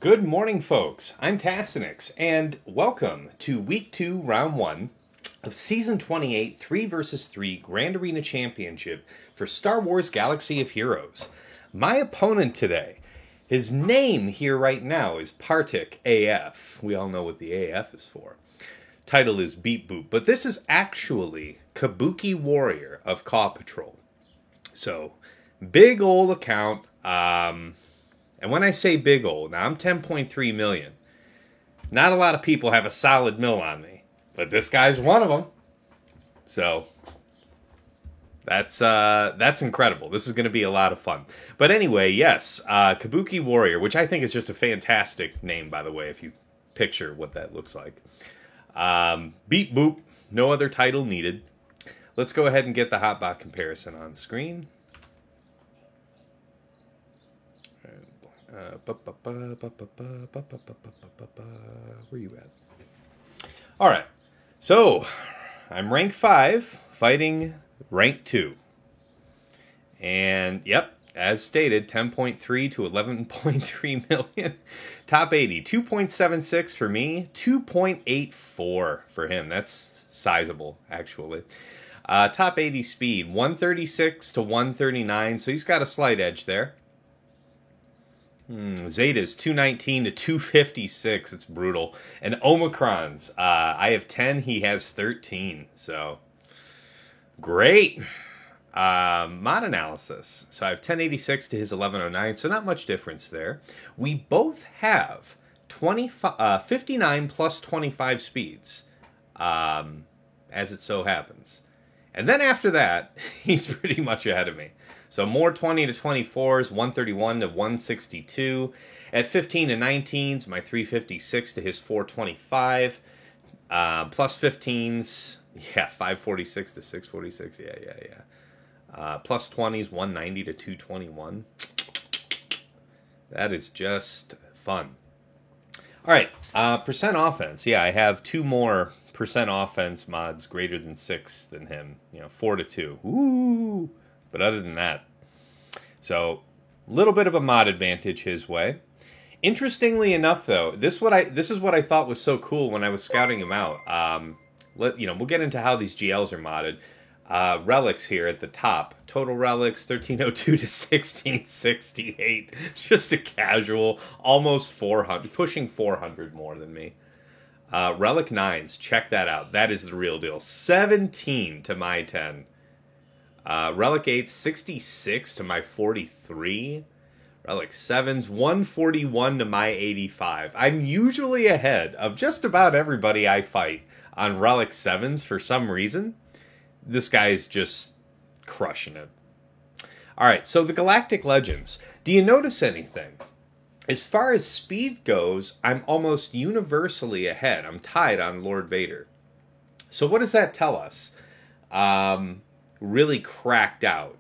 Good morning, folks. I'm Tassinix, and welcome to Week 2, Round 1 of Season 28 3 vs 3 Grand Arena Championship for Star Wars Galaxy of Heroes. My opponent today, his name here right now is Partik AF. We all know what the AF is for. Title is Beep Boop, but this is actually Kabuki Warrior of Caw Patrol. So, big old account. And when I say big old, now I'm 10.3 million. Not a lot of people have a solid mil on me, but this guy's one of them. So that's incredible. This is going to be a lot of fun. But anyway, yes, Kabuki Warrior, which I think is just a fantastic name, by the way, if you picture what that looks like. Beep boop, no other title needed. Let's go ahead and get the Hotbot comparison on screen. Where you at? Alright, so I'm rank 5, fighting rank 2. And, yep, as stated, 10.3 to 11.3 million. Top 80, 2.76 for me, 2.84 for him. That's sizable, actually. Top 80 speed, 136 to 139, so he's got a slight edge there. Zeta's 219 to 256. It's brutal. And Omicron's, I have 10. He has 13. So, great. Mod analysis. So I have 1086 to his 1109. So not much difference there. We both have 59 plus 25 speeds, as it so happens. And then after that, he's pretty much ahead of me. So more 20 to 24s, 131 to 162. At 15 to 19s, my 356 to his 425. Plus 15s, yeah, 546 to 646. Yeah. Plus 20s, 190 to 221. That is just fun. All right, percent offense. Yeah, I have 2 more percent offense mods greater than 6 than him. 4 to 2. Ooh. But other than that, so a little bit of a mod advantage his way. Interestingly enough, though, this is what I thought was so cool when I was scouting him out. We'll get into how these GLs are modded. Relics here at the top. Total relics 1302 to 1668. Just a casual, almost 400, pushing 400 more than me. Relic 9s, check that out. That is the real deal. 17 to my 10. Relic 8, 66 to my 43. Relic 7s, 141 to my 85. I'm usually ahead of just about everybody I fight on Relic 7s for some reason. This guy's just crushing it. Alright, so the Galactic Legends. Do you notice anything? As far as speed goes, I'm almost universally ahead. I'm tied on Lord Vader. So what does that tell us? Really cracked out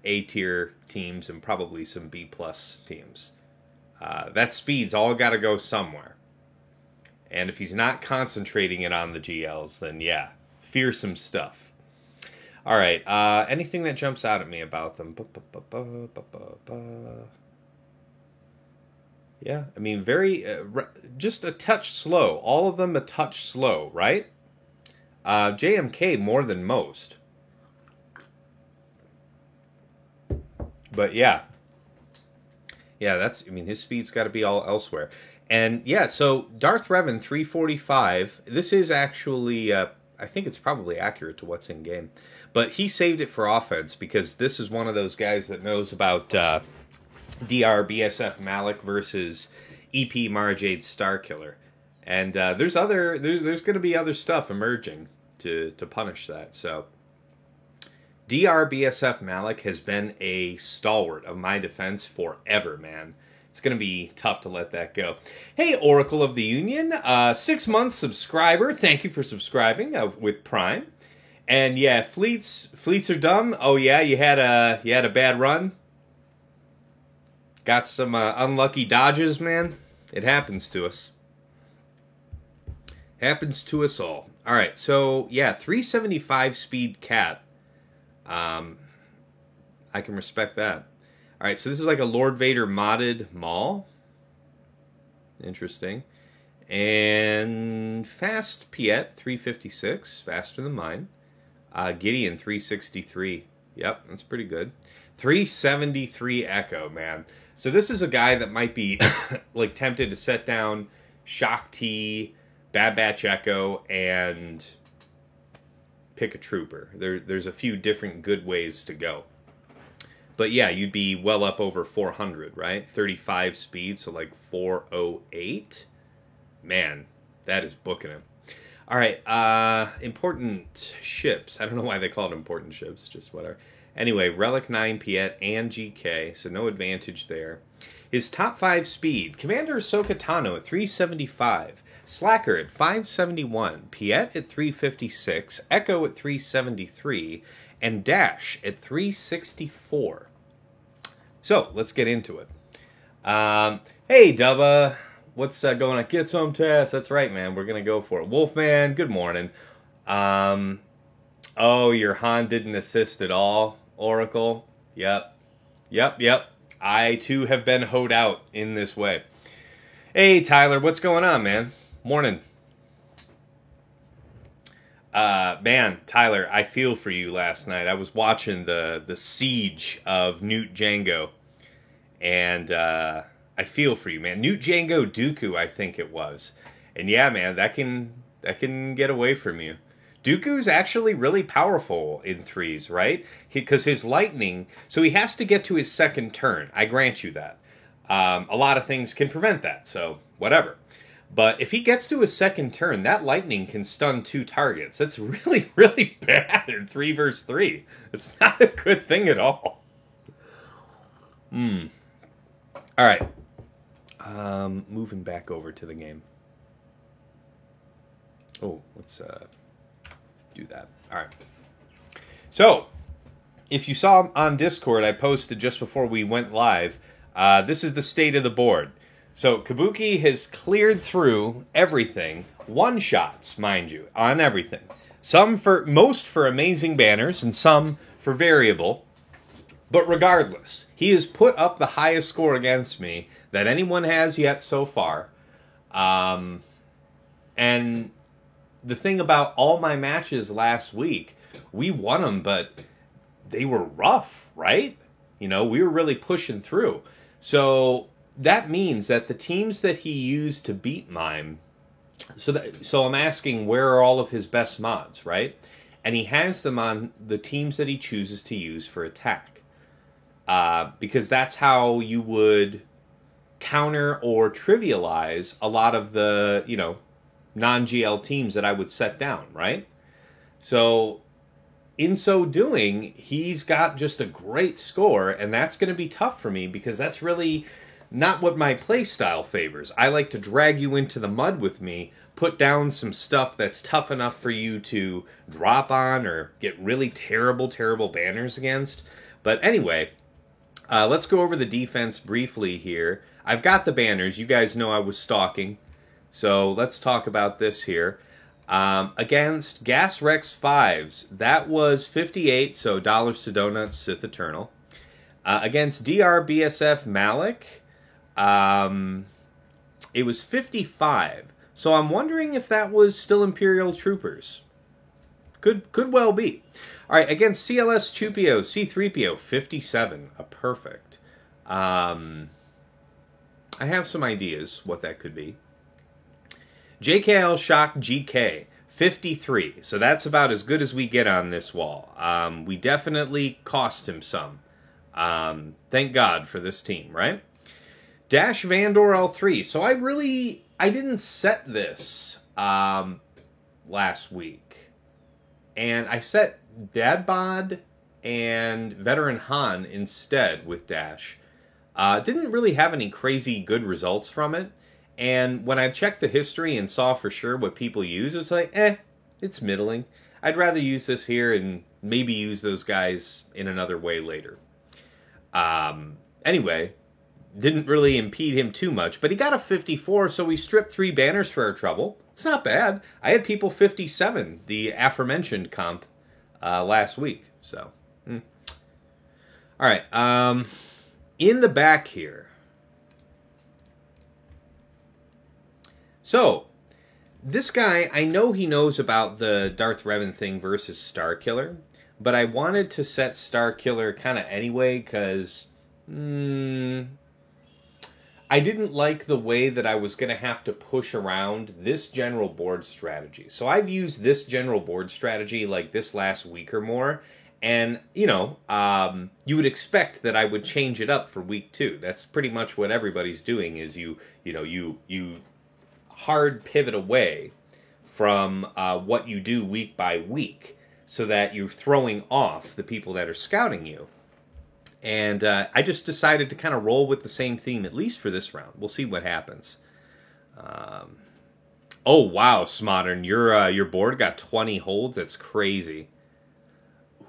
A-tier teams and probably some B-plus teams. That speed's all got to go somewhere. And if he's not concentrating it on the GLs, then yeah, fearsome stuff. All right, anything that jumps out at me about them? Yeah, I mean, very, just a touch slow. All of them a touch slow, right? JMK more than most. But yeah, his speed's got to be all elsewhere. And yeah, so Darth Revan 345, this is actually, I think it's probably accurate to what's in game. But he saved it for offense because this is one of those guys that knows about DR BSF Malik versus EP Mara Jade Starkiller. And there's going to be other stuff emerging to punish that, so... DR BSF Malik has been a stalwart of my defense forever, man. It's going to be tough to let that go. Hey, Oracle of the Union, 6-month subscriber. Thank you for subscribing with Prime. And yeah, fleets are dumb. Oh yeah, you had a bad run. Got some unlucky dodges, man. It happens to us. Happens to us all. All right, so yeah, 375 speed cat. I can respect that. Alright, so this is like a Lord Vader modded Maul. Interesting. And Fast Piet, 356, faster than mine. Gideon, 363. Yep, that's pretty good. 373 Echo, man. So this is a guy that might be like tempted to set down Shock T, Bad Batch Echo, and pick a trooper. There's a few different good ways to go. But yeah, you'd be well up over 400, right? 35 speed, so like 408. Man, that is booking him. All right, important ships. I don't know why they call it important ships, just whatever. Anyway, Relic 9 Piet and GK, so no advantage there. His top 5 speed, Commander Ahsoka Tano at 375, Slacker at 571, Piet at 356, Echo at 373, and Dash at 364. So, let's get into it. Hey, Dubba. What's going on? Get some tests. That's right, man. We're going to go for it. Wolfman, good morning. Oh, your Han didn't assist at all, Oracle. Yep. I, too, have been hoed out in this way. Hey, Tyler, what's going on, man? Morning. Man, Tyler, I feel for you last night. I was watching the siege of Newt Jango, and I feel for you, man. Newt Jango Dooku, I think it was. And yeah, man, that can get away from you. Dooku's actually really powerful in 3s, right? Because his lightning, so he has to get to his second turn. I grant you that. A lot of things can prevent that, so whatever. But if he gets to his second turn, that lightning can stun 2 targets. That's really, really bad in 3 versus 3. It's not a good thing at all. All right. Moving back over to the game. Oh, let's do that. All right. So, if you saw on Discord, I posted just before we went live, this is the state of the board. So, Kabuki has cleared through everything, one-shots, mind you, on everything. Most for amazing banners, and some for variable. But regardless, he has put up the highest score against me that anyone has yet so far. And the thing about all my matches last week, we won them, but they were rough, right? You know, we were really pushing through. So that means that the teams that he used to beat mine, so I'm asking, where are all of his best mods, right? And he has them on the teams that he chooses to use for attack. Because that's how you would counter or trivialize a lot of the, non-GL teams that I would set down, right? So, in so doing, he's got just a great score, and that's going to be tough for me because that's really not what my play style favors. I like to drag you into the mud with me, put down some stuff that's tough enough for you to drop on or get really terrible, terrible banners against. But anyway, let's go over the defense briefly here. I've got the banners. You guys know I was stalking. So let's talk about this here. Against Gas Rex 5s, that was 58, so Dollars to Donuts, Sith Eternal. Against DRBSF Malik, it was 55. So I'm wondering if that was still Imperial Troopers. Could well be. All right, against CLS Chupio, C3PO, 57, a perfect. I have some ideas what that could be. JKL Shock GK, 53. So that's about as good as we get on this wall. We definitely cost him some. Thank God for this team, right? Dash Vandor L3. So I didn't set this last week. And I set Dadbod and Veteran Han instead with Dash. Didn't really have any crazy good results from it. And when I checked the history and saw for sure what people use, it was like, it's middling. I'd rather use this here and maybe use those guys in another way later. Anyway, didn't really impede him too much, but he got a 54, so we stripped 3 banners for our trouble. It's not bad. I had people 57, the aforementioned comp, last week. So, All right. In the back here, So, this guy, I know he knows about the Darth Revan thing versus Starkiller, but I wanted to set Starkiller kind of anyway because I didn't like the way that I was going to have to push around this general board strategy. So I've used this general board strategy like this last week or more, and, you know, you would expect that I would change it up for week 2. That's pretty much what everybody's doing is you hard pivot away from what you do week by week so that you're throwing off the people that are scouting you. And I just decided to kind of roll with the same theme, at least for this round. We'll see what happens. Oh, wow, Smodern. Your board got 20 holds? That's crazy.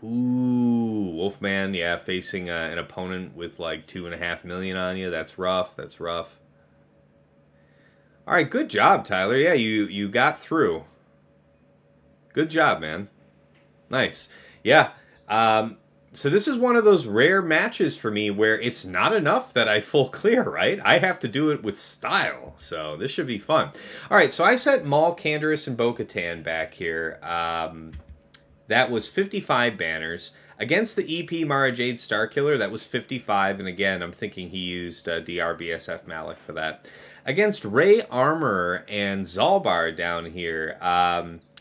Ooh, Wolfman, yeah, facing an opponent with like 2.5 million on you. That's rough. That's rough. All right, good job, Tyler. Yeah, you got through. Good job, man. Nice. Yeah. So this is one of those rare matches for me where it's not enough that I full clear, right? I have to do it with style. So this should be fun. All right, so I set Maul, Canderous, and Bo-Katan back here. That was 55 banners. Against the EP Mara Jade Starkiller, that was 55. And again, I'm thinking he used DRBSF Malik for that. Against Rey Armor and Zalbar down here,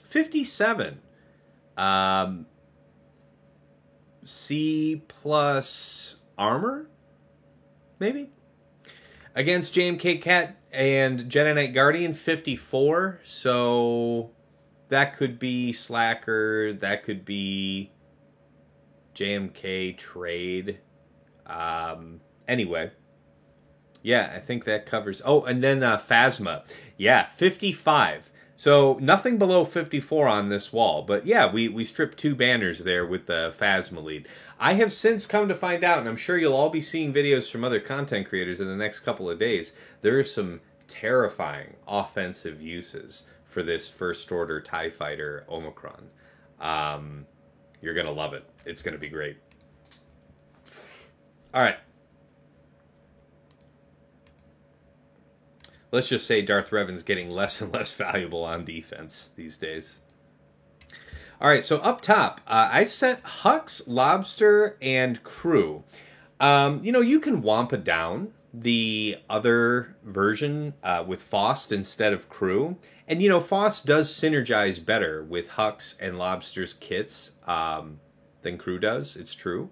57. C plus armor, maybe? Against JMK Cat and Jedi Knight Guardian, 54. So that could be Slacker. That could be JMK Trade. Anyway. Yeah, I think that covers... Oh, and then Phasma. Yeah, 55. So nothing below 54 on this wall. But yeah, we stripped 2 banners there with the Phasma lead. I have since come to find out, and I'm sure you'll all be seeing videos from other content creators in the next couple of days, there are some terrifying offensive uses for this First Order TIE Fighter Omicron. You're going to love it. It's going to be great. All right. Let's just say Darth Revan's getting less and less valuable on defense these days. All right, so up top, I set Hux, Lobster, and Crew. You can Wampa down the other version with Faust instead of Crew. And, Faust does synergize better with Hux and Lobster's kits than Crew does. It's true.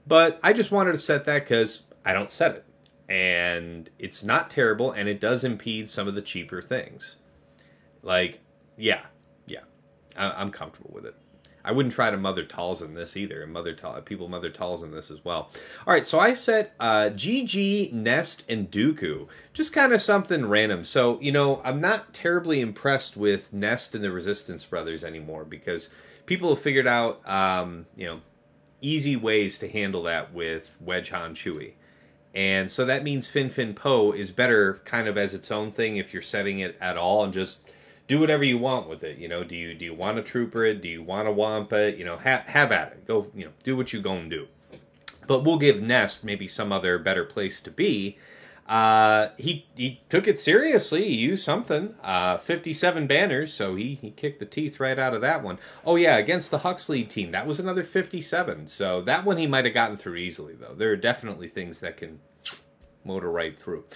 But I just wanted to set that because I don't set it. And it's not terrible, and it does impede some of the cheaper things. Yeah. I'm comfortable with it. I wouldn't try to Mother Talzin this either, and people Mother Talzin this as well. All right, so I set GG, Nest, and Dooku. Just kind of something random. So, I'm not terribly impressed with Nest and the Resistance Brothers anymore, because people have figured out, easy ways to handle that with Wedge Han Chewie. And so that means Fin Fin Poe is better kind of as its own thing if you're setting it at all, and just do whatever you want with it. Do you want to trooper it? Do you want to wampa it? Have at it. Go, do what you gonna do. But we'll give Nest maybe some other better place to be. He took it seriously. He used something. 57 banners, so he kicked the teeth right out of that one. Oh yeah, against the Huxley team, that was another 57. So that one he might have gotten through easily, though. There are definitely things that can motor right through.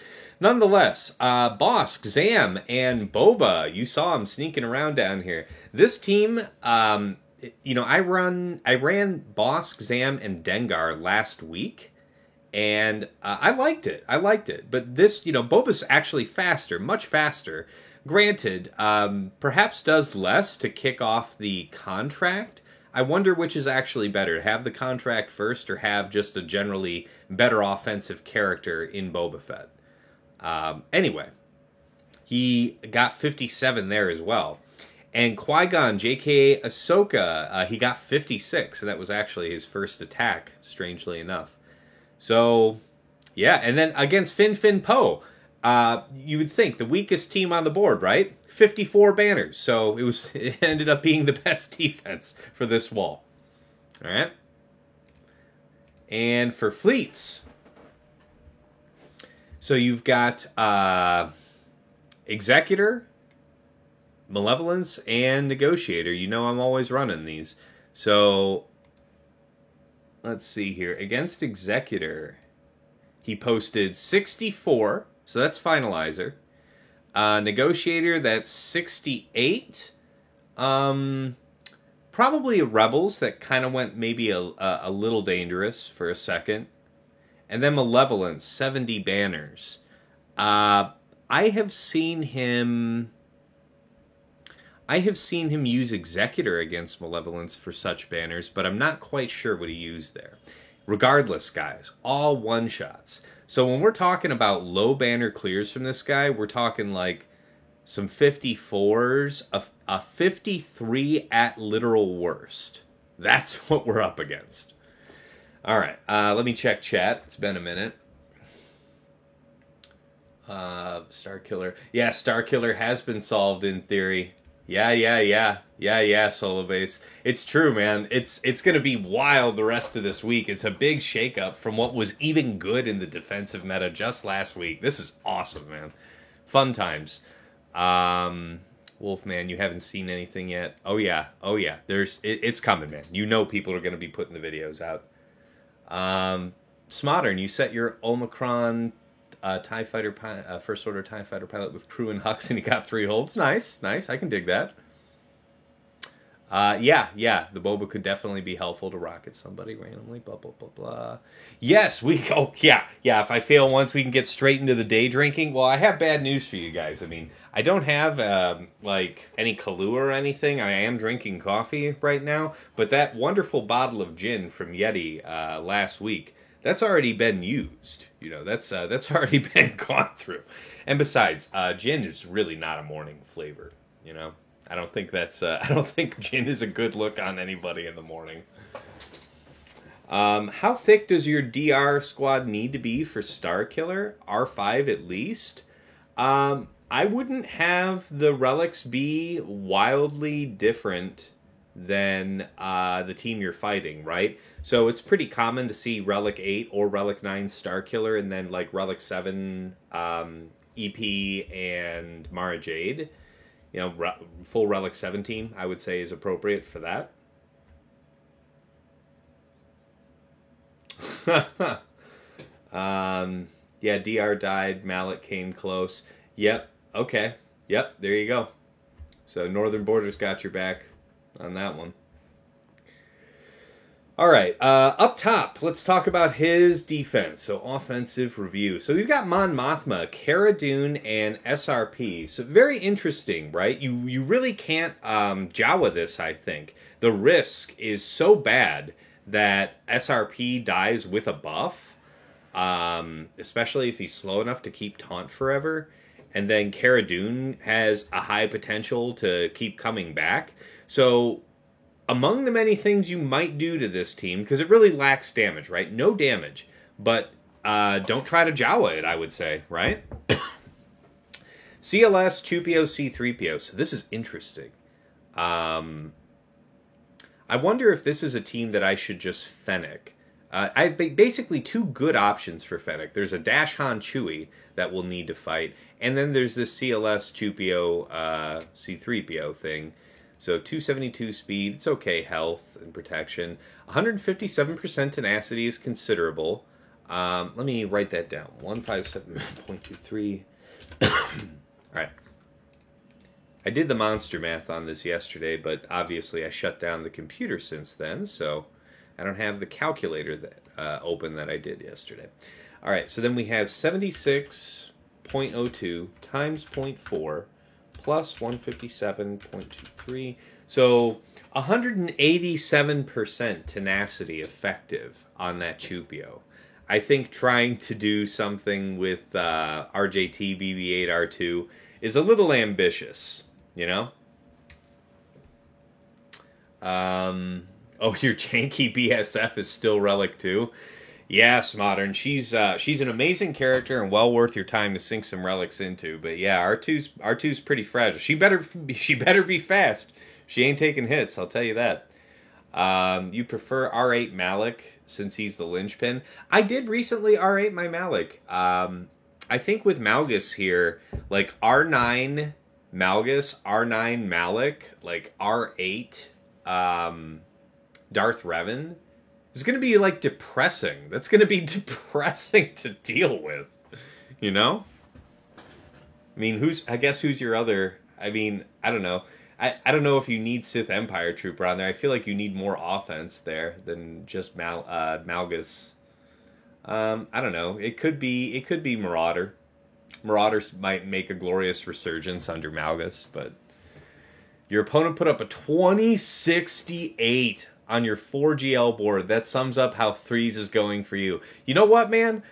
Nonetheless, Bosk, Zam, and Boba, you saw him sneaking around down here. This team, I ran Bosk, Zam, and Dengar last week. And I liked it. But this, Boba's actually faster, much faster. Granted, perhaps does less to kick off the contract. I wonder which is actually better, have the contract first or have just a generally better offensive character in Boba Fett. Anyway, he got 57 there as well. And Qui-Gon, J.K. Ahsoka, he got 56. So that was actually his first attack, strangely enough. So, yeah, and then against Fin Fin Poe, you would think the weakest team on the board, right? 54 banners, so it ended up being the best defense for this wall. All right? And for fleets, so you've got Executor, Malevolence, and Negotiator. You know I'm always running these. So, let's see here. Against Executor, he posted 64. So that's Finalizer. Negotiator, that's 68. Probably Rebels that kind of went maybe a little dangerous for a second. And then Malevolence, 70 banners. I have seen him use Executor against Malevolence for such banners, but I'm not quite sure what he used there. Regardless, guys, all one-shots. So when we're talking about low banner clears from this guy, we're talking like some 54s, a 53 at literal worst. That's what we're up against. All right, let me check chat. It's been a minute. Starkiller. Yeah, Starkiller has been solved in theory. Yeah, Solo Base. It's true, man. It's going to be wild the rest of this week. It's a big shakeup from what was even good in the defensive meta just last week. This is awesome, man. Fun times. Wolfman, you haven't seen anything yet? Oh yeah. It's coming, man. You know people are going to be putting the videos out. Smodern, you set your Omicron TIE Fighter First Order TIE Fighter pilot with crew and Hux, and he got 3 holds. Nice. I can dig that. Yeah, the Boba could definitely be helpful to rocket somebody randomly, blah, blah, blah, blah. Yes, yeah, if I fail once, we can get straight into the day drinking. Well, I have bad news for you guys. I mean, I don't have, any Kahlua or anything. I am drinking coffee right now, but that wonderful bottle of gin from Yeti last week, that's already been used. You know, that's already been gone through. And besides, gin is really not a morning flavor, you know? I don't think I don't think gin is a good look on anybody in the morning. How thick does your DR squad need to be for Starkiller? R5 at least? I wouldn't have the relics be wildly different than the team you're fighting, right? So it's pretty common to see Relic 8 or Relic 9 Starkiller, and then like Relic 7 EP and Mara Jade. You know, full Relic 17, I would say, is appropriate for that. Yeah, DR died. Mallet came close. Yep. Okay. Yep. There you go. So Northern Borders got your back on that one. All right. Up top, let's talk about his defense. So offensive review. So we've got Mon Mothma, Cara Dune, and SRP. So very interesting, right? You really can't Jawa this, I think. The risk is so bad that SRP dies with a buff, especially if he's slow enough to keep taunt forever. And then Cara Dune has a high potential to keep coming back. So among the many things you might do to this team, because it really lacks damage, right? No damage. But don't try to Jawa it, I would say, right? CLS, 2PO, C3PO. So this is interesting. I wonder if this is a team that I should just Fennec. I have basically 2 good options for Fennec. There's a Dash Han Chewie that we'll need to fight, and then there's this CLS 2PO C3PO thing. So 272 speed, it's okay, health and protection. 157% tenacity is considerable. Let me write that down. 157.23. All right. I did the monster math on this yesterday, but obviously I shut down the computer since then, so I don't have the calculator that open that I did yesterday. All right, so then we have 76.02 times 0.4 plus 157.23. So 187% tenacity effective on that Chupio. I think trying to do something with RJT BB8R2 is a little ambitious, you know? Oh, your janky BSF is still Relic 2? Yes, Modern. She's an amazing character and well worth your time to sink some relics into. But yeah, R2's pretty fragile. She better be fast. She ain't taking hits, I'll tell you that. You prefer R8 Malik since he's the linchpin? I did recently R8 my Malik. I think with Malgus here, Like R9 Malgus, R9 Malik, like R8 Darth Revan is going to be like depressing. That's going to be depressing to deal with, you know? I mean, who's your other? I mean, I don't know. I don't know if you need Sith Empire Trooper on there. I feel like you need more offense there than just Malgus. I don't know. It could be Marauder. Marauders might make a glorious resurgence under Malgus, but your opponent put up a 2068 on your 4GL board. That sums up how threes is going for you. You know what, man?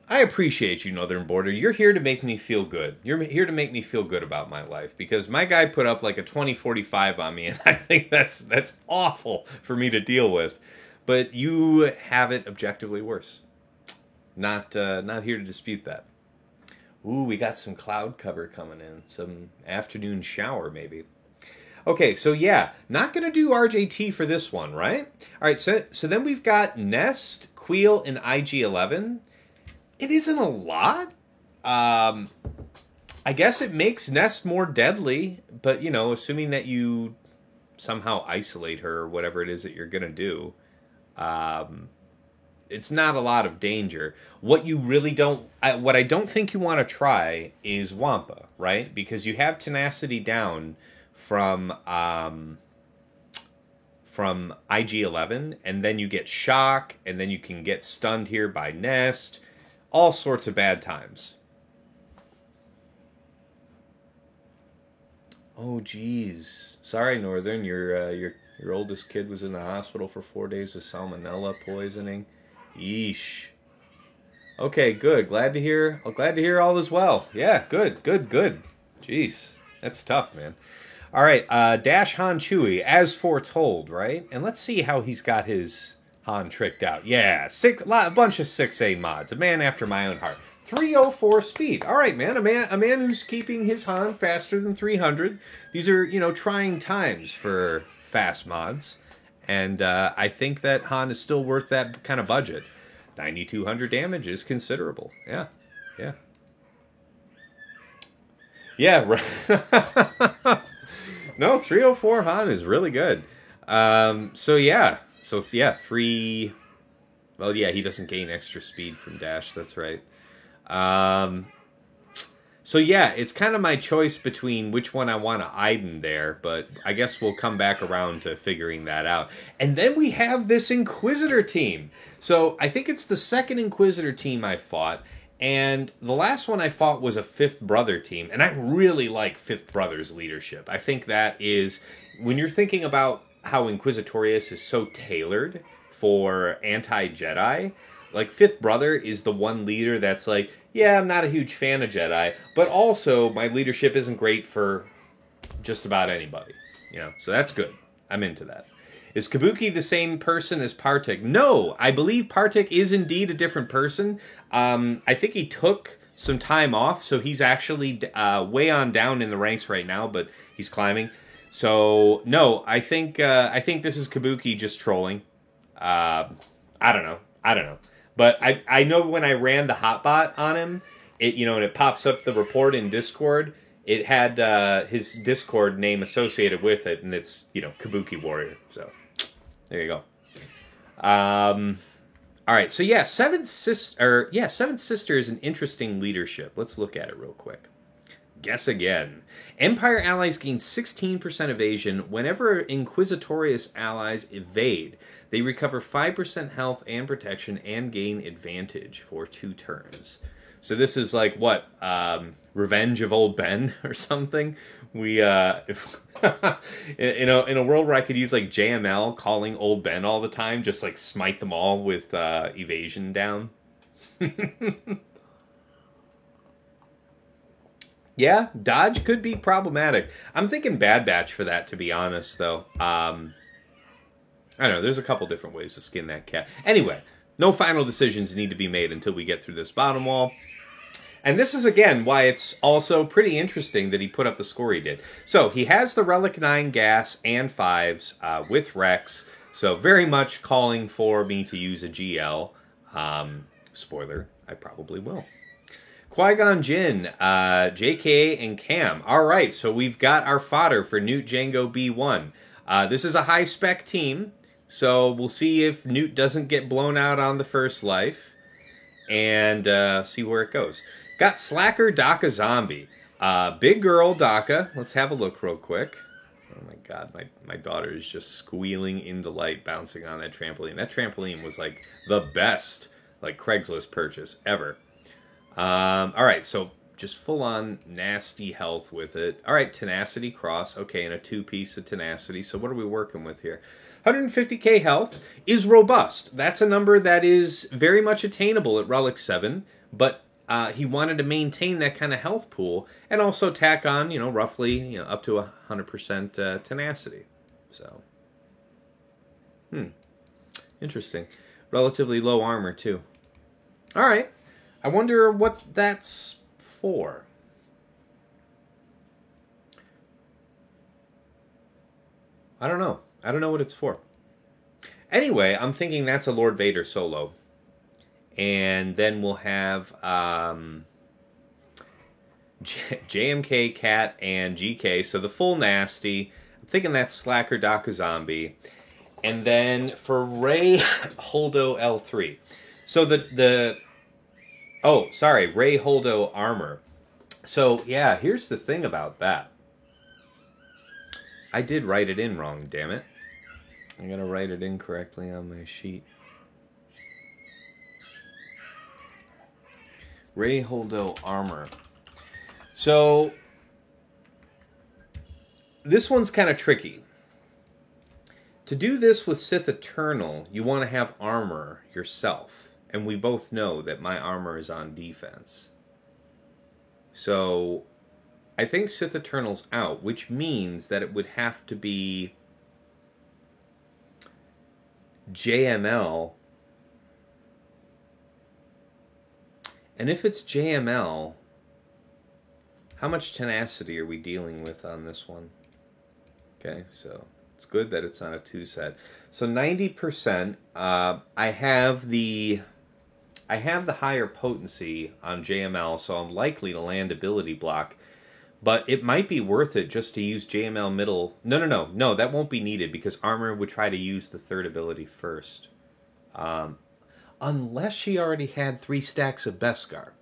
I appreciate you, Northern Border. You're here to make me feel good. You're here to make me feel good about my life, because my guy put up like a 2045 on me, and I think that's awful for me to deal with. But you have it objectively worse. Not here to dispute that. Ooh, we got some cloud cover coming in. Some afternoon shower, maybe. Okay, so yeah, not going to do RJT for this one, right? All right, so then we've got Nest, Queel, and IG-11. It isn't a lot. I guess it makes Nest more deadly, but, you know, assuming that you somehow isolate her or whatever it is that you're going to do, it's not a lot of danger. What I don't think you want to try is Wampa, right? Because you have tenacity down from IG-11, and then you get shock, and then you can get stunned here by Nest. All sorts of bad times. Oh, geez. Sorry, Northern. Your oldest kid was in the hospital for 4 days with salmonella poisoning. Yeesh. Okay, good. Glad to hear all is well. Yeah, good. Jeez, that's tough, man. All right, Dash Han Chewie, as foretold, right? And let's see how he's got his Han tricked out. Yeah, a bunch of 6A mods. A man after my own heart. 304 speed. All right, man. A man who's keeping his Han faster than 300. These are, trying times for fast mods. And I think that Han is still worth that kind of budget. 9,200 damage is considerable. Yeah. Yeah, right. No, 304 Han is really good. Three... Well, yeah, he doesn't gain extra speed from Dash, that's right. It's kind of my choice between which one I want to Iden there, but I guess we'll come back around to figuring that out. And then we have this Inquisitor team. So I think it's the second Inquisitor team I fought, and the last one I fought was a Fifth Brother team, and I really like Fifth Brother's leadership. I think that is, when you're thinking about how Inquisitorius is so tailored for anti-Jedi, like, Fifth Brother is the one leader that's like, yeah, I'm not a huge fan of Jedi, but also my leadership isn't great for just about anybody. So that's good. I'm into that. Is Kabuki the same person as Partik? No, I believe Partik is indeed a different person. I think he took some time off, so he's actually way on down in the ranks right now, but he's climbing. So, no, I think this is Kabuki just trolling. I don't know. But I know when I ran the hotbot on him, and it pops up the report in Discord, it had his Discord name associated with it, and it's, Kabuki Warrior. So, there you go. All right, so yeah, Seventh Sister is an interesting leadership. Let's look at it real quick. Guess again. Empire allies gain 16% evasion whenever Inquisitorius allies evade. They recover 5% health and protection and gain advantage for 2 turns. So this is like, what, Revenge of Old Ben or something? We, in a world where I could use, like, JML calling Old Ben all the time, just, like, smite them all with evasion down. Yeah, dodge could be problematic. I'm thinking Bad Batch for that, to be honest, though. I don't know, there's a couple different ways to skin that cat. Anyway, no final decisions need to be made until we get through this bottom wall. And this is, again, why it's also pretty interesting that he put up the score he did. So, he has the Relic 9 gas and 5s with Rex. So, very much calling for me to use a GL. Spoiler, I probably will. Qui-Gon Jinn, JK, and Cam. All right, so we've got our fodder for Newt Jango B1. This is a high-spec team, so we'll see if Newt doesn't get blown out on the first life, and see where it goes. Got Slacker Daka Zombie. Big girl Daka. Let's have a look real quick. Oh my god, my daughter is just squealing in delight bouncing on that trampoline. That trampoline was like the best like Craigslist purchase ever. Alright, so just full on nasty health with it. Alright, Tenacity Cross. Okay, and a 2-piece of Tenacity. So what are we working with here? 150k health is robust. That's a number that is very much attainable at Relic 7, but he wanted to maintain that kind of health pool and also tack on, roughly, up to 100% tenacity. So, interesting. Relatively low armor, too. All right. I wonder what that's for. I don't know. I don't know what it's for. Anyway, I'm thinking that's a Lord Vader solo. And then we'll have JMK, Cat, and GK. So the full nasty. I'm thinking that's Slacker Daka Zombie. And then for Rey Holdo L3. So Rey Holdo armor. So yeah, here's the thing about that. I did write it in wrong, damn it. I'm gonna write it in correctly on my sheet. Rey Holdo armor. So, this one's kind of tricky. To do this with Sith Eternal, you want to have armor yourself. And we both know that my armor is on defense. So, I think Sith Eternal's out, which means that it would have to be JML. And if it's JML, how much tenacity are we dealing with on this one? Okay, so it's good that it's not a 2 set. So 90%. I have the higher potency on JML, so I'm likely to land ability block. But it might be worth it just to use JML middle. No, that won't be needed because armor would try to use the third ability first. Unless she already had 3 stacks of Beskar.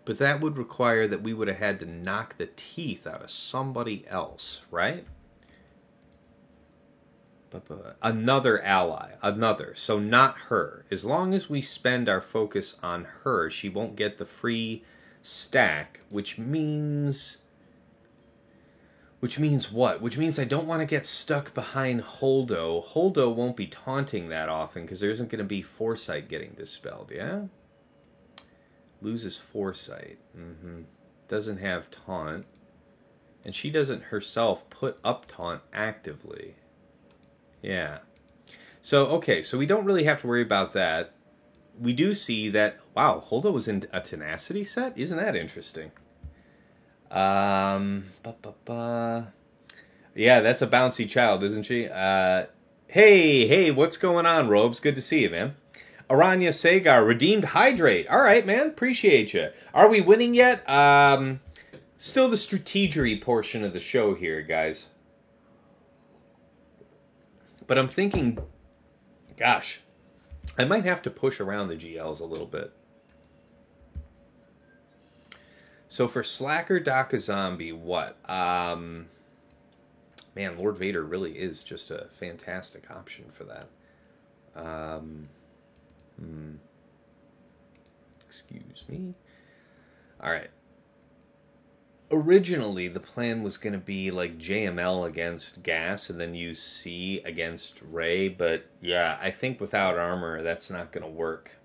But that would require that we would have had to knock the teeth out of somebody else, right? Another ally. So not her. As long as we spend our focus on her, she won't get the free stack, which means what? Which means I don't want to get stuck behind Holdo. Holdo won't be taunting that often because there isn't going to be Foresight getting dispelled, yeah? Loses Foresight. Doesn't have taunt. And she doesn't herself put up taunt actively. Yeah. So, okay, so we don't really have to worry about that. We do see that, wow, Holdo was in a Tenacity set? Isn't that interesting? Yeah, that's a bouncy child, isn't she? Hey, what's going on, Robes? Good to see you, man. Aranya Sagar, Redeemed Hydrate. All right, man, appreciate you. Are we winning yet? Still the strategery portion of the show here, guys. But I'm thinking, gosh, I might have to push around the GLs a little bit. So for Slacker Daka Zombie, what? Man, Lord Vader really is just a fantastic option for that. Excuse me. Alright. Originally, the plan was going to be like JML against Gas and then use C against Rey, but yeah, I think without armor, that's not going to work.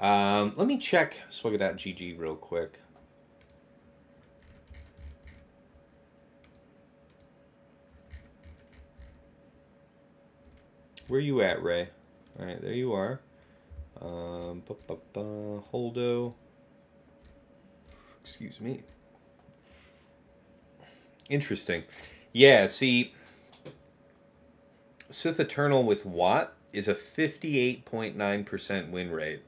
Let me check Swugga.gg real quick. Where you at, Rey? Alright, there you are. Holdo. Excuse me. Interesting. Yeah, see, Sith Eternal with Watt is a 58.9% win rate.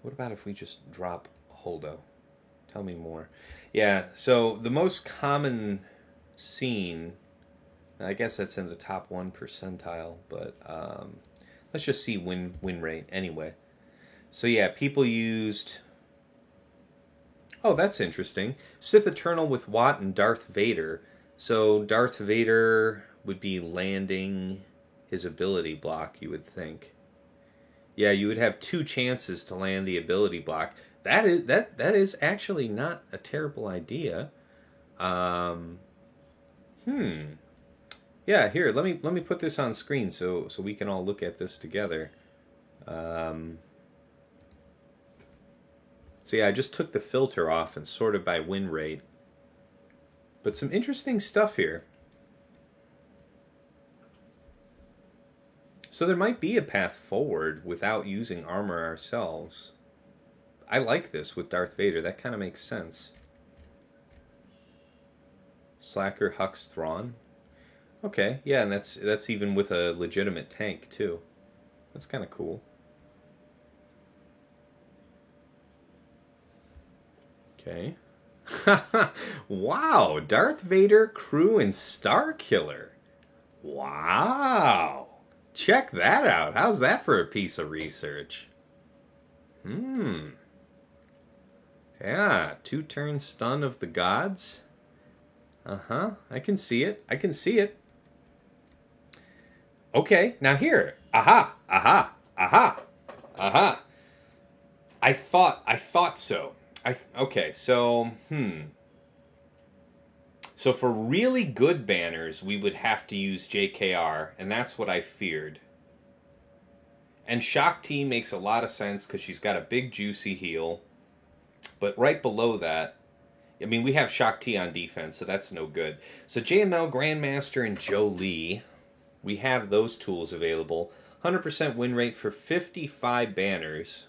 What about if we just drop Holdo? Tell me more. Yeah, so the most common scene, I guess that's in the top 1 percentile, but let's just see win rate anyway. So yeah, people used... Oh, that's interesting. Sith Eternal with Watt and Darth Vader. So Darth Vader would be landing his ability block, you would think. Yeah, you would have 2 chances to land the ability block. That is actually not a terrible idea. Yeah, here, let me put this on screen so we can all look at this together. So yeah, I just took the filter off and sorted by win rate. But some interesting stuff here. So there might be a path forward without using armor ourselves. I like this with Darth Vader. That kind of makes sense. Slacker Hux Thrawn. Okay, yeah, and that's even with a legitimate tank too. That's kind of cool. Okay. Wow, Darth Vader, crew, and Star Killer. Wow. Check that out. How's that for a piece of research? Yeah, 2-turn stun of the gods. I can see it. I can see it. Okay, now here. Aha. I thought so. Okay, so So for really good banners, we would have to use JKR, and that's what I feared. And Shaak Ti makes a lot of sense because she's got a big juicy heal. But right below that, I mean, we have Shaak Ti on defense, so that's no good. So JML, Grandmaster, and Jolee, we have those tools available. 100% win rate for 55 banners.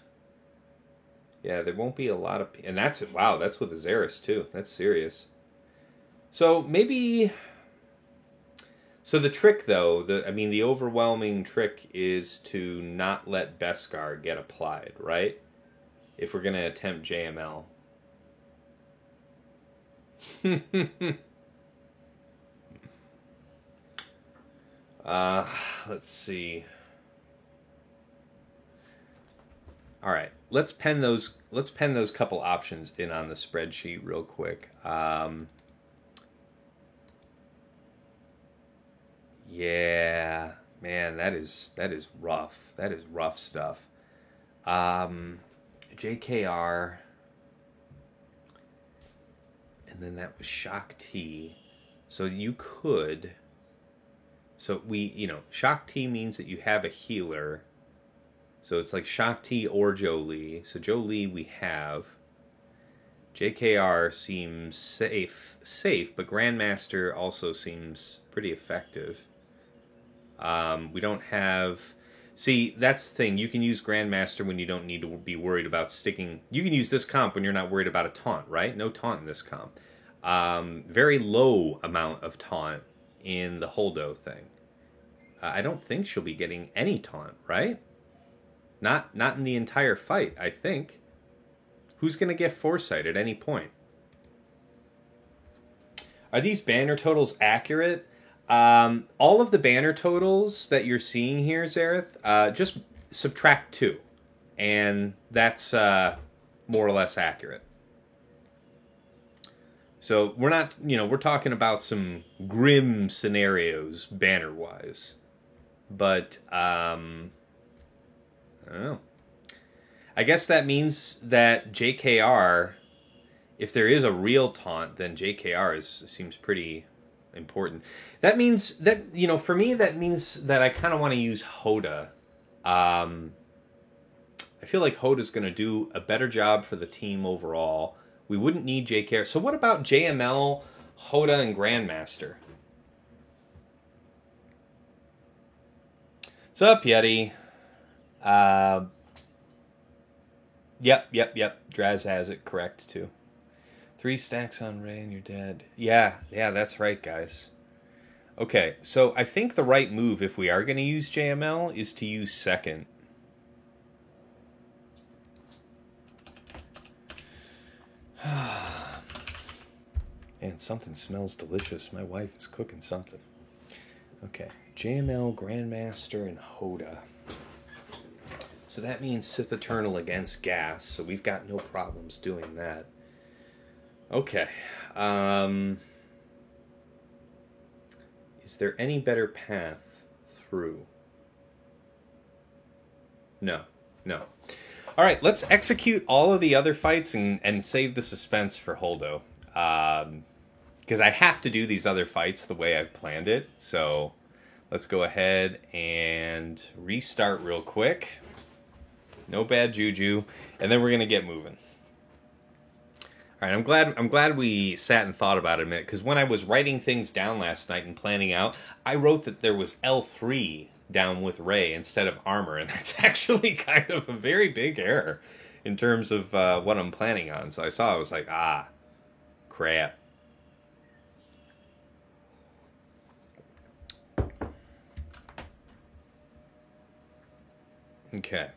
Yeah, there won't be a lot of... And that's... Wow, that's with Azaris, too. That's serious. So, maybe... So the trick, though, the overwhelming trick is to not let Beskar get applied, right? If we're going to attempt JML. Let's see. All right, let's pen those couple options in on the spreadsheet real quick. Yeah, man, that is rough. That is rough stuff. JKR, and then that was Shaak Ti. So you could. So Shaak Ti means that you have a healer. So it's like Shaak Ti or Jolee. So Jolee we have. JKR seems safe, but Grandmaster also seems pretty effective. We don't have... See, that's the thing. You can use Grandmaster when you don't need to be worried about sticking... You can use this comp when you're not worried about a taunt, right? No taunt in this comp. Very low amount of taunt in the Holdo thing. I don't think she'll be getting any taunt, right? Not in the entire fight, I think. Who's going to get Foresight at any point? Are these banner totals accurate? All of the banner totals that you're seeing here, Zareth, just subtract 2. And that's more or less accurate. So we're not, we're talking about some grim scenarios banner-wise. But, I don't know. I guess that means that JKR, if there is a real taunt, then JKR seems pretty important. That means that, for me, that means that I kind of want to use Hoda. I feel like Hoda's going to do a better job for the team overall. We wouldn't need JKR. So what about JML, Hoda, and Grandmaster? What's up, Yeti? Yep. Draz has it correct, too. 3 stacks on Rey and you're dead. Yeah, that's right, guys. Okay, so I think the right move, if we are going to use JML, is to use second. And something smells delicious. My wife is cooking something. Okay, JML, Grandmaster, and Hoda. So that means Sith Eternal against Gas, so we've got no problems doing that. Okay. Is there any better path through? No. No. All right, let's execute all of the other fights and save the suspense for Holdo. Because I have to do these other fights the way I've planned it. So let's go ahead and restart real quick. No bad juju. And then we're going to get moving. All right, I'm glad we sat and thought about it a minute. Because when I was writing things down last night and planning out, I wrote that there was L3 down with Rey instead of armor. And that's actually kind of a very big error in terms of what I'm planning on. So I was like, crap. Okay.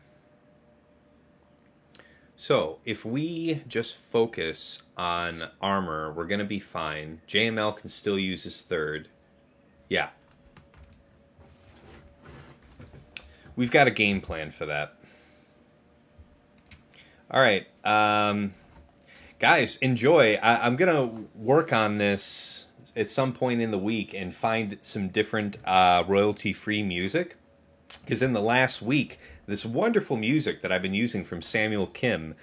So, if we just focus on armor, we're going to be fine. JML can still use his third. Yeah. We've got a game plan for that. All right. Guys, enjoy. I'm going to work on this at some point in the week and find some different royalty-free music. Because in the last week, this wonderful music that I've been using from Samuel Kim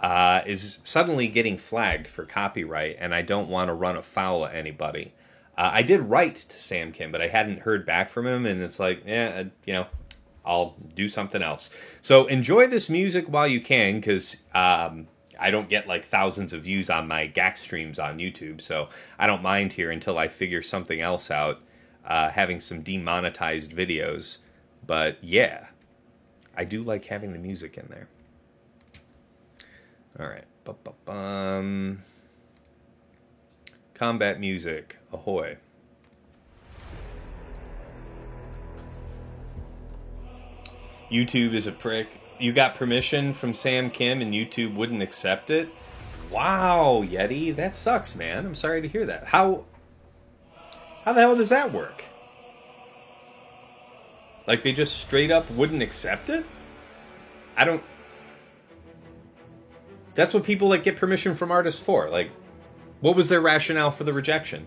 is suddenly getting flagged for copyright, and I don't want to run afoul of anybody. I did write to Sam Kim, but I hadn't heard back from him, and it's like, I'll do something else. So enjoy this music while you can, because I don't get like thousands of views on my GAC streams on YouTube, so I don't mind here until I figure something else out, having some demonetized videos. But yeah, I do like having the music in there. All right. Combat music. Ahoy. YouTube is a prick. You got permission from Sam Kim and YouTube wouldn't accept it? Wow, Yeti. That sucks, man. I'm sorry to hear that. How the hell does that work? Like, they just straight up wouldn't accept it? That's what people, like, get permission from artists for. Like, what was their rationale for the rejection?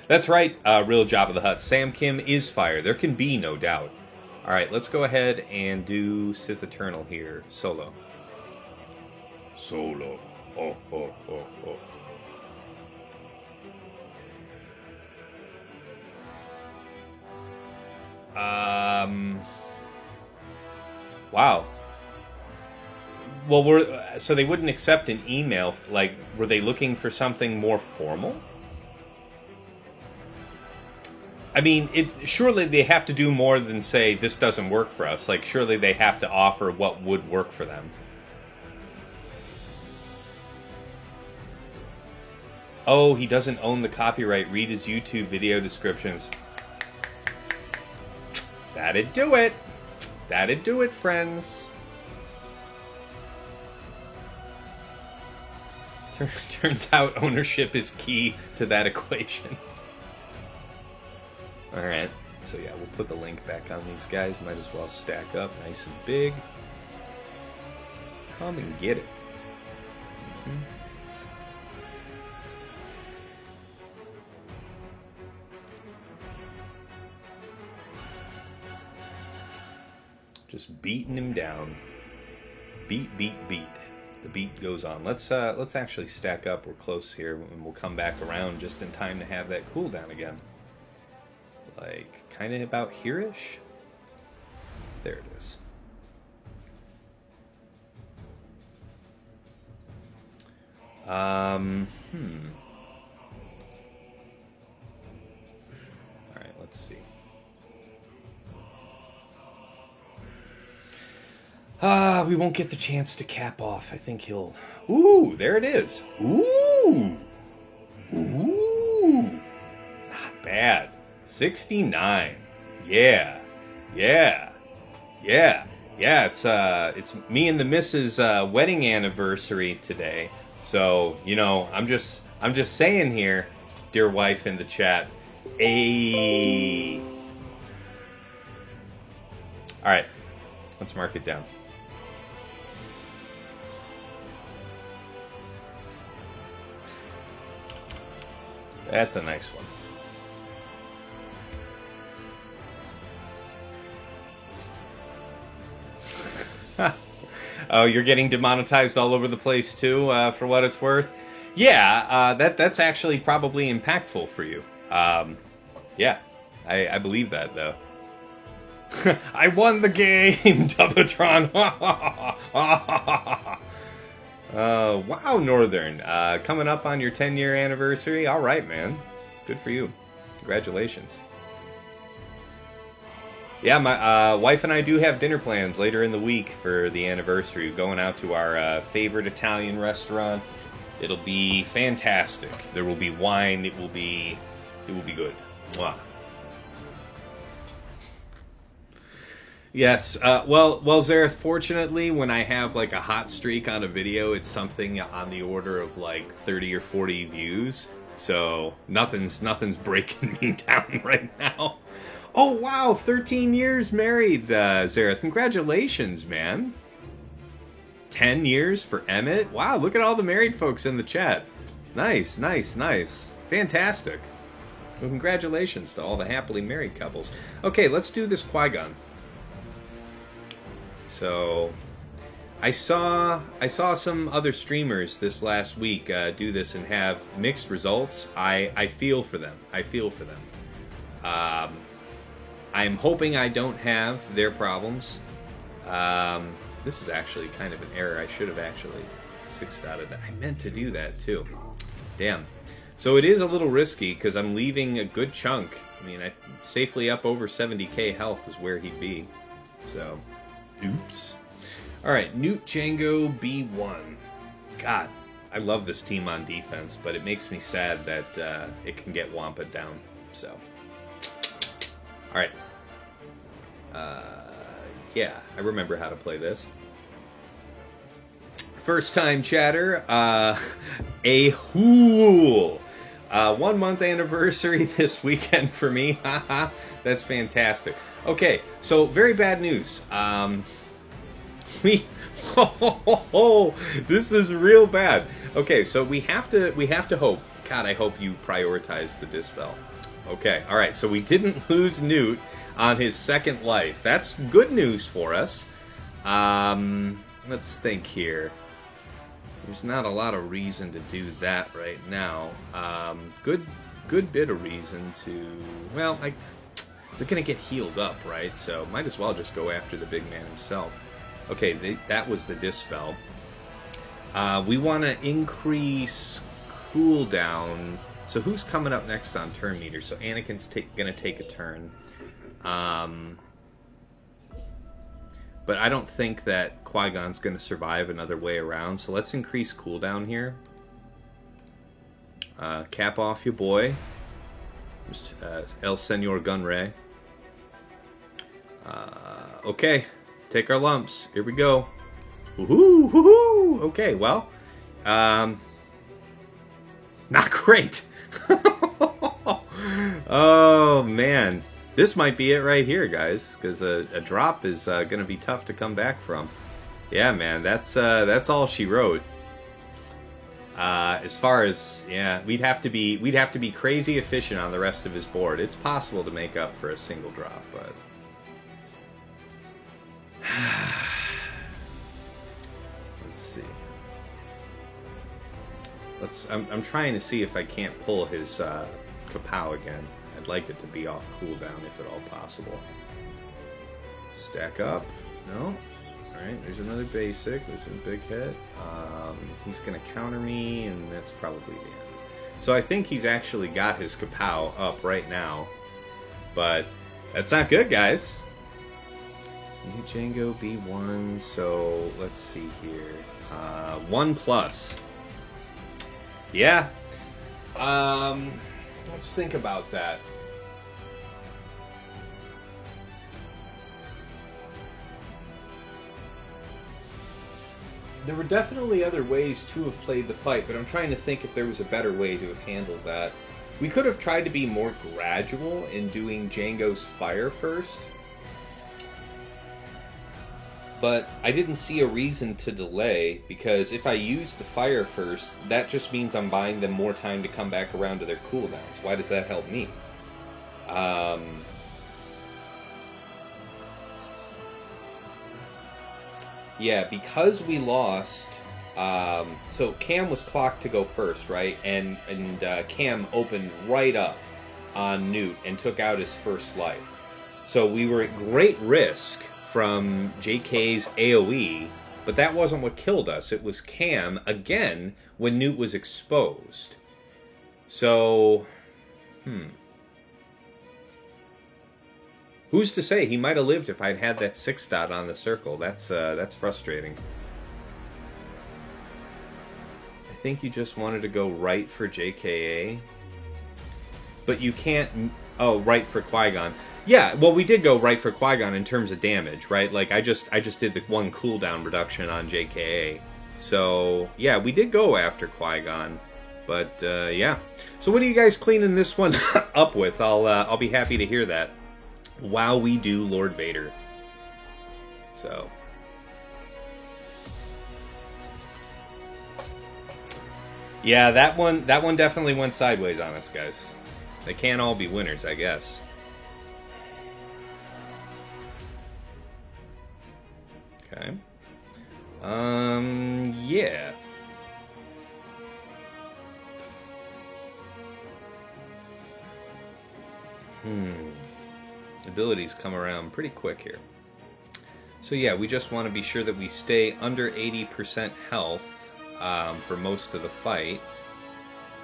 That's right, Real Jabba the Hutt. Sam Kim is fire. There can be no doubt. All right, let's go ahead and do Sith Eternal here. Solo. Solo. Oh, oh, oh, oh. Wow. Well, so they wouldn't accept an email. Like, were they looking for something more formal? I mean, surely they have to do more than say, this doesn't work for us. Like, surely they have to offer what would work for them. Oh, he doesn't own the copyright. Read his YouTube video descriptions. That'd do it. That'd do it, friends. Turns out ownership is key to that equation. Alright, so yeah, we'll put the link back on these guys. Might as well stack up nice and big. Come and get it. Just beating him down. Beat, beat, beat. The beat goes on. Let's actually stack up. We're close here, and we'll come back around just in time to have that cooldown again. Like, kind of about here-ish? There it is. Alright, let's see. We won't get the chance to cap off. I think he'll... Ooh, there it is. Ooh! Ooh! Not bad. 69. Yeah. Yeah. Yeah. Yeah, it's me and the missus' wedding anniversary today. So, you know, I'm just saying here, dear wife in the chat. Ayy. All right. Let's mark it down. That's a nice one. Oh, you're getting demonetized all over the place too, for what it's worth. Yeah, that's actually probably impactful for you. Yeah, I believe that though. I won the game, Dubbatron. Wow, Northern, coming up on your 10-year anniversary. All right, man, good for you. Congratulations. Yeah, my wife and I do have dinner plans later in the week for the anniversary. Going out to our favorite Italian restaurant. It'll be fantastic. There will be wine. It will be good. Mwah. Yes. Well, Zareth, fortunately, when I have like a hot streak on a video, it's something on the order of like 30 or 40 views. So nothing's breaking me down right now. Oh, wow, 13 years married, Zareth. Congratulations, man. 10 years for Emmett? Wow, look at all the married folks in the chat. Nice, nice, nice. Fantastic. Well, congratulations to all the happily married couples. Okay, let's do this Qui-Gon. So, I saw some other streamers this last week do this and have mixed results. I feel for them. I feel for them. I'm hoping I don't have their problems. This is actually kind of an error. I should have actually 6'd out of that. I meant to do that too. Damn. So it is a little risky because I'm leaving a good chunk. I mean, safely up over 70k health is where he'd be. So, oops. All right, Newt Django B1. God, I love this team on defense, but it makes me sad that it can get Wampa down. So. All right. Yeah, I remember how to play this. First time chatter. A Hool. 1 month anniversary this weekend for me. Haha, that's fantastic. Okay, so very bad news. This is real bad. Okay, so we have to hope. God, I hope you prioritize the Dispel. Okay, all right, so we didn't lose Newt on his second life. That's good news for us. Let's think here. There's not a lot of reason to do that right now. Good bit of reason to... Well, they're going to get healed up, right? So might as well just go after the big man himself. Okay, that was the Dispel. We want to increase cooldown... So who's coming up next on turn meter? So Anakin's going to take a turn. But I don't think that Qui-Gon's going to survive another way around. So let's increase cooldown here. Cap off your boy. El Senor Gunray. Okay, take our lumps. Here we go. Woohoo! Woohoo! Okay, well, not great. Oh man, this might be it right here, guys, because a drop is going to be tough to come back from. Yeah, man, that's all she wrote. As far as we'd have to be crazy efficient on the rest of his board. It's possible to make up for a single drop, but let's see. I'm trying to see if I can't pull his Kapow again. I'd like it to be off cooldown if at all possible. Stack up. No. Alright, there's another basic. Listen, big hit. He's going to counter me, and that's probably the end. So I think he's actually got his Kapow up right now. But that's not good, guys. New Django B1, so let's see here. 1+. Yeah. Let's think about that. There were definitely other ways to have played the fight, but I'm trying to think if there was a better way to have handled that. We could have tried to be more gradual in doing Django's fire first, but I didn't see a reason to delay, because if I use the fire first, that just means I'm buying them more time to come back around to their cooldowns. Why does that help me? Yeah, because we lost... so Cam was clocked to go first, right? And Cam opened right up on Newt and took out his first life. So we were at great risk from JK's AoE, but that wasn't what killed us. It was Cam, again, when Newt was exposed. So, who's to say? He might have lived if I'd had that 6 dot on the circle. That's frustrating. I think you just wanted to go right for JKA. But you can't... Oh, right for Qui-Gon. Yeah, well, we did go right for Qui-Gon in terms of damage, right? Like, I just did the 1 cooldown reduction on JKA. So, yeah, we did go after Qui-Gon. But, yeah. So what are you guys cleaning this one up with? I'll be happy to hear that while we do Lord Vader. So... Yeah, that one definitely went sideways on us, guys. They can't all be winners, I guess. Okay. Yeah. Abilities come around pretty quick here. So yeah, we just want to be sure that we stay under 80% health for most of the fight,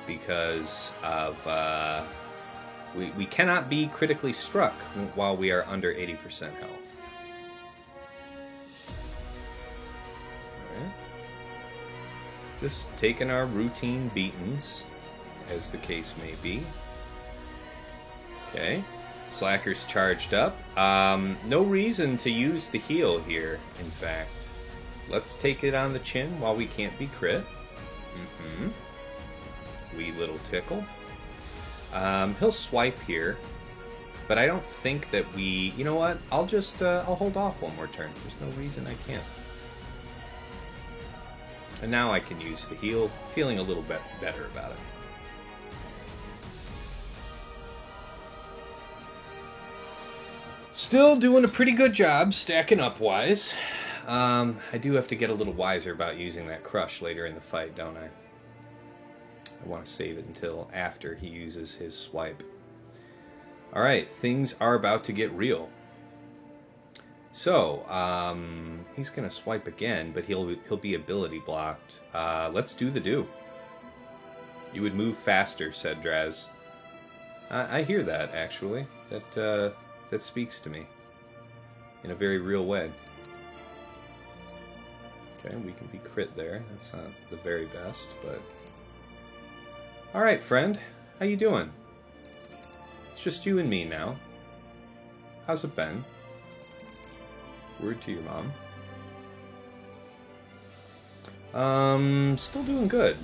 because of we cannot be critically struck while we are under 80% health. All right. Just taking our routine beatings, as the case may be. Okay, Slacker's charged up. No reason to use the heal here, in fact. Let's take it on the chin while we can't be crit. Wee little tickle. He'll swipe here, but I don't think that we... You know what? I'll just... I'll hold off one more turn. There's no reason I can't. And now I can use the heal. Feeling a little bit better about it. Still doing a pretty good job stacking up wise. I do have to get a little wiser about using that crush later in the fight, don't I? I want to save it until after he uses his swipe. Alright, things are about to get real. So, he's going to swipe again, but he'll be ability blocked. Let's do the do. You would move faster, said Draz. I hear that, actually. That speaks to me in a very real way. Okay, we can be crit there. That's not the very best, but... Alright, friend. How you doing? It's just you and me now. How's it been? Word to your mom. Still doing good.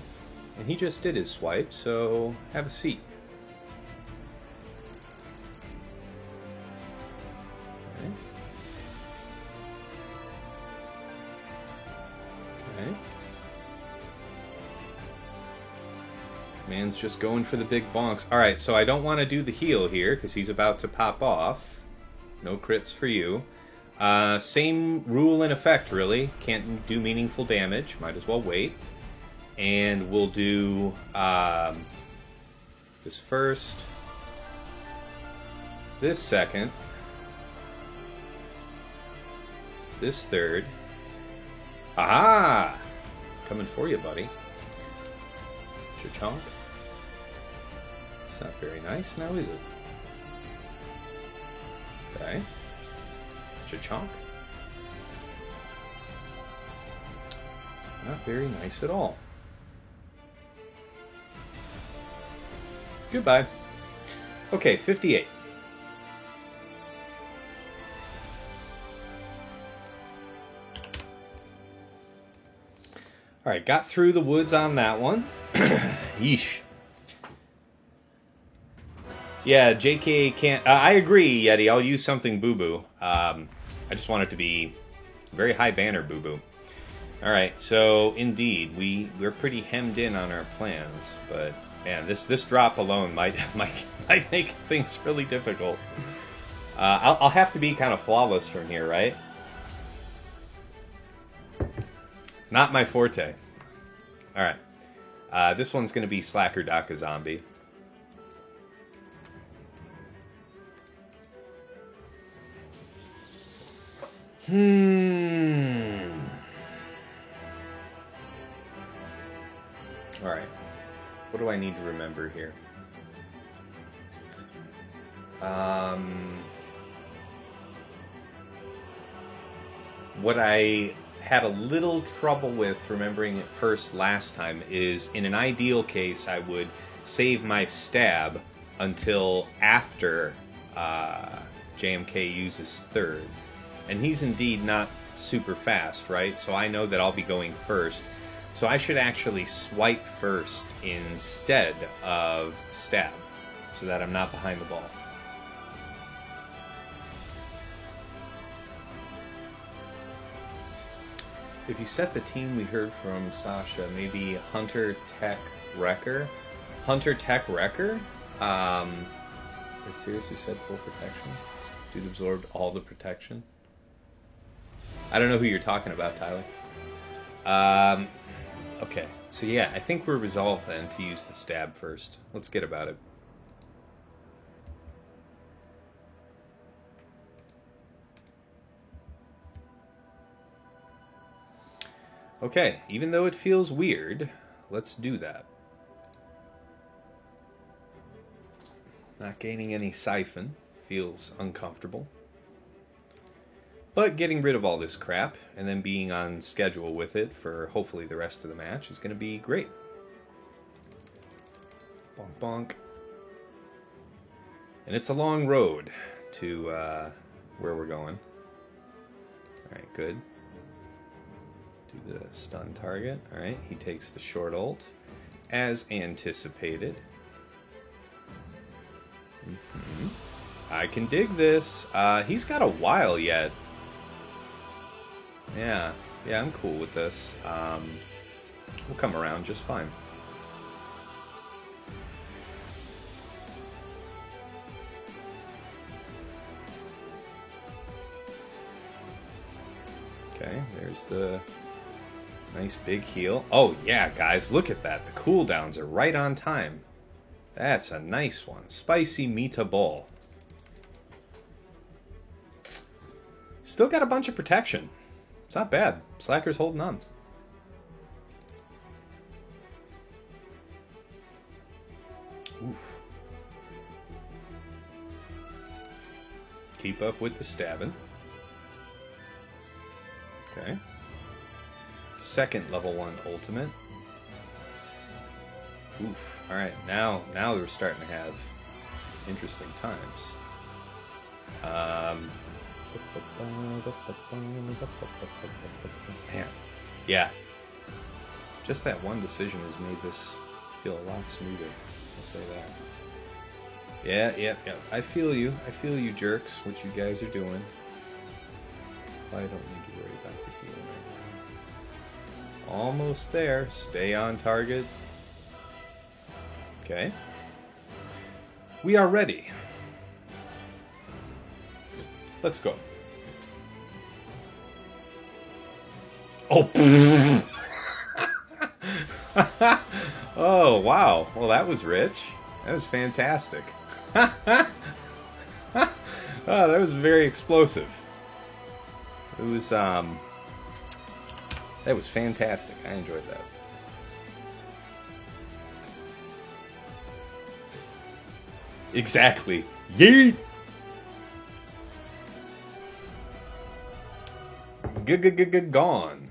And he just did his swipe, so have a seat. Man's just going for the big bonks. Alright, so I don't want to do the heal here, because he's about to pop off. No crits for you. Same rule in effect, really. Can't do meaningful damage. Might as well wait. And we'll do this first. This second. This third. Aha! Coming for you, buddy. Chonk. It's not very nice now, is it? Okay. Chonk. Not very nice at all. Goodbye. Okay, 58. Alright, got through the woods on that one. Yeesh. Yeah, JK can't... I agree, Yeti. I'll use something boo-boo. I just want it to be very high banner boo-boo. Alright, so indeed, we're pretty hemmed in on our plans, but man, this drop alone might make things really difficult. I'll have to be kind of flawless from here, right? Not my forte. Alright. This one's going to be Slacker Daka Zombie. Alright. What do I need to remember here? What I had a little trouble with remembering it first last time is, in an ideal case, I would save my stab until after JMK uses third. And he's indeed not super fast, right? So I know that I'll be going first. So I should actually swipe first instead of stab, so that I'm not behind the ball. If you set the team we heard from Sasha, maybe Hunter Tech Wrecker? Hunter Tech Wrecker? It seriously said full protection? Dude absorbed all the protection? I don't know who you're talking about, Tyler. Okay, so yeah, I think we're resolved then to use the stab first. Let's get about it. Okay, even though it feels weird, let's do that. Not gaining any siphon feels uncomfortable. But getting rid of all this crap, and then being on schedule with it for hopefully the rest of the match is going to be great. Bonk bonk. And it's a long road to where we're going. Alright, good. Do the stun target. Alright, he takes the short ult, as anticipated. I can dig this. He's got a while yet. Yeah, I'm cool with this. We'll come around just fine. Okay, there's the nice big heal. Oh yeah, guys, look at that. The cooldowns are right on time. That's a nice one. Spicy meatball. Still got a bunch of protection. It's not bad. Slacker's holding on. Oof. Keep up with the stabbing. Okay. Second level 1 ultimate. Oof. Alright, now we're starting to have interesting times. Man. Yeah. Just that one decision has made this feel a lot smoother. I'll say that. Yeah. I feel you. Jerks, what you guys are doing. I don't need to worry about the healing right now. Almost there. Stay on target. Okay. We are ready. Let's go. Oh. Oh, wow. Well, that was rich. That was fantastic. Oh, that was very explosive. It was, that was fantastic. I enjoyed that. Exactly. Yeet! Gone.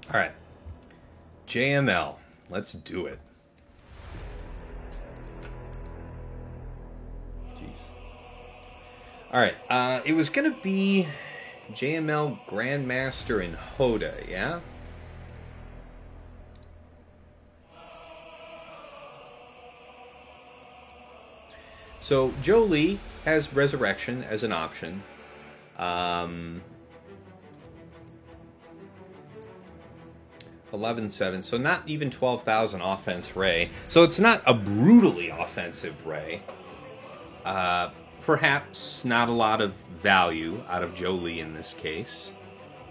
Alright. JML. Let's do it. Jeez. Alright. It was going to be JML Grandmaster and Hoda, yeah? So Jolie has Resurrection as an option. 11-7, so not even 12,000 offense Ray. So it's not a brutally offensive Ray. Perhaps not a lot of value out of Jolie in this case.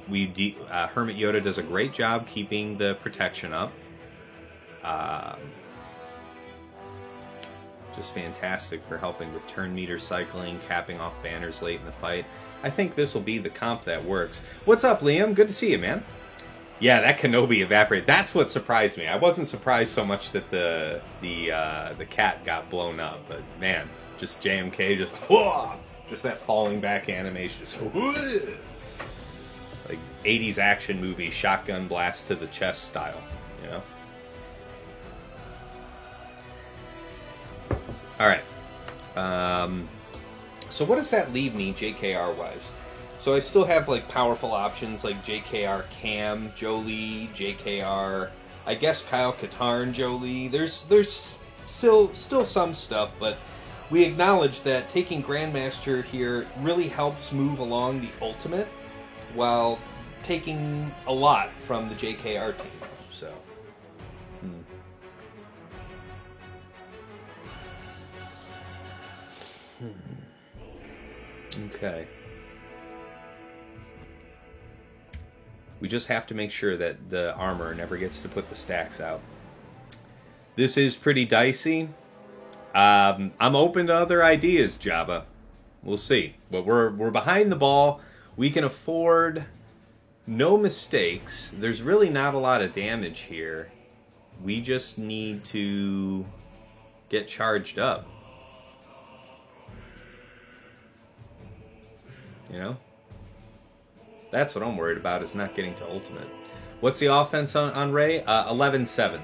Hermit Yoda does a great job keeping the protection up. Just fantastic for helping with turn meter cycling, capping off banners late in the fight. I think this will be the comp that works. What's up, Liam? Good to see you, man. Yeah, that Kenobi evaporated. That's what surprised me. I wasn't surprised so much that the cat got blown up, but man, just JMK, just that falling back animation, just like 80s action movie shotgun blast to the chest style, you know. All right. So what does that leave me JKR wise? So I still have like powerful options like JKR Cam, Jolie, JKR, I guess Kyle Katarn, Jolie. There's still some stuff, but we acknowledge that taking Grandmaster here really helps move along the ultimate while taking a lot from the JKR team. So Okay. We just have to make sure that the armor never gets to put the stacks out. This is pretty dicey. I'm open to other ideas, Jabba. We'll see. But we're behind the ball. We can afford no mistakes. There's really not a lot of damage here. We just need to get charged up. You know? That's what I'm worried about, is not getting to ultimate. What's the offense on Ray? 11-7.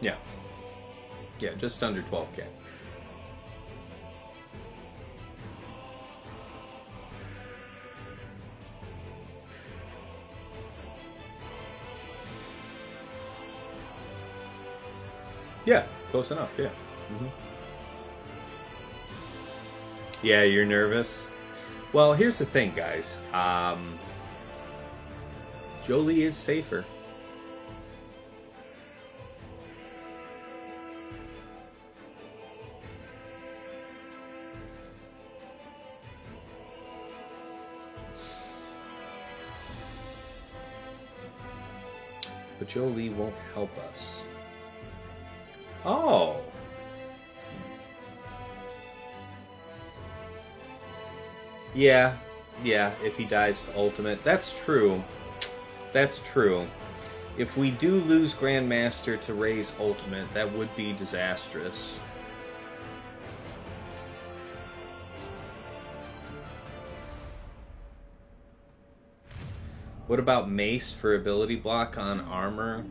Yeah. Yeah, just under 12k. Yeah, close enough, yeah. Mm-hmm. Yeah, you're nervous? Well, here's the thing, guys. Jolie is safer. But Jolie won't help us. Oh. Yeah, if he dies to ultimate. That's true. That's true. If we do lose Grandmaster to Ray's ultimate, that would be disastrous. What about Mace for ability block on armor?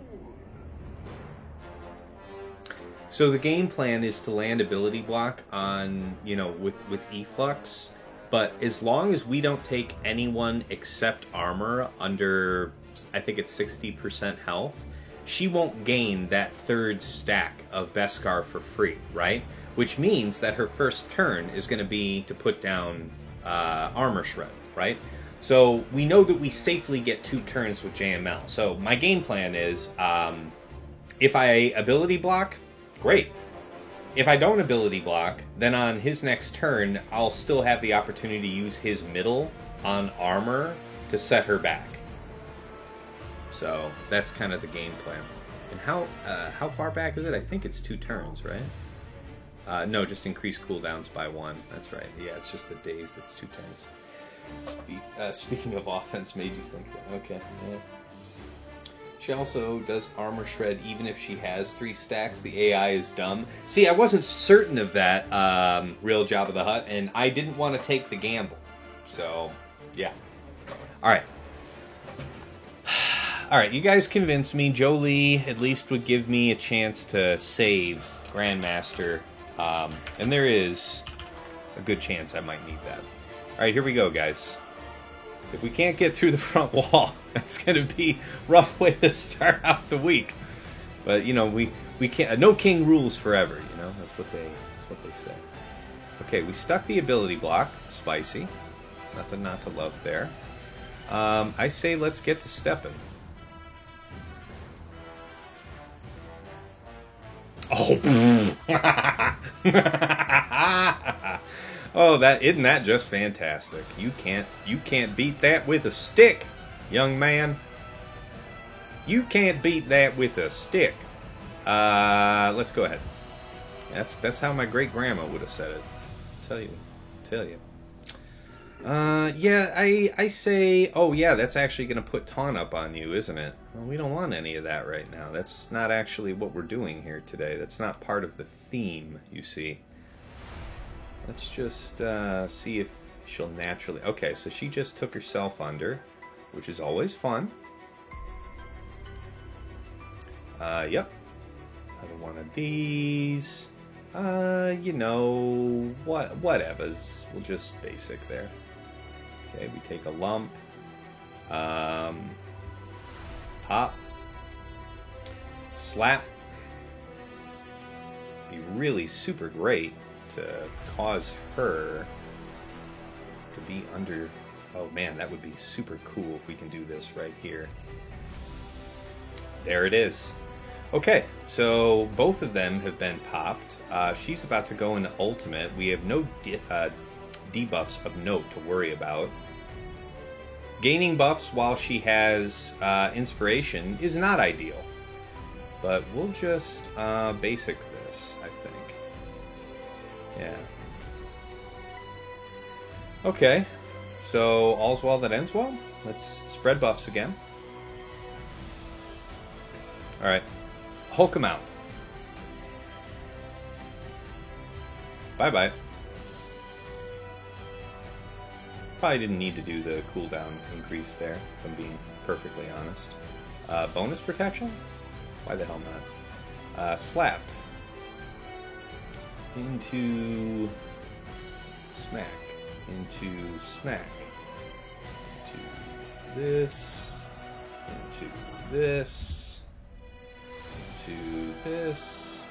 So the game plan is to land ability block on, with Efflux, but as long as we don't take anyone except armor under, I think it's 60% health, she won't gain that third stack of Beskar for free, right? Which means that her first turn is going to be to put down Armor Shred, right? So we know that we safely get 2 turns with JML. So my game plan is, if I ability block, great. If I don't ability block, then on his next turn, I'll still have the opportunity to use his middle on armor to set her back. So that's kind of the game plan. And how far back is it? I think it's 2 turns, right? No, just increase cooldowns by 1. That's right. Yeah, it's just the days that's 2 turns. Speaking of offense, made you think. Okay, yeah. She also does Armor Shred even if she has 3 stacks. The AI is dumb. See, I wasn't certain of that, real Jabba the Hutt, and I didn't want to take the gamble. So, yeah. Alright. Alright, you guys convinced me. Jolie at least would give me a chance to save Grandmaster. And there is a good chance I might need that. Alright, here we go, guys. If we can't get through the front wall, that's going to be a rough way to start out the week. But, you know, we can't... no king rules forever, you know? That's what they say. Okay, we stuck the ability block. Spicy. Nothing not to love there. I say let's get to stepping. Oh, oh, that isn't that just fantastic? You can't beat that with a stick, young man. You can't beat that with a stick. Let's go ahead. That's how my great grandma would have said it. Tell you. Yeah, I say, oh yeah, that's actually going to put taunt up on you, isn't it? Well, we don't want any of that right now. That's not actually what we're doing here today. That's not part of the theme, you see. Let's just see if she'll naturally... Okay, so she just took herself under, which is always fun. Yep. Another one of these. You know, whatevers. We'll just basic there. Okay, we take a lump. Pop. Slap. Be really super great to cause her to be under... Oh man, that would be super cool if we can do this right here. There it is. Okay, so both of them have been popped. She's about to go into ultimate. We have no debuffs of note to worry about. Gaining buffs while she has inspiration is not ideal. But we'll just basic this, I think. Yeah. Okay, so all's well that ends well. Let's spread buffs again. Alright. Hulk him out. Bye-bye. Probably didn't need to do the cooldown increase there, if I'm being perfectly honest. Bonus protection? Why the hell not? Slap. Into... Smack. Into smack. Into this. Into this. Into this.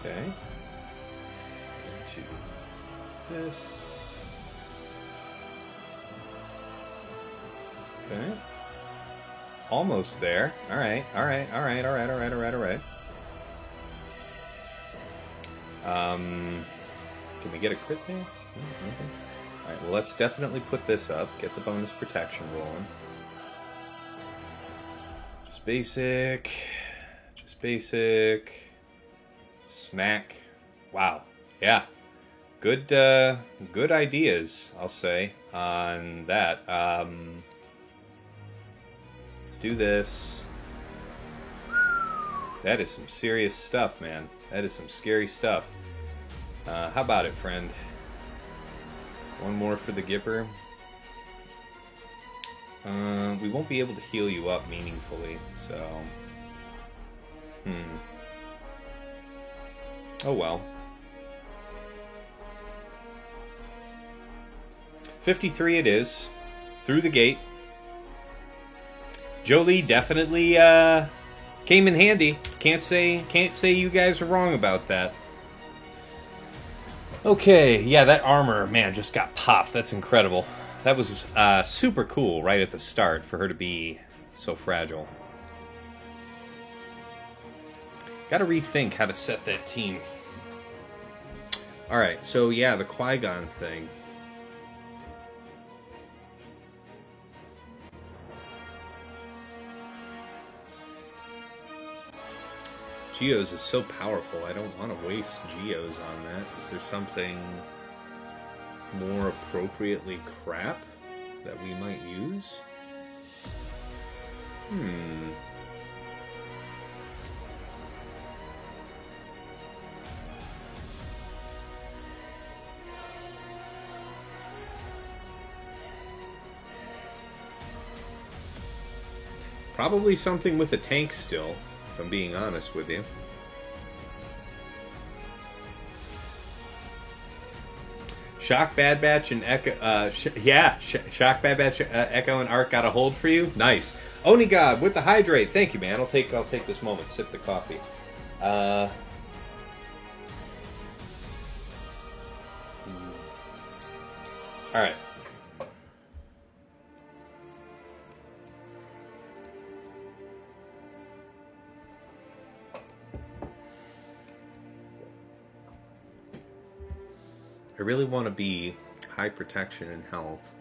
Okay. Into this. Okay. Almost there. Alright. Can we get a crit there? Alright, well let's definitely put this up. Get the bonus protection rolling. Just basic. Just basic. Smack. Wow. Yeah. Good good ideas, I'll say, on that. Let's do this. That is some serious stuff, man. That is some scary stuff. How about it, friend? One more for the Gipper. We won't be able to heal you up meaningfully, so... Oh well. 53 it is. Through the gate. Jolie definitely came in handy. Can't say you guys are wrong about that. Okay, yeah, that armor, man, just got popped. That's incredible. That was super cool right at the start for her to be so fragile. Gotta rethink how to set that team. Alright, so yeah, the Qui-Gon thing. Geos is so powerful, I don't want to waste Geos on that. Is there something more appropriately crap that we might use? Probably something with a tank still, if I'm being honest with you. Shock, Bad Batch, and Echo. Shock, Bad Batch, Echo, and Arc got a hold for you. Nice. Onigod with the hydrate. Thank you, man. I'll take this moment. Sip the coffee. All right. I really want to be high protection and health.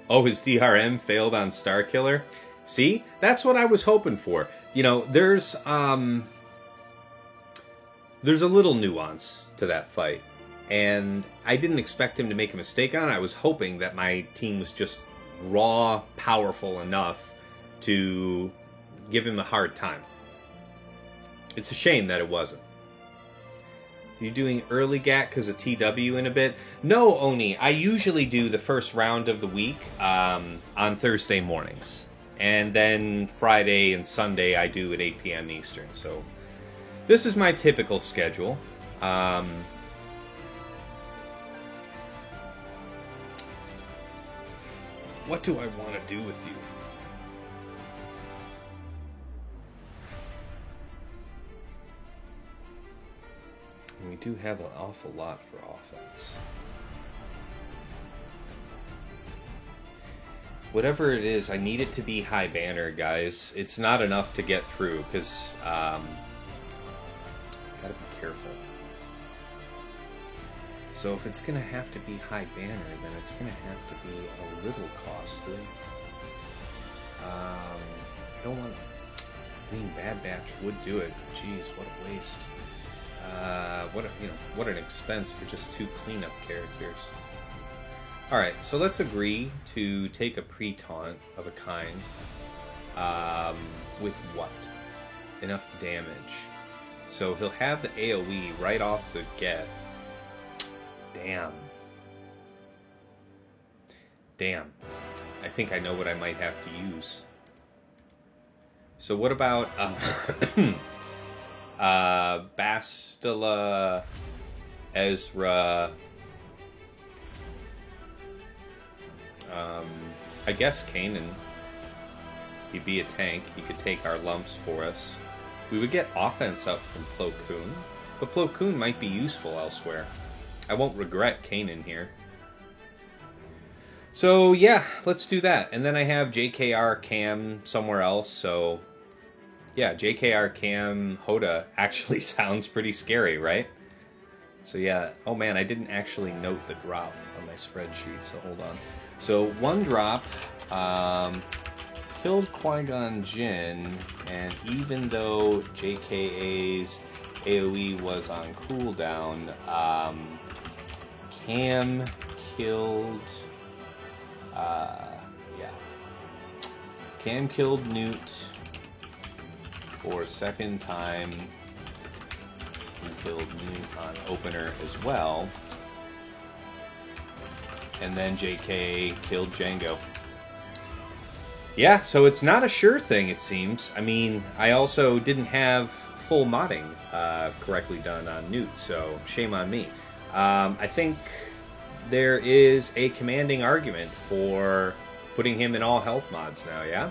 Oh, his DRM failed on Starkiller? See? That's what I was hoping for. You know, there's a little nuance to that fight. And I didn't expect him to make a mistake on it. I was hoping that my team was just raw, powerful enough to give him a hard time. It's a shame that it wasn't. Are you doing early GAT because of TW in a bit? No, Oni. I usually do the first round of the week on Thursday mornings. And then Friday and Sunday I do at 8 p.m. Eastern. So this is my typical schedule. What do I want to do with you? We do have an awful lot for offense. Whatever it is, I need it to be high banner, guys. It's not enough to get through, because gotta be careful. So if it's gonna have to be high banner, then it's gonna have to be a little costly. I don't want... I mean, Bad Batch would do it. Jeez, what a waste. What an expense for just 2 cleanup characters. Alright, so let's agree to take a pre-taunt of a kind. With what? Enough damage. So he'll have the AoE right off the get. Damn. I think I know what I might have to use. So what about... Bastila, Ezra, I guess Kanan. He'd be a tank. He could take our lumps for us. We would get offense up from Plo Koon, but Plo Koon might be useful elsewhere. I won't regret Kanan here. So yeah, let's do that. And then I have JKR Cam somewhere else, so... Yeah, JKR Cam Hoda actually sounds pretty scary, right? So yeah, oh man, I didn't actually note the drop on my spreadsheet, so hold on. So 1 drop killed Qui-Gon Jinn, and even though JKA's AoE was on cooldown, Cam killed... Cam killed Newt... for a second time. He killed me on opener as well. And then JK killed Django. Yeah, so it's not a sure thing, it seems. I mean, I also didn't have full modding correctly done on Newt, so shame on me. I think there is a commanding argument for putting him in all health mods now, yeah?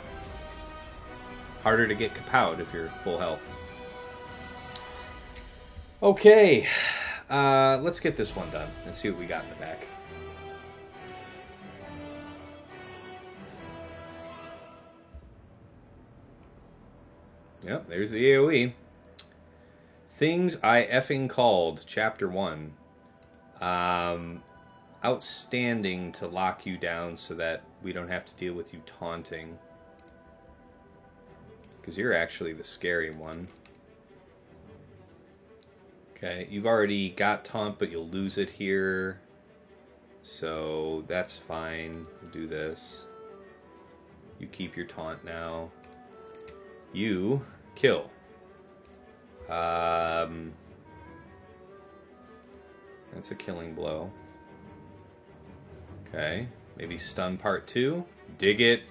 Harder to get kapowed if you're full health. Okay, let's get this one done and see what we got in the back. Yep, there's the AoE. Things I effing called, Chapter 1. Outstanding to lock you down so that we don't have to deal with you taunting. Because you're actually the scary one. Okay, you've already got taunt, but you'll lose it here. So that's fine. We'll do this. You keep your taunt now. You kill. That's a killing blow. Okay, maybe stun part 2. Dig it.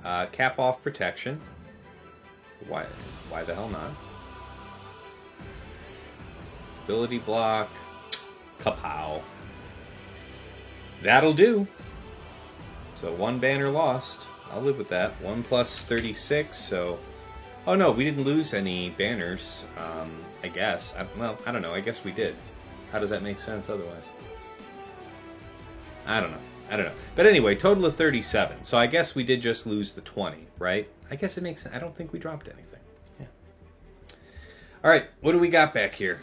Cap off protection. Why the hell not? Ability block. Kapow. That'll do. So 1 banner lost. I'll live with that. 1 plus 36, so... Oh no, we didn't lose any banners, I guess. Well, I don't know. I guess we did. How does that make sense otherwise? I don't know. But anyway, total of 37. So I guess we did just lose the 20, right? I guess it makes sense. I don't think we dropped anything. Yeah. All right, what do we got back here?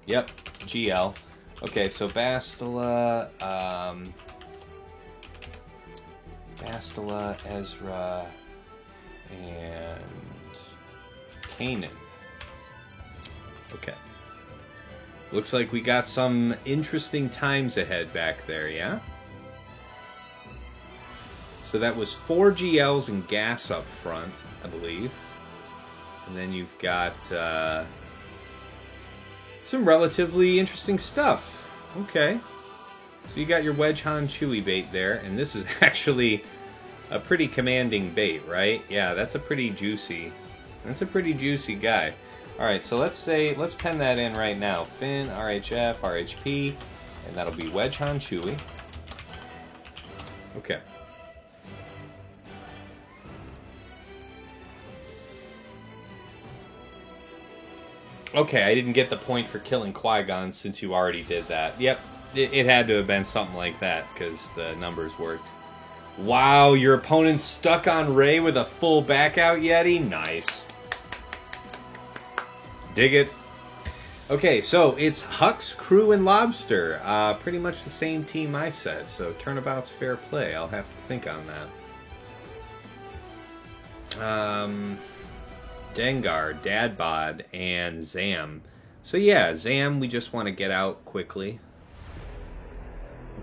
Yep, GL. Okay, so Bastila, Ezra, and Kanan. Okay. Looks like we got some interesting times ahead back there, yeah? So that was 4 GLs and gas up front, I believe. And then you've got some relatively interesting stuff. Okay. So you got your Wedge Han Chewie bait there, and this is actually a pretty commanding bait, right? Yeah, that's a pretty juicy guy. Alright, so let's pen that in right now. Finn, RHF, RHP, and that'll be Wedge Han Chewie. Okay. Okay, I didn't get the point for killing Qui-Gon since you already did that. Yep, it had to have been something like that, because the numbers worked. Wow, your opponent's stuck on Rey with a full back-out Yeti? Nice. Dig it. Okay, so it's Hux, Crew, and Lobster. Pretty much the same team I said, so turnabout's fair play. I'll have to think on that. Dengar, Dadbod, and Zam. So yeah, Zam we just want to get out quickly.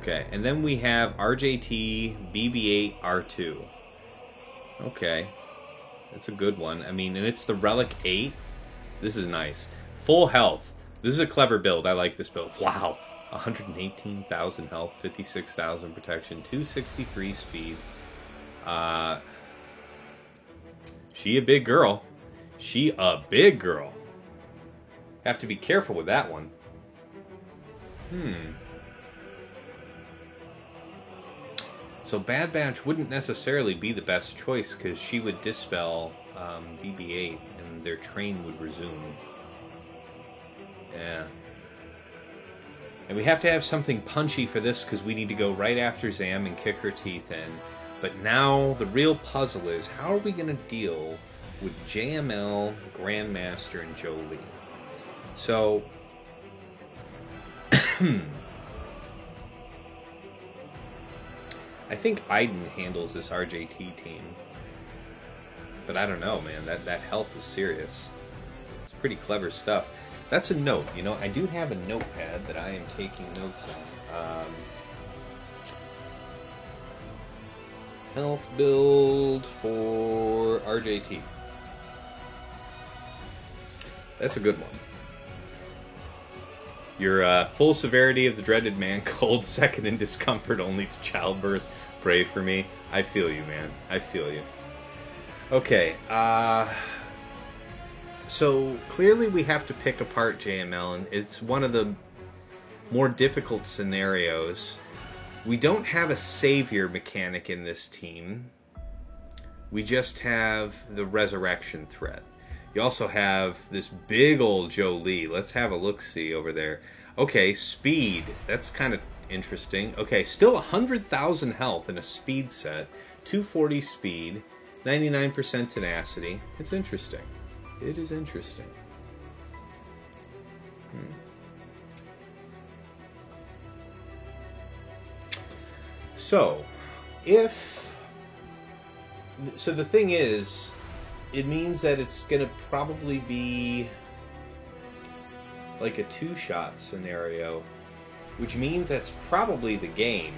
Okay, and then we have RJT, BB-8, R2. Okay, that's a good one. I mean, and it's the Relic 8. This is nice. Full health. This is a clever build. I like this build. Wow. 118,000 health, 56,000 protection, 263 speed. She a big girl. She a big girl. Have to be careful with that one. So Bad Batch wouldn't necessarily be the best choice because she would dispel BB-8 and their train would resume. Yeah. And we have to have something punchy for this because we need to go right after Zam and kick her teeth in. But now the real puzzle is, how are we going to deal with JML, Grandmaster, and Jolee? So, I think Iden handles this RJT team. But I don't know, man. That health is serious. It's pretty clever stuff. That's a note. You know, I do have a notepad that I am taking notes on. Health build for RJT. That's a good one. Your full severity of the dreaded man cold, second in discomfort only to childbirth. Pray for me. I feel you, man. I feel you. Okay, so clearly we have to pick apart JML, and it's one of the more difficult scenarios. We don't have a savior mechanic in this team. We just have the resurrection threat. You also have this big old Jolee. Let's have a look-see over there. Okay, speed. That's kind of interesting. Okay, still 100,000 health in a speed set. 240 speed. 99% tenacity. It's interesting. It is interesting. So, so the thing is, it means that it's going to probably be like a two-shot scenario, which means that's probably the game.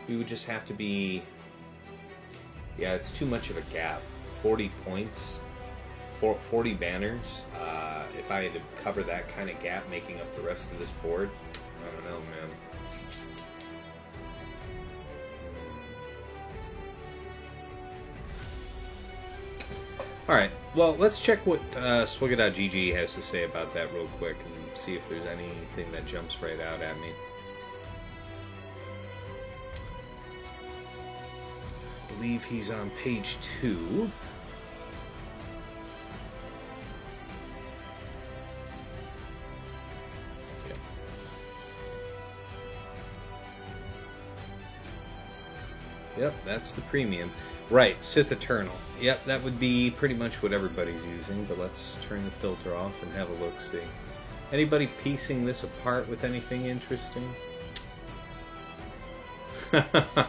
We would just have to be... Yeah, it's too much of a gap. 40 points, 40 banners. If I had to cover that kind of gap making up the rest of this board, I don't know, man. All right. Well, let's check what Swigga.gg has to say about that real quick and see if there's anything that jumps right out at me. I believe he's on page 2. Yep, that's the premium. Right, Sith Eternal. Yep, that would be pretty much what everybody's using, but let's turn the filter off and have a look-see. Anybody piecing this apart with anything interesting? Yeah,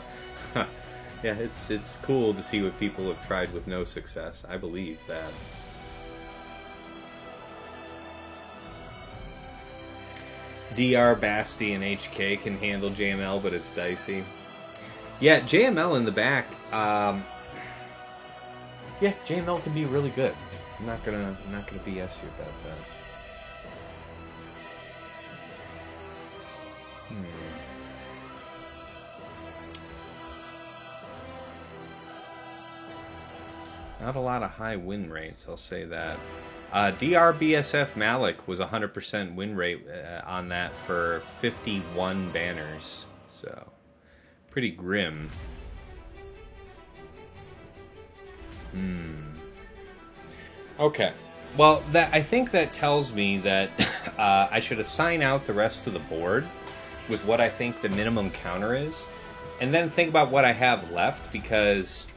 it's cool to see what people have tried with no success. I believe that. DR, Basti, and HK can handle JML, but it's dicey. Yeah, JML in the back. Yeah, JML can be really good. I'm not gonna BS you about that. Not a lot of high win rates, I'll say that. DRBSF Malik was 100% win rate on that for 51 banners. So, pretty grim. Okay. Well, I think that tells me that I should assign out the rest of the board with what I think the minimum counter is, and then think about what I have left, because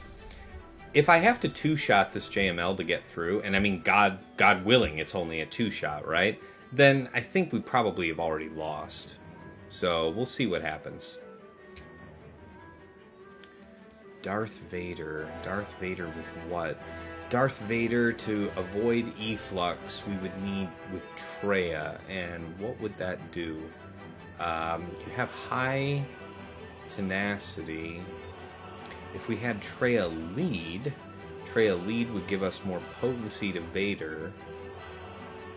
if I have to two-shot this JML to get through, and I mean, God willing, it's only a two-shot, right? Then I think we probably have already lost. So we'll see what happens. Darth Vader. Darth Vader with what? Darth Vader, to avoid efflux, we would need with Traya. And what would that do? You have high tenacity. If we had Traya lead would give us more potency to Vader.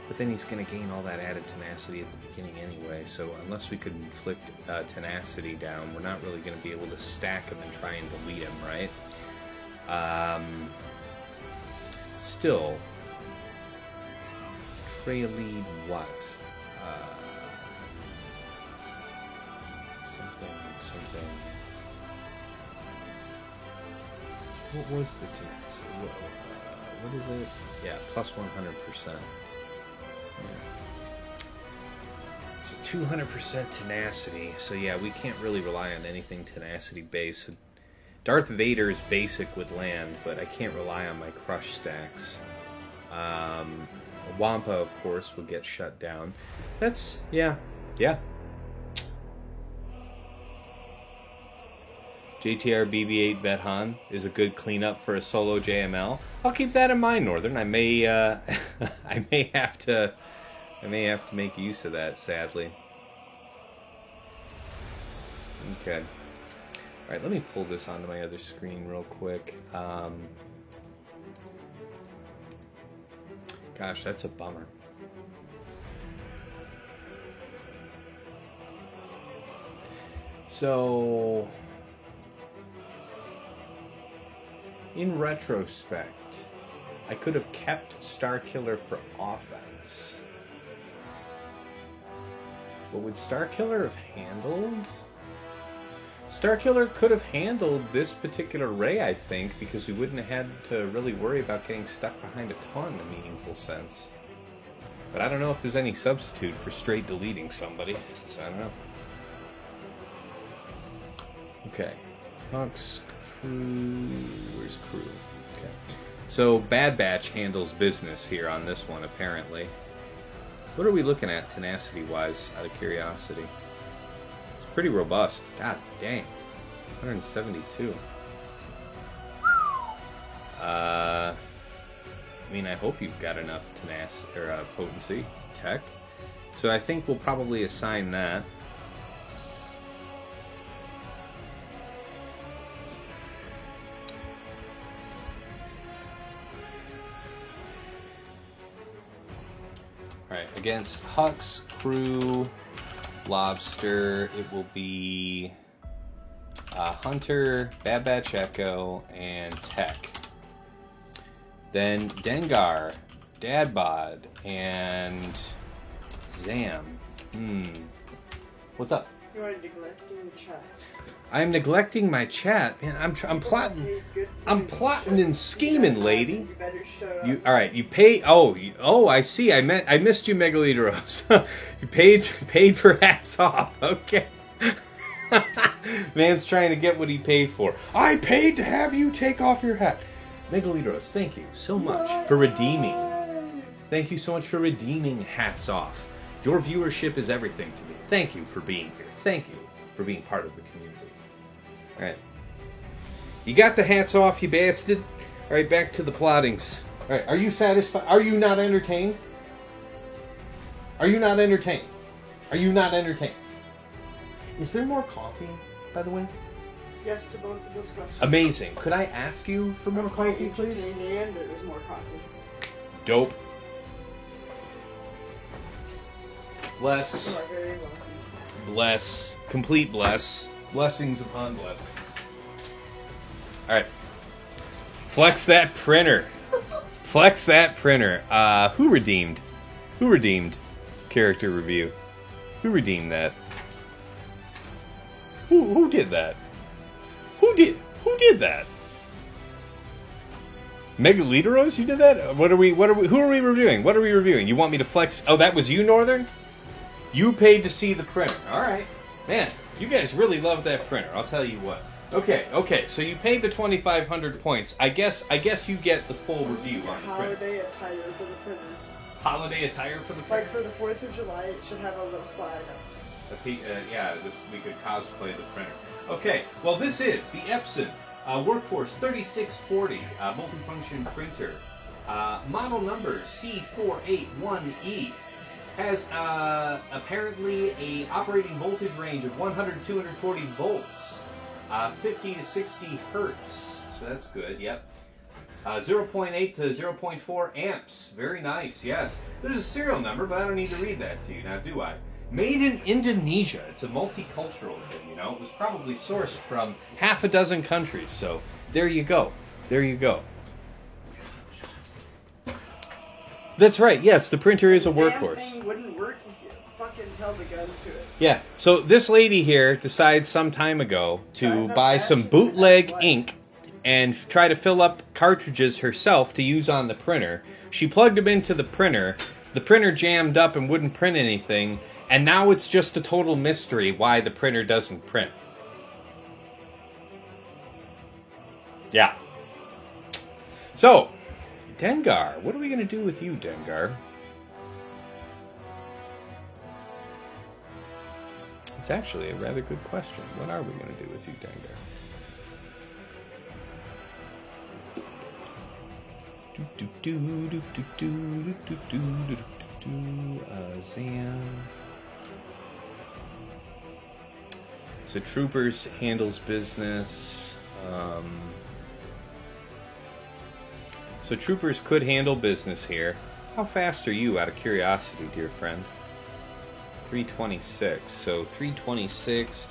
But then he's going to gain all that added tenacity at the beginning anyway, so unless we could inflict tenacity down, we're not really going to be able to stack him and try and delete him, right? Still, Trey lead what? Something. What was the tenacity? What is it? Yeah, plus 100%. So 200% tenacity. So yeah, we can't really rely on anything tenacity based. So Darth Vader's basic would land, but I can't rely on my crush stacks. Wampa, of course, will get shut down. That's, yeah. JTR BB-8 Vethan is a good cleanup for a solo JML. I'll keep that in mind, Northern. I may I may have to make use of that, sadly. Okay. All right, let me pull this onto my other screen real quick. Gosh, that's a bummer. So, in retrospect, I could have kept Starkiller for offense. But would Starkiller have handled? Starkiller could have handled this particular Rey, I think, because we wouldn't have had to really worry about getting stuck behind a ton in a meaningful sense. But I don't know if there's any substitute for straight deleting somebody, so I don't know. Okay. Hux, Crew... Where's Crew? Okay. So Bad Batch handles business here on this one, apparently. What are we looking at tenacity-wise, out of curiosity? It's pretty robust. God dang. 172. I mean, I hope you've got enough potency, tech. So I think we'll probably assign that. Alright, against Hux, Crew, Lobster, it will be Hunter, Bad Batch Echo, and Tech. Then Dengar, Dadbod, and Zam. What's up? You are neglecting the chat. I'm neglecting my chat. Man, I'm plotting. I'm plotting and scheming, lady. You better shut up. All right. You pay. Oh. I see. I missed you, Megaliteros. You paid for hats off. Okay. Man's trying to get what he paid for. I paid to have you take off your hat. Megaliteros, thank you so much for redeeming. Thank you so much for redeeming hats off. Your viewership is everything to me. Thank you for being here. Thank you for being part of the community. All right. You got the hats off, you bastard. All right, back to the plottings. All right, are you satisfied? Are you not entertained? Are you not entertained? Are you not entertained? Is there more coffee, by the way? Yes to both of those questions. Amazing. Could I ask you for more coffee, please? And there is more coffee. Dope. You Bless. are very welcome. Bless. Complete bless. Blessings upon blessings. Alright. Flex that printer. Flex that printer. Who redeemed? Who redeemed character review? Who redeemed that? Who did that? Who did that? Megaliteros, you did that? Who are we reviewing? What are we reviewing? You want me to flex? Oh, that was you, Northern? You paid to see the printer. Alright. Man, you guys really love that printer, I'll tell you what. Okay, so you paid the 2,500 points. I guess you get the full review on the printer. Holiday attire for the printer. Holiday attire for the printer? Like for the 4th of July, it should have a little flag. Yeah, we could cosplay the printer. Okay, well this is the Epson Workforce 3640 multifunction printer. Model number C481E. Has apparently a operating voltage range of 100 to 240 volts, 50 to 60 hertz. So that's good. Yep. 0.8 to 0.4 amps. Very nice. Yes. There's a serial number, but I don't need to read that to you now, do I? Made in Indonesia. It's a multicultural thing. You know, it was probably sourced from half a dozen countries. So there you go. There you go. That's right. Yes, the printer is a workhorse. The thing wouldn't work if you fucking held a gun to it. Yeah. So this lady here decides some time ago to buy some bootleg ink and try to fill up cartridges herself to use on the printer. She plugged them into the printer. The printer jammed up and wouldn't print anything. And now it's just a total mystery why the printer doesn't print. Yeah. So, Dengar, what are we going to do with you, Dengar? It's actually a rather good question. What are we going to do with you, Dengar? Zam. So Troopers handles business. So Troopers could handle business here. How fast are you, out of curiosity, dear friend? 326. So 326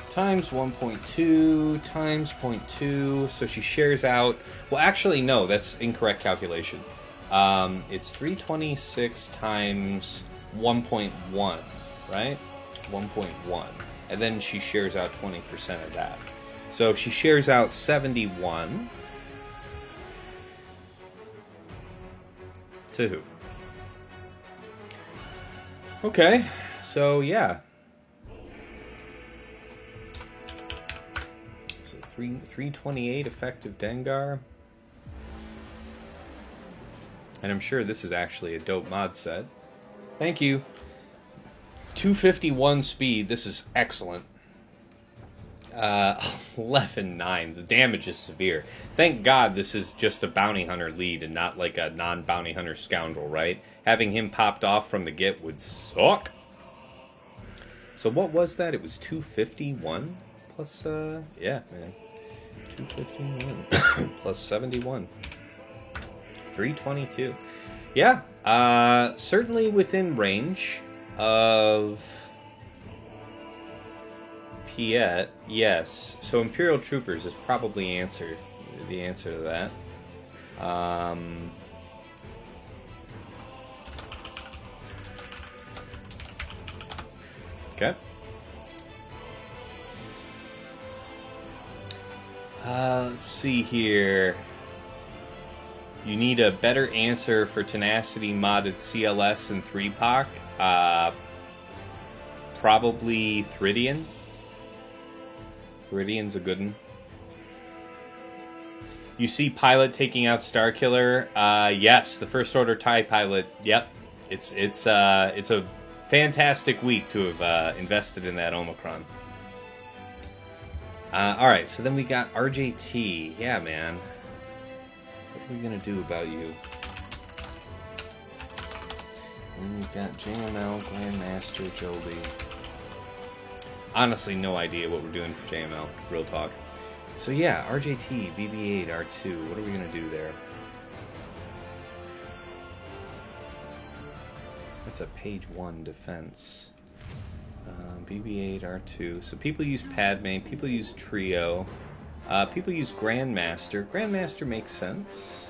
times 1.2 times 0.2. So she shares out... Well, actually, no, that's incorrect calculation. It's 326 times 1.1, right? 1.1. And then she shares out 20% of that. So she shares out 71... To who? Okay, so yeah. So 328 effective Dengar. And I'm sure this is actually a dope mod set. Thank you. 251 speed, this is excellent. 11-9. The damage is severe. Thank God this is just a bounty hunter lead and not like a non-bounty hunter scoundrel, right? Having him popped off from the get would suck. So what was that? It was 251 plus, yeah, man. 251 plus 71. 322. Yeah, certainly within range of... Piet, yes. So Imperial Troopers is probably the answer to that. Okay. Let's see here. You need a better answer for Tenacity modded CLS and 3POC. Probably Thridian. Thridian's a good one. You see Pilot taking out Starkiller. Yes, the First Order TIE Pilot. Yep, it's a fantastic week to have invested in that Omicron. All right, so then we got RJT. Yeah, man. What are we gonna do about you? And we've got JML, Grandmaster, Jolie. Honestly, no idea what we're doing for JML. Real talk. So yeah, RJT, BB-8, R2. What are we gonna do there? That's a page 1 defense. BB-8, R2. So people use Padme, people use Trio, people use Grandmaster. Grandmaster makes sense.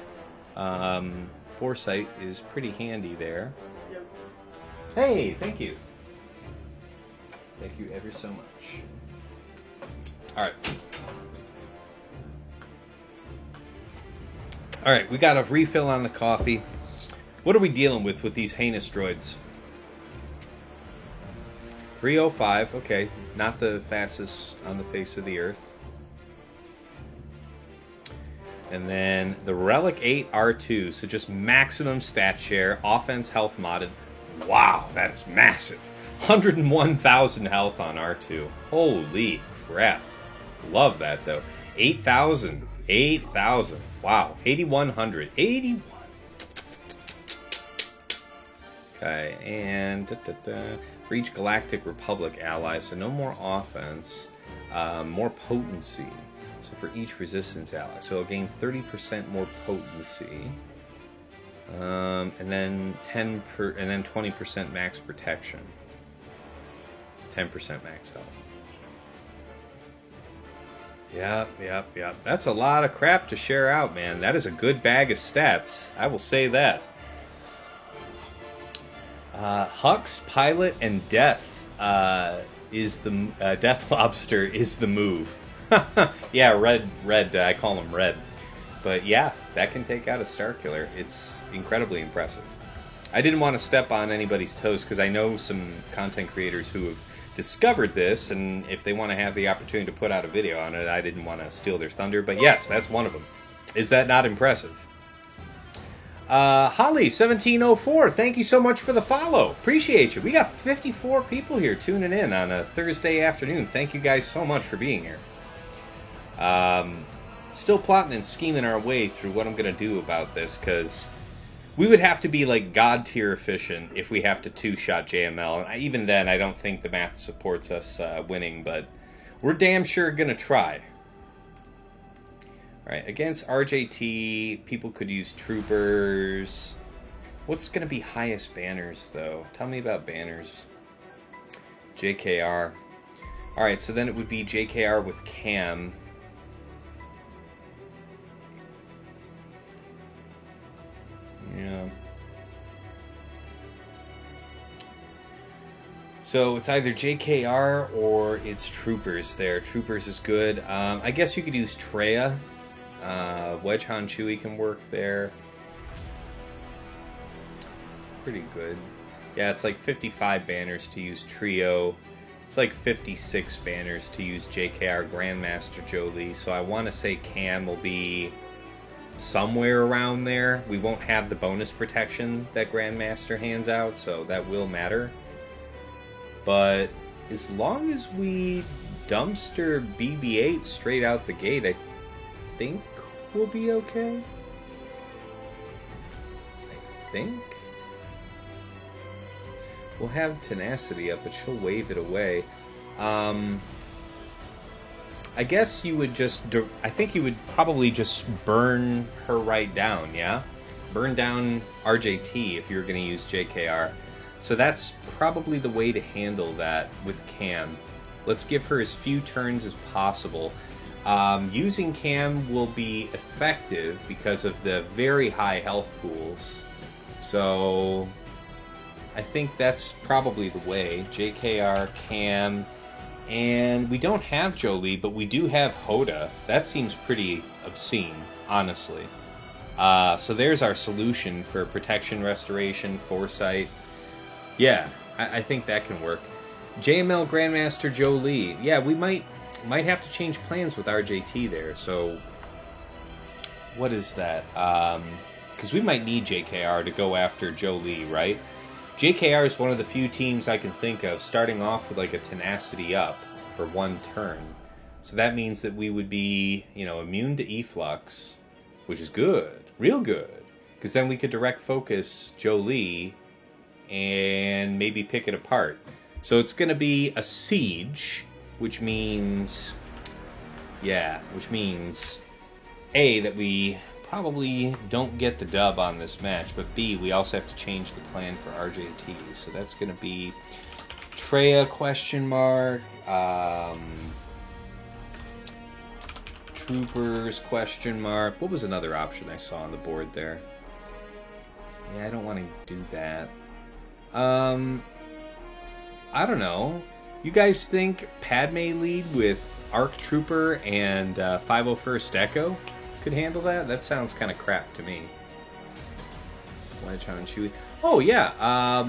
Foresight is pretty handy there. Yep. Hey, thank you. Thank you ever so much. Alright. Alright, we got a refill on the coffee. What are we dealing with these heinous droids? 305, okay. Not the fastest on the face of the earth. And then the Relic 8 R2, so just maximum stat share, offense health modded. Wow, that is massive. 101,000 health on R2. Holy crap. Love that though. 8,000. 8,000. Wow. 8,100. 81. Okay, and for each Galactic Republic ally, so no more offense, more potency. So for each resistance ally, so it'll gain 30% more potency, and then 20% max protection, 10% max health. Yep. That's a lot of crap to share out, man. That is a good bag of stats. I will say that. Hux, Pilot, and Death is the Death Lobster is the move. Yeah, red. I call him Red, but yeah, that can take out a Starkiller. It's incredibly impressive. I didn't want to step on anybody's toes because I know some content creators who have discovered this, and if they want to have the opportunity to put out a video on it, I didn't want to steal their thunder. But yes, that's one of them. Is that not impressive? Holly1704, thank you so much for the follow. Appreciate you. We got 54 people here tuning in on a Thursday afternoon. Thank you guys so much for being here. Still plotting and scheming our way through what I'm going to do about this, because we would have to be like God tier efficient if we have to two-shot JML. And even then, I don't think the math supports us winning, but we're damn sure going to try. Alright, against RJT, people could use troopers. What's going to be highest banners, though? Tell me about banners. JKR. Alright, so then it would be JKR with Cam. Yeah. So it's either JKR or it's Troopers there. Troopers is good. I guess you could use Traya. Wedge Han Chewie can work there. It's pretty good. Yeah, it's like 55 banners to use Trio. It's like 56 banners to use JKR Grandmaster Jolie. So I want to say Cam will be somewhere around there. We won't have the bonus protection that Grandmaster hands out, so that will matter. But as long as we dumpster BB-8 straight out the gate, I think we'll be okay. I think. We'll have Tenacity up, but she'll wave it away. I guess you would just... I think you would probably just burn her right down, yeah? Burn down RJT if you were going to use JKR. So that's probably the way to handle that with Cam. Let's give her as few turns as possible. Using Cam will be effective because of the very high health pools. So I think that's probably the way. JKR, Cam, and we don't have Jolie, but we do have Hoda. That seems pretty obscene, honestly. So there's our solution for protection, restoration, foresight. Yeah, I think that can work. JML Grandmaster Jolie. Yeah, we might have to change plans with RJT there. So what is that? Because we might need JKR to go after Jolie, right? JKR is one of the few teams I can think of starting off with like a tenacity up for one turn. So that means that we would be, immune to efflux, which is good, real good. Because then we could direct focus Jolie and maybe pick it apart. So it's going to be a siege, which means, A, that we probably don't get the dub on this match, but B, we also have to change the plan for RJT. So that's going to be Treya ? Troopers ? What was another option I saw on the board there? Yeah, I don't want to do that. I don't know. You guys think Padme lead with Arc Trooper and 501st Echo could handle that? That sounds kind of crap to me. Wedge on Chewie. Oh, yeah.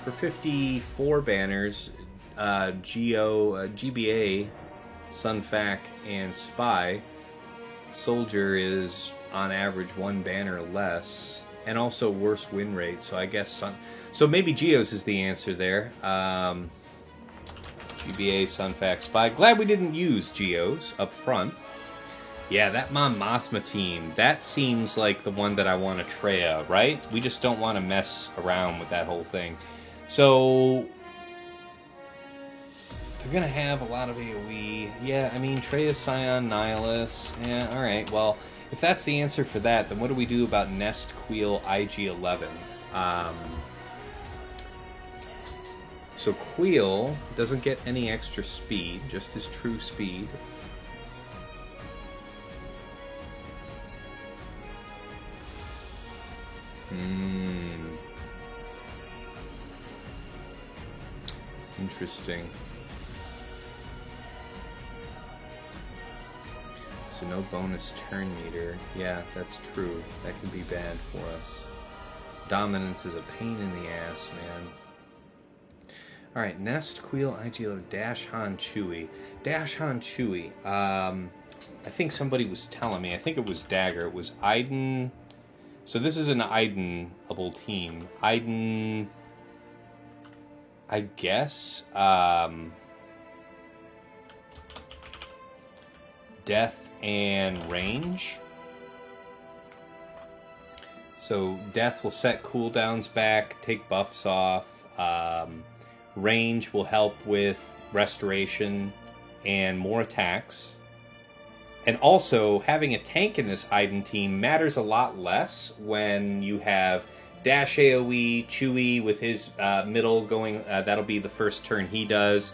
For 54 banners, GBA, Sunfac, and Spy, Soldier is on average one banner less, and also worse win rate, so I guess so maybe Geos is the answer there. GBA, Sunfac, Spy. Glad we didn't use Geos up front. Yeah, that Mon Mothma team, that seems like the one that I want to Treya, right? We just don't want to mess around with that whole thing. So they're going to have a lot of AoE. Yeah, I mean, Treya, Scion, Nihilus. Yeah, alright, well, if that's the answer for that, then what do we do about Nest, Queel, IG-11? So Queel doesn't get any extra speed, just his true speed. Interesting. So no bonus turn meter. Yeah, that's true. That can be bad for us. Dominance is a pain in the ass, man. Alright, Nest, Queel, IG-11, Dash Han Chewie. Dash Han Chewie. I think somebody was telling me, I think it was Dagger, it was Iden. So this is an Iden-able team. Iden, I guess, Death and Range. So Death will set cooldowns back, take buffs off. Range will help with restoration and more attacks. And also, having a tank in this Iden team matters a lot less when you have Dash AoE, Chewie with his middle going, that'll be the first turn he does.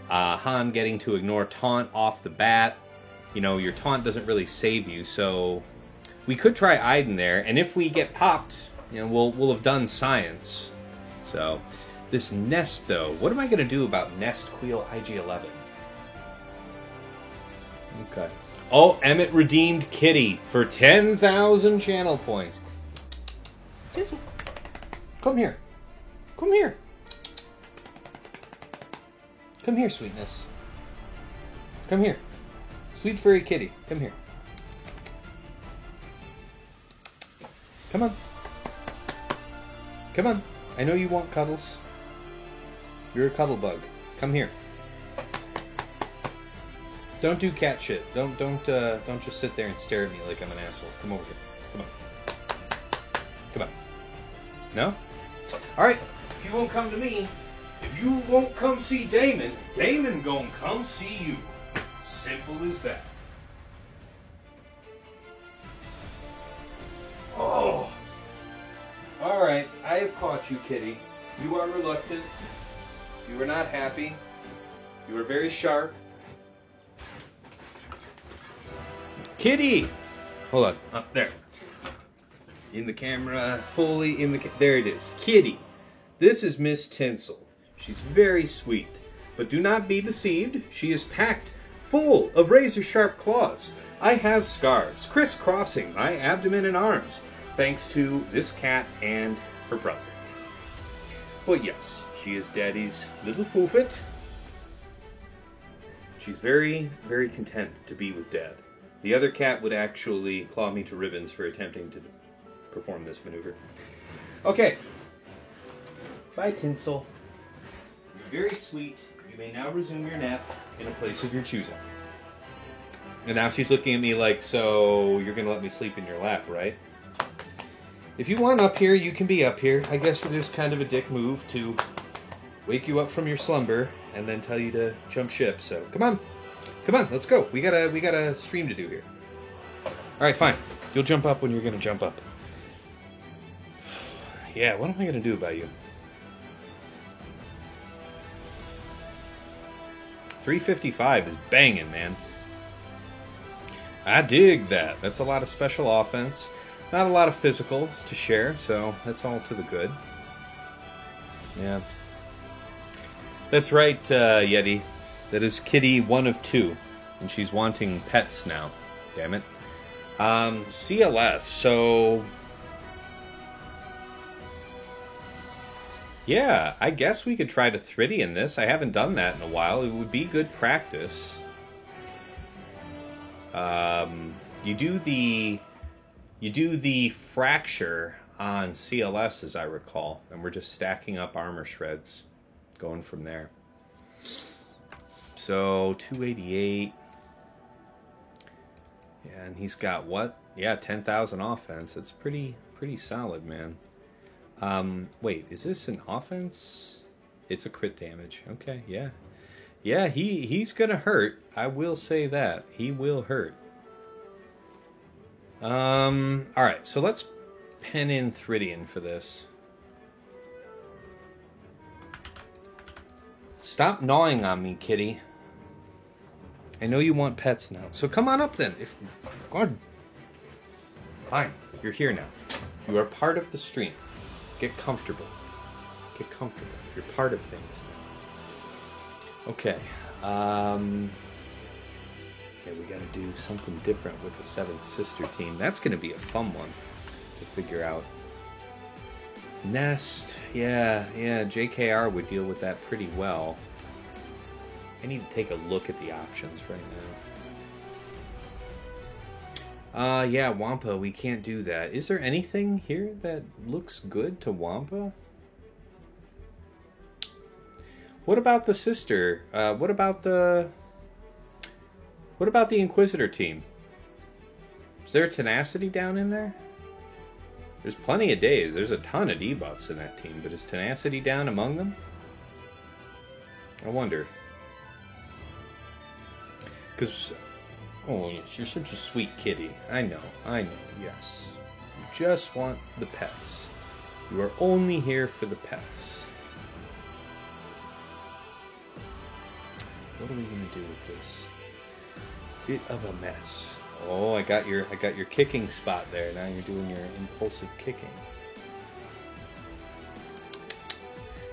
Han getting to ignore taunt off the bat. Your taunt doesn't really save you, so we could try Iden there. And if we get popped, we'll have done science. So this Nest, though, what am I going to do about Nest, Queel, IG-11? Okay. Oh, Emmett redeemed Kitty for 10,000 channel points. Tinsel, come here. Come here. Come here, sweetness. Come here. Sweet furry kitty, come here. Come on. Come on. I know you want cuddles. You're a cuddle bug. Come here. Don't do cat shit. Don't just sit there and stare at me like I'm an asshole. Come over here. Come on. Come on. No? Alright. If you won't come to me, if you won't come see Damon, Damon gon' come see you. Simple as that. Oh. Alright. I have caught you, kitty. You are reluctant. You are not happy. You are very sharp. Kitty! Hold on. Up there. In the camera, fully in the... There it is. Kitty. This is Miss Tinsel. She's very sweet. But do not be deceived. She is packed full of razor-sharp claws. I have scars crisscrossing my abdomen and arms, thanks to this cat and her brother. But yes, she is Daddy's little foofit. She's very, very content to be with Dad. The other cat would actually claw me to ribbons for attempting to perform this maneuver. Okay. Bye, Tinsel. You're very sweet. You may now resume your nap in a place of your choosing. And now she's looking at me like, so you're going to let me sleep in your lap, right? If you want up here, you can be up here. I guess it is kind of a dick move to wake you up from your slumber and then tell you to jump ship. So come on, let's go. We got a stream to do here. All right, fine. You'll jump up when you're gonna jump up. Yeah, what am I gonna do about you? 355 is banging, man. I dig that. That's a lot of special offense. Not a lot of physical to share, so that's all to the good. Yeah. That's right, Yeti. That is Kitty 1 of 2. And she's wanting pets now. Damn it. CLS, so... Yeah, I guess we could try to Thridian this. I haven't done that in a while. It would be good practice. You do the fracture on CLS, as I recall, and we're just stacking up armor shreds, going from there. So 288. Yeah, and he's got what? Yeah, 10,000 offense. That's pretty solid, man. Wait, is this an offense? It's a crit damage. Okay, yeah. Yeah, he's gonna hurt. I will say that. He will hurt. Alright, so let's pen in Thridian for this. Stop gnawing on me, kitty. I know you want pets now. So come on up then. Go on. Fine, you're here now. You are part of the stream. Get comfortable. Get comfortable. You're part of things. Okay. Yeah, we gotta do something different with the 7th Sister team. That's gonna be a fun one to figure out. Nest. Yeah, JKR would deal with that pretty well. I need to take a look at the options right now. Yeah, Wampa, we can't do that. Is there anything here that looks good to Wampa? What about the sister? What about the Inquisitor team? Is there tenacity down in there? There's plenty of days. There's a ton of debuffs in that team, but is tenacity down among them? I wonder. Because, oh, you're such a sweet kitty. I know, yes. You just want the pets. You are only here for the pets. What are we gonna do with this? Bit of a mess. Oh, I got your kicking spot there. Now you're doing your impulsive kicking.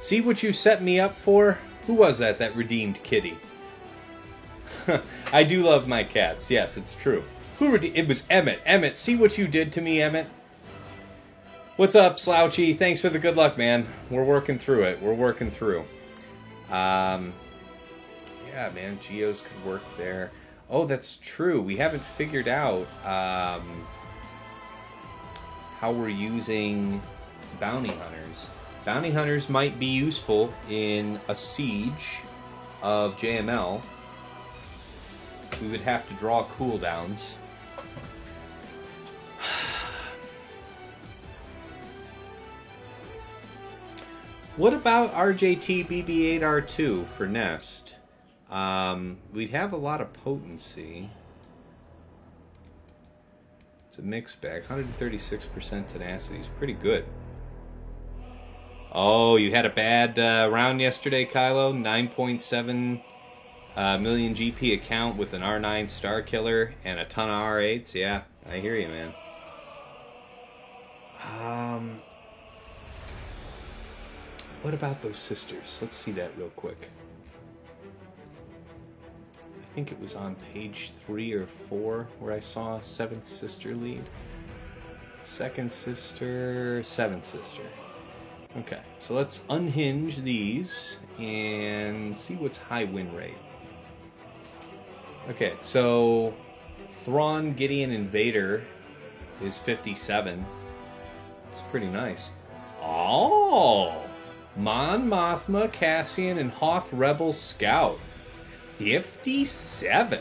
See what you set me up for? Who was that redeemed kitty? I do love my cats. Yes, it's true. It was Emmett. Emmett, see what you did to me, Emmett? What's up, Slouchy? Thanks for the good luck, man. We're working through it. We're working through. Yeah, man. Geos could work there. Oh, that's true. We haven't figured out how we're using bounty hunters. Bounty hunters might be useful in a siege of JML. We would have to draw cooldowns. What about RJT BB8R2 for Nest? We'd have a lot of potency. It's a mixed bag. 136% tenacity is pretty good. Oh, you had a bad round yesterday, Kylo? 9.7 Million GP account with an R9 Star Killer and a ton of R8s. Yeah, I hear you, man. What about those sisters? Let's see that real quick. I think it was on page 3 or 4 where I saw 7th sister lead. 2nd sister, 7th sister. Okay, so let's unhinge these and see what's high win rate. Okay, so Thrawn, Gideon, and Vader is 57. It's pretty nice. Oh! Mon Mothma, Cassian, and Hoth Rebel Scout. 57.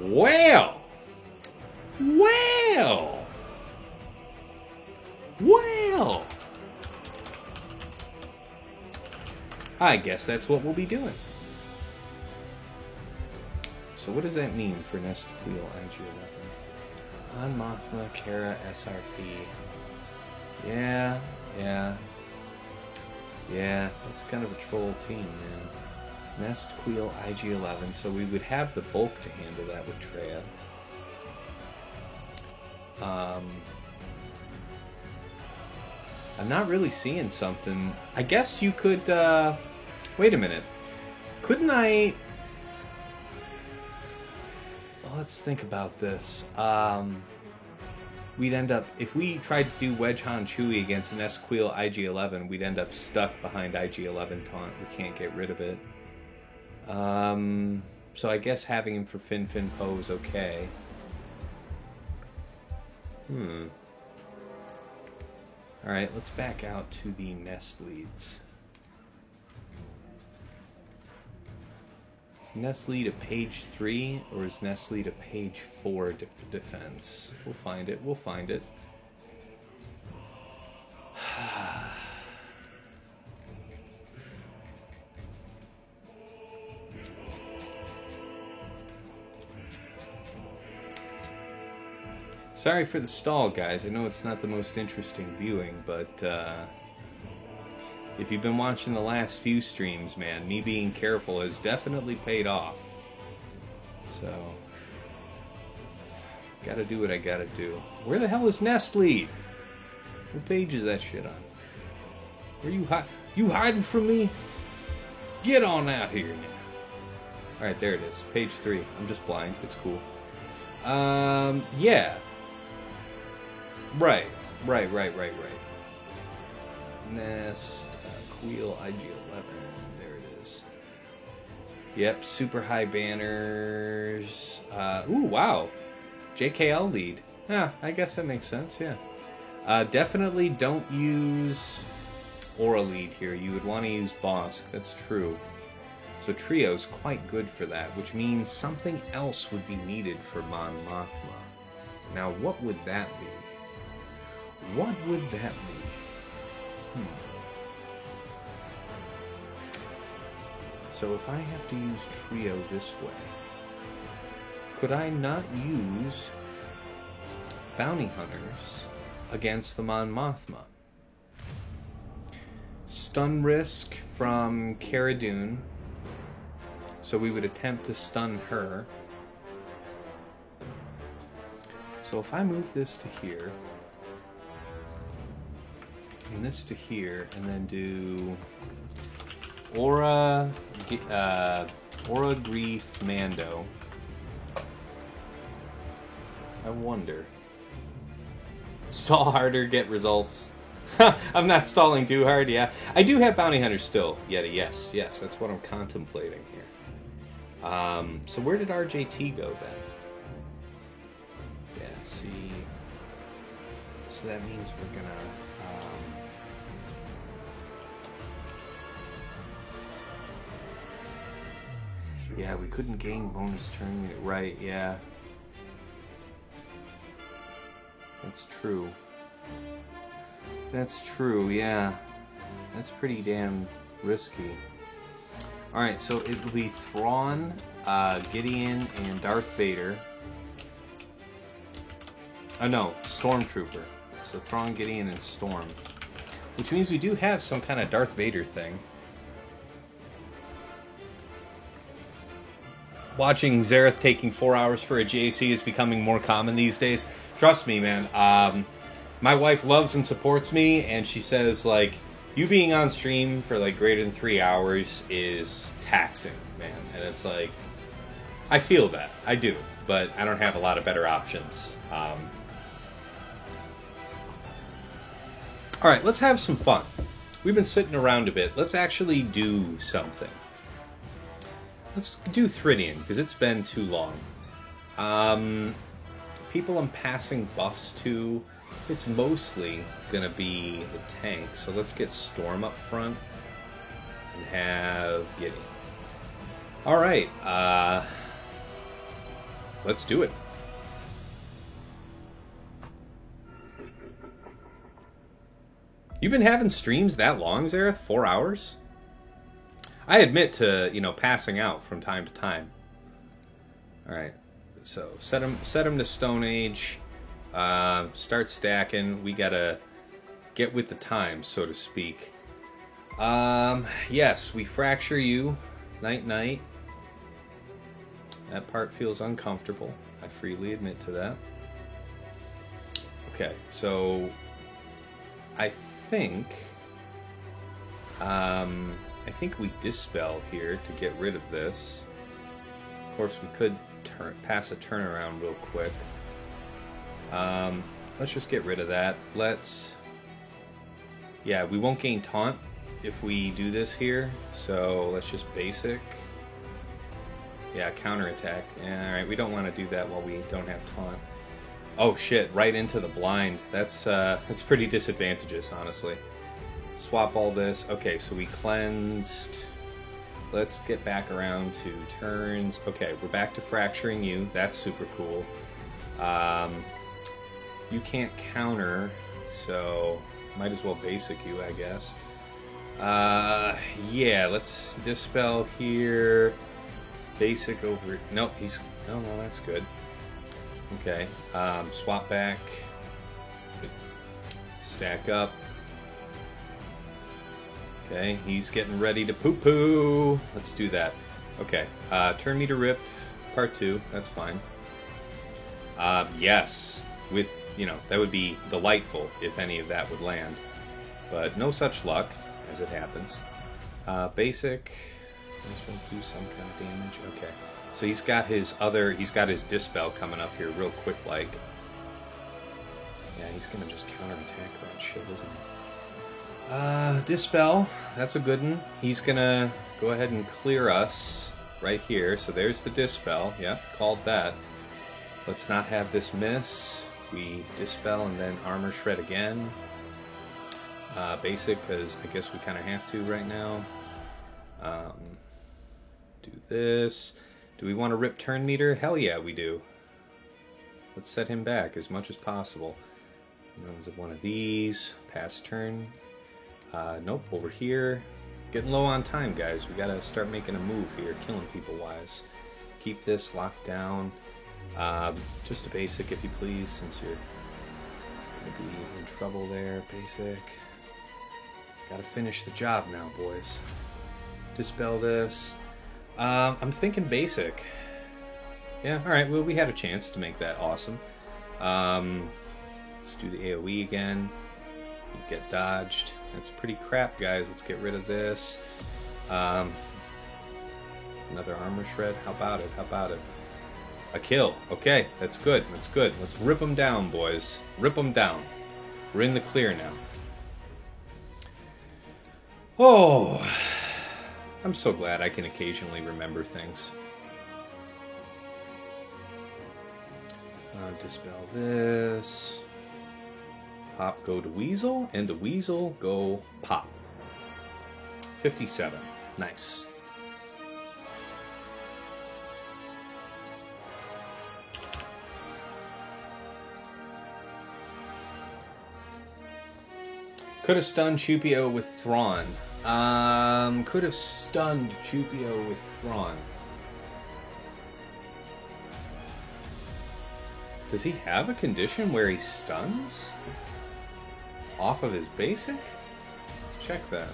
Well. Well. Well. I guess that's what we'll be doing. So what does that mean for Nest Wheel IG-11? On Mothma, Kara, SRP. Yeah. Yeah, that's kind of a troll team, man. Nest Wheel IG-11, so we would have the bulk to handle that with Traya. I'm not really seeing something. I guess you could, wait a minute. Couldn't I... Well, let's think about this. We'd end up, if we tried to do Wedge Han Chewie against an Esquil IG-11, we'd end up stuck behind IG-11 taunt. We can't get rid of it. So I guess having him for Fin Poe is okay. Alright, let's back out to the Nest leads. Is Nest lead a page 3 or is Nest lead a page 4 defense? We'll find it, we'll find it. Sorry for the stall, guys. I know it's not the most interesting viewing, but if you've been watching the last few streams, man, me being careful has definitely paid off. So, gotta do what I gotta do. Where the hell is Nest Lead? What page is that shit on? Where you hiding from me? Get on out here now. Alright, there it is. Page 3. I'm just blind. It's cool. Yeah. Right. Nest, Queel, IG-11. There it is. Yep, super high banners. Ooh, wow. JKL lead. Yeah, I guess that makes sense, yeah. Definitely don't use Aura lead here. You would want to use Bosk. That's true. So Trio's quite good for that, which means something else would be needed for Mon Mothma. Now, what would that be? What would that be? So if I have to use Trio this way, could I not use Bounty Hunters against the Mon Mothma? Stun risk from Cara Dune. So we would attempt to stun her. So if I move this to here, and this to here, and then do Aura Grief Mando, I wonder. Stall harder, get results. I'm not stalling too hard, yeah. I do have Bounty Hunter still, Yeti, yes, that's what I'm contemplating here. So where did RJT go then? Yeah, see. So that means we're gonna. Yeah, we couldn't gain bonus turn unit. Right, yeah. That's true. That's true, yeah. That's pretty damn risky. Alright, so it will be Thrawn, Gideon, and Darth Vader. Oh no, Stormtrooper. So Thrawn, Gideon, and Storm. Which means we do have some kind of Darth Vader thing. watching Xerath taking 4 hours for a JC is becoming more common these days. Trust me, man. My wife loves and supports me, and she says, like, you being on stream for, like, greater than 3 hours is taxing, man. And it's like, I feel that. I do. But I don't have a lot of better options. Alright, let's have some fun. We've been sitting around a bit. Let's actually do something. Let's do Thridian, because it's been too long. People I'm passing buffs to, it's mostly going to be the tank. So let's get Storm up front and have Gideon. Alright, let's do it. You've been having streams that long, Xerath? 4 hours? I admit to, passing out from time to time. Alright, so set him to Stone Age. Start stacking. We gotta get with the times, so to speak. Yes, we fracture you. Night. That part feels uncomfortable. I freely admit to that. Okay, so I think we dispel here to get rid of this. Of course, we could pass a turnaround real quick. Let's just get rid of that. Yeah, we won't gain taunt if we do this here, so let's just basic. Yeah, counterattack. Yeah, alright, we don't want to do that while we don't have taunt. Oh shit, right into the blind. That's pretty disadvantageous, honestly. Swap all this. Okay, so we cleansed. Let's get back around to turns. Okay, we're back to fracturing you. That's super cool. You can't counter, so might as well basic you, I guess. Yeah, let's dispel here. Basic over. Nope, he's. Oh no, that's good. Okay, swap back. Stack up. Okay, he's getting ready to poo-poo. Let's do that. Okay, turn me to rip, part 2. That's fine. Yes, with, that would be delightful if any of that would land. But no such luck, as it happens. Basic. This will do some kind of damage. Okay. So he's got his dispel coming up here real quick like. Yeah, he's gonna just counterattack that shit, isn't he? Dispel, that's a good one. He's gonna go ahead and clear us right here. So there's the dispel. Yeah, called that. Let's not have this miss. We dispel and then armor shred again. Basic, because I guess we kind of have to right now. Do this. Do we want to rip turn meter? Hell yeah, we do. Let's set him back as much as possible. One of these. Pass turn. Nope, over here. Getting low on time, guys. We gotta start making a move here, killing people wise. Keep this locked down. Just a basic, if you please, since you're gonna be in trouble there. Basic. Gotta finish the job now, boys. Dispel this. I'm thinking basic. Yeah, alright, well, we had a chance to make that awesome. Let's do the AoE again. You get dodged. That's pretty crap, guys. Let's get rid of this. Another armor shred. How about it? A kill. Okay, that's good. Let's rip them down, boys. Rip them down. We're in the clear now. Oh, I'm so glad I can occasionally remember things. Dispel this. Pop, go to Weasel, and the Weasel go pop. 57. Nice. Could have stunned Chupio with Thrawn. Could have stunned Chupio with Thrawn. Does he have a condition where he stuns off of his basic? Let's check that.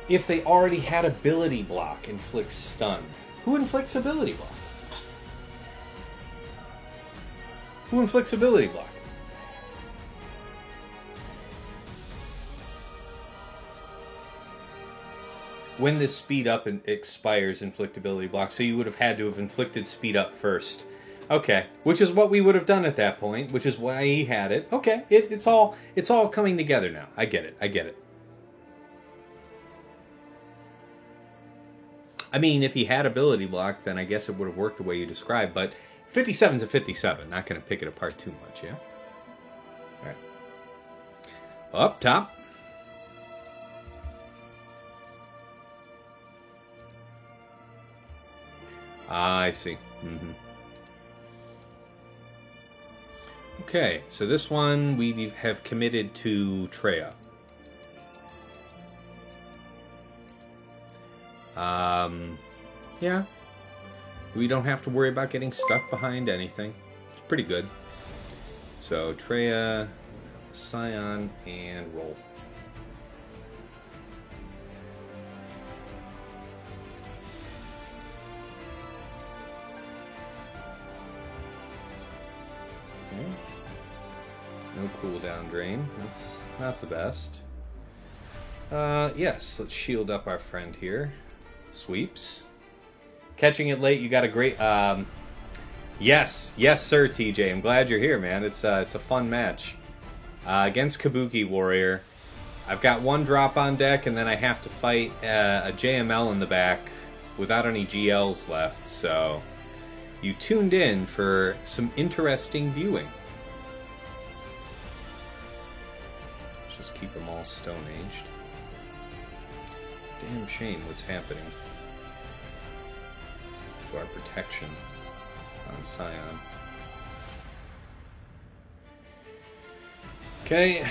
if they already had ability block, inflicts stun. Who inflicts ability block? Who inflicts ability block? When this speed up expires, inflict ability block. So you would have had to have inflicted speed up first. Okay, which is what we would have done at that point, which is why he had it. Okay, it's all coming together now. I get it. I mean, if he had ability block, then I guess it would have worked the way you described, but 57's a 57. Not going to pick it apart too much, yeah? All right. Up top. I see. Mm-hmm. Okay, so this one we have committed to Treya. Yeah. We don't have to worry about getting stuck behind anything. It's pretty good. So, Treya, Scion, and roll. Okay. No cooldown drain. That's not the best. Yes, let's shield up our friend here. Sweeps. Catching it late, you got a great... Yes, sir, TJ. I'm glad you're here, man. It's a fun match. Against Kabuki Warrior. I've got one drop on deck, and then I have to fight a JML in the back without any GLs left, so... You tuned in for some interesting viewing. Just keep them all stone-aged. Damn shame what's happening to our protection on Scion. Okay,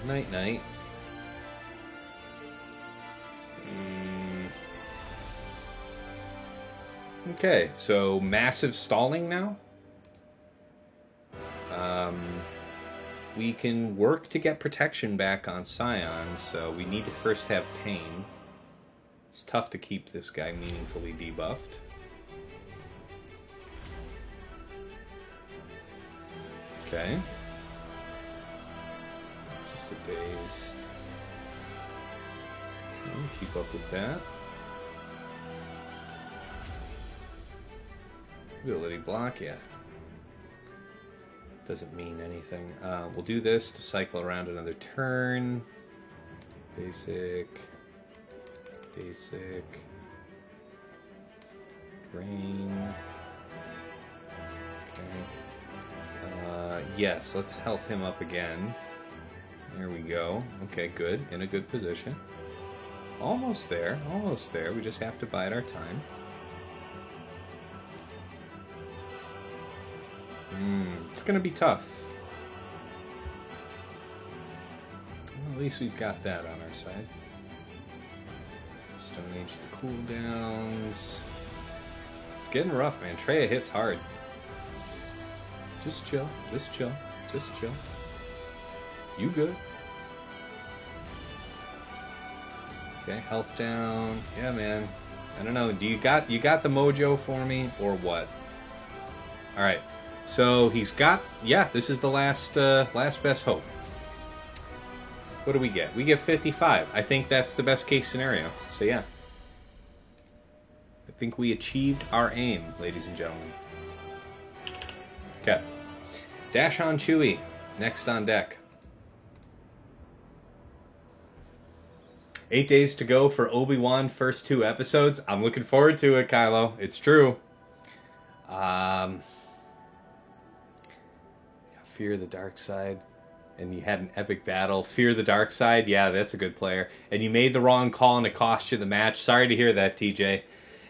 night-night. Okay, so massive stalling now. We can work to get protection back on Scion, so we need to first have Pain. It's tough to keep this guy meaningfully debuffed. Okay. Just a daze. Keep up with that. Ability block, yeah. Doesn't mean anything. We'll do this to cycle around another turn. Basic. Drain. Okay. Yes, let's health him up again. There we go. Okay, good. In a good position. Almost there. We just have to bide our time. It's gonna be tough. Well, at least we've got that on our side. Stone Age the cooldowns. It's getting rough, man. Treya hits hard. Just chill. You good? Okay, health down. Yeah, man. I don't know. Do you got the mojo for me or what? All right. So he's got, yeah, this is the last best hope. What do we get? We get 55. I think that's the best case scenario. So yeah. I think we achieved our aim, ladies and gentlemen. Okay. Dash on Chewie. Next on deck. 8 days to go for Obi-Wan first 2 episodes. I'm looking forward to it, Kylo. It's true. Fear the dark side, and you had an epic battle. Fear the dark side, yeah, that's a good player. And you made the wrong call and it cost you the match. Sorry to hear that, TJ.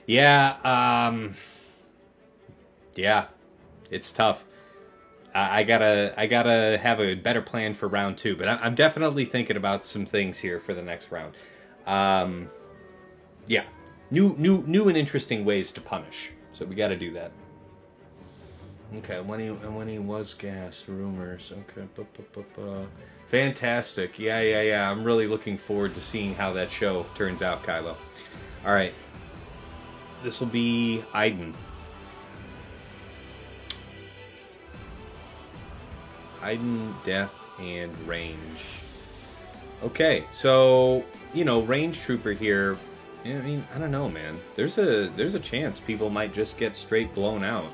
Yeah, yeah, it's tough. I gotta have a better plan for round 2, but I'm definitely thinking about some things here for the next round. Yeah, new and interesting ways to punish. So we got to do that. Okay, when he was gassed, rumors. Okay, fantastic. Yeah. I'm really looking forward to seeing how that show turns out, Kylo. All right, this will be Iden. Iden, death, and range. Okay, so range trooper here. I mean, I don't know, man. There's a chance people might just get straight blown out.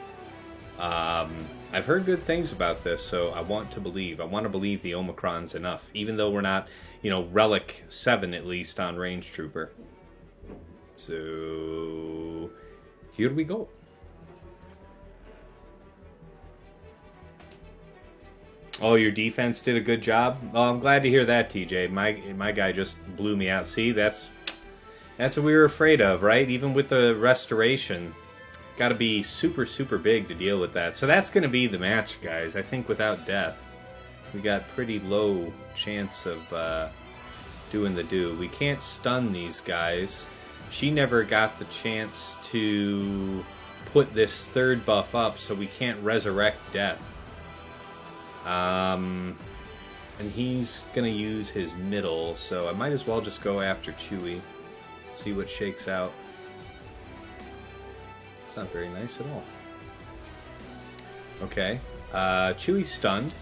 I've heard good things about this, so I want to believe. I want to believe the Omicron's enough, even though we're not, Relic 7 at least on Range Trooper. So, here we go. Oh, your defense did a good job? Well, I'm glad to hear that, TJ. My guy just blew me out. See, that's what we were afraid of, right? Even with the restoration. Got to be super, super big to deal with that. So that's going to be the match, guys. I think without death, we got pretty low chance of doing the do. We can't stun these guys. She never got the chance to put this third buff up, so we can't resurrect death. And he's going to use his middle, so I might as well just go after Chewie. See what shakes out. It's not very nice at all. Okay. Chewie's stunned.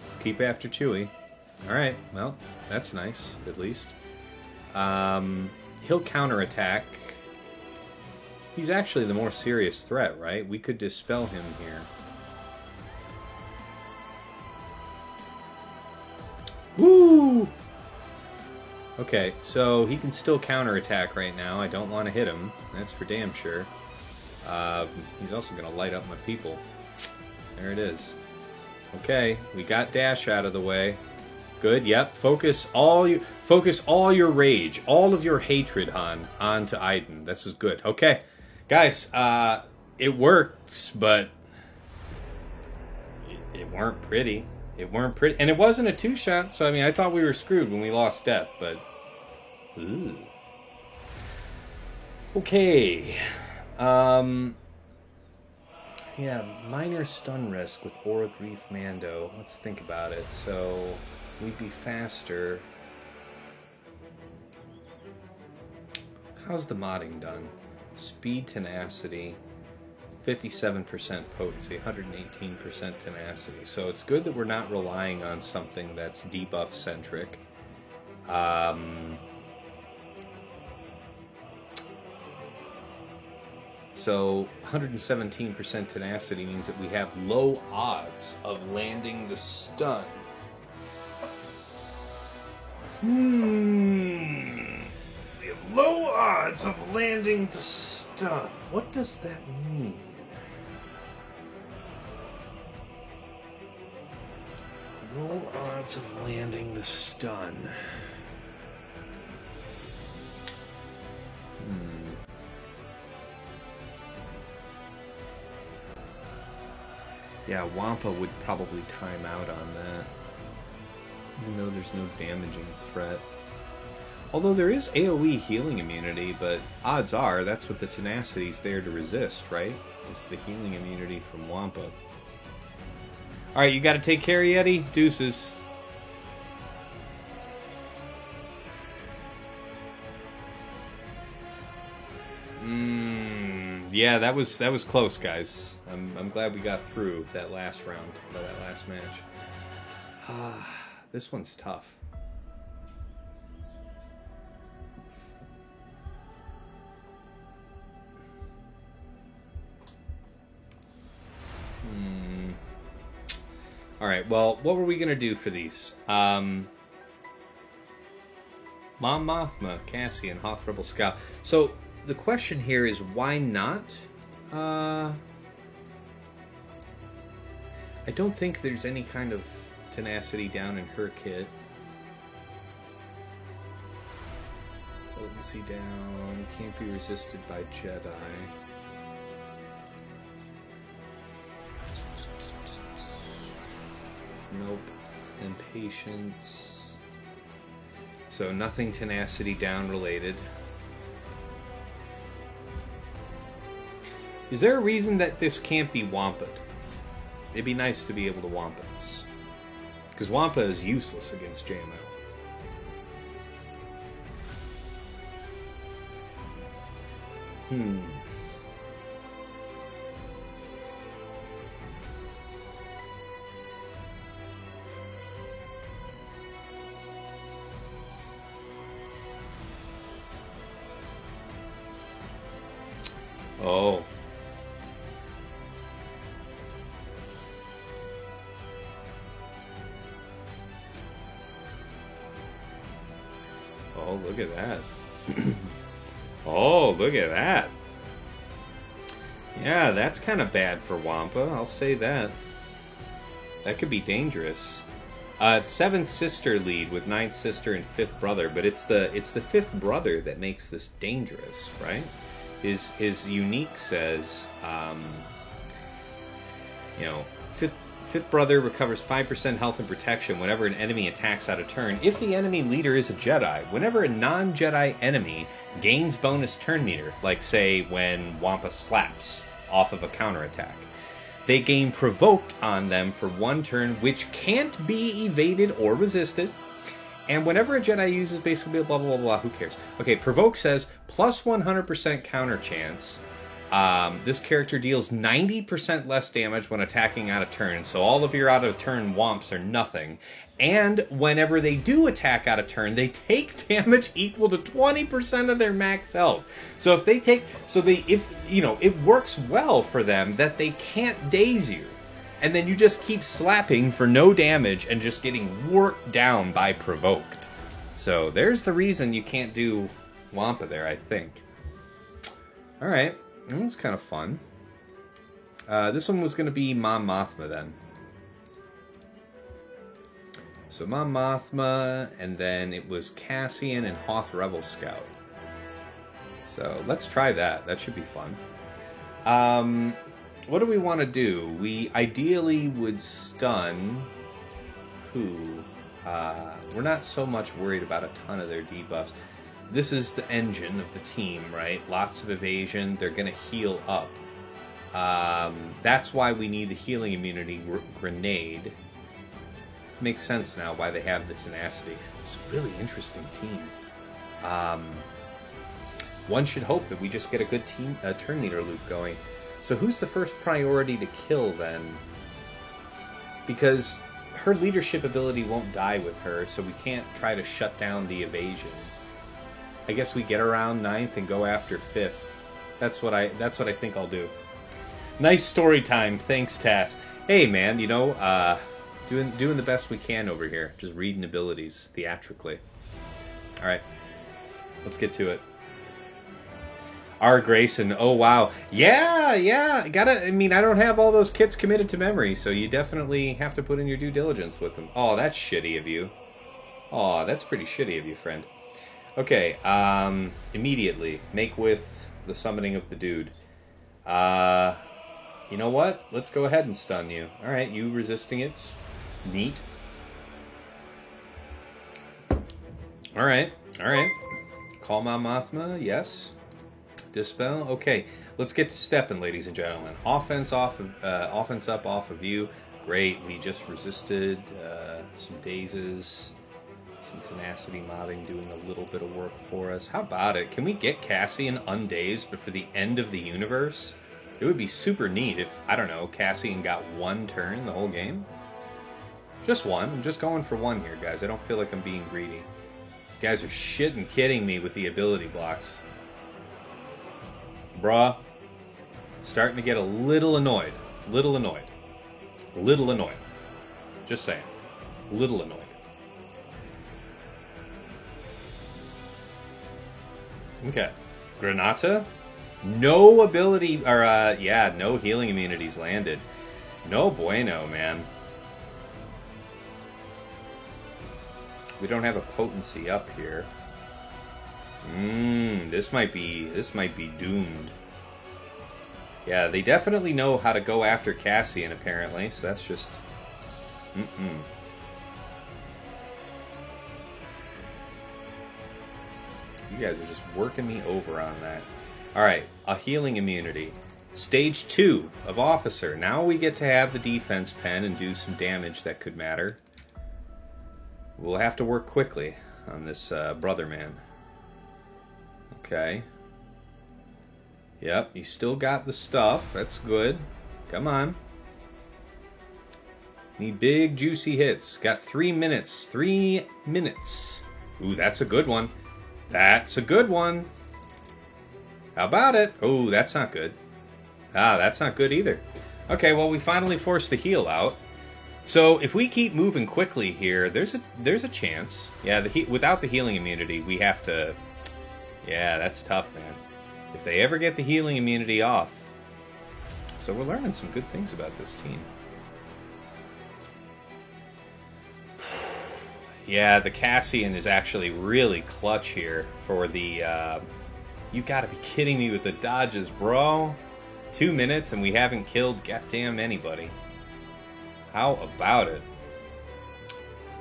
Let's keep after Chewie. Alright, well, that's nice, at least. He'll counterattack. He's actually the more serious threat, right? We could dispel him here. Woo! Okay, so he can still counterattack right now. I don't want to hit him. That's for damn sure. He's also going to light up my people. There it is. Okay, we got Dash out of the way. Good, yep. Focus all your rage, all of your hatred onto Iden. This is good. Okay, guys, it works, but it weren't pretty. It weren't pretty, and it wasn't a 2-shot. So I mean, I thought we were screwed when we lost death, but ooh. Okay. Yeah, minor stun risk with Aura Grief Mando. Let's think about it. So we'd be faster. How's the modding done? Speed, tenacity. 57% potency, 118% tenacity. So it's good that we're not relying on something that's debuff centric. So 117% tenacity means that we have low odds of landing the stun. We have low odds of landing the stun. What does that mean? Low odds of landing the stun. Yeah, Wampa would probably time out on that. Even though there's no damaging threat. Although there is AoE healing immunity, but odds are that's what the tenacity's there to resist, right? It's the healing immunity from Wampa. Alright, you gotta take care, Yeti. Deuces. Yeah, that was close, guys. I'm glad we got through that last round, or that last match. This one's tough. Alright, well, what were we going to do for these? Mom Mothma, Cassian, Hoth Rebel Scout. So, the question here is, why not? I don't think there's any kind of tenacity down in her kit. Potency down, can't be resisted by Jedi. Nope. Impatience. So nothing tenacity down related. Is there a reason that this can't be Wampa? It'd be nice to be able to Wampa this. Because Wampa is useless against JML. Oh. Oh, look at that. Oh, look at that. Yeah, that's kind of bad for Wampa, I'll say that. That could be dangerous. It's 7th sister lead with 9th sister and 5th brother, but it's the 5th brother that makes this dangerous, right? His unique says, fifth brother recovers 5% health and protection whenever an enemy attacks out of turn. If the enemy leader is a Jedi, whenever a non-Jedi enemy gains bonus turn meter, like say when Wampa slaps off of a counterattack, they gain provoked on them for 1 turn, which can't be evaded or resisted. And whenever a Jedi uses basically blah, blah, blah, blah, who cares? Okay, Provoke says, plus 100% counter chance. This character deals 90% less damage when attacking out of turn, so all of your out of turn womps are nothing. And whenever they do attack out of turn, they take damage equal to 20% of their max health. So if they take, it works well for them that they can't daze you. And then you just keep slapping for no damage and just getting worked down by Provoked. So there's the reason you can't do Wampa there, I think. Alright, that was kind of fun. This one was going to be Mon Mothma then. So Mon Mothma, and then it was Cassian and Hoth Rebel Scout. So let's try that. That should be fun. What do we want to do? We ideally would stun who? We're not so much worried about a ton of their debuffs. This is the engine of the team, right? Lots of evasion. They're going to heal up. That's why we need the healing immunity grenade. Makes sense now why they have the tenacity. It's a really interesting team. One should hope that we just get a good turn meter loop going. So who's the first priority to kill then? Because her leadership ability won't die with her, so we can't try to shut down the evasion. I guess we get around 9th and go after 5th. That's what I think I'll do. Nice story time, thanks Tass. Hey man, doing the best we can over here. Just reading abilities theatrically. Alright. Let's get to it. R. Grayson, oh wow. Yeah. I don't have all those kits committed to memory, so you definitely have to put in your due diligence with them. Oh, that's shitty of you. Oh, that's pretty shitty of you, friend. Okay, immediately, make with the summoning of the dude. You know what? Let's go ahead and stun you. Alright, you resisting it. Neat. Alright. Call Mon Mothma, yes. Dispel. Okay, let's get to stepping, ladies and gentlemen. Offense up off of you. Great. We just resisted some dazes, some tenacity modding doing a little bit of work for us. How about it? Can we get Cassian undazed before the end of the universe? It would be super neat if, I don't know, Cassian got 1 turn the whole game. Just 1. I'm just going for 1 here, guys. I don't feel like I'm being greedy. You guys are shitting kidding me with the ability blocks. Bruh, starting to get a little annoyed. Just saying. Little annoyed. Okay. Granata? No ability, or no healing immunities landed. No bueno, man. We don't have a potency up here. This might be doomed. Yeah, they definitely know how to go after Cassian, apparently, so that's just... You guys are just working me over on that. Alright, a healing immunity. Stage 2 of Officer. Now we get to have the defense pen and do some damage that could matter. We'll have to work quickly on this brother man. Okay. Yep, you still got the stuff. That's good. Come on. Need big, juicy hits. Got 3 minutes. 3 minutes. Ooh, that's a good one. That's a good one. How about it? Oh, that's not good. Ah, that's not good either. Okay, well, we finally forced the heal out. So if we keep moving quickly here, there's a chance. Yeah, without the healing immunity, we have to... Yeah, that's tough, man. If they ever get the healing immunity off. So we're learning some good things about this team. Yeah, the Cassian is actually really clutch here for the... You gotta be kidding me with the dodges, bro. 2 minutes and we haven't killed goddamn anybody. How about it?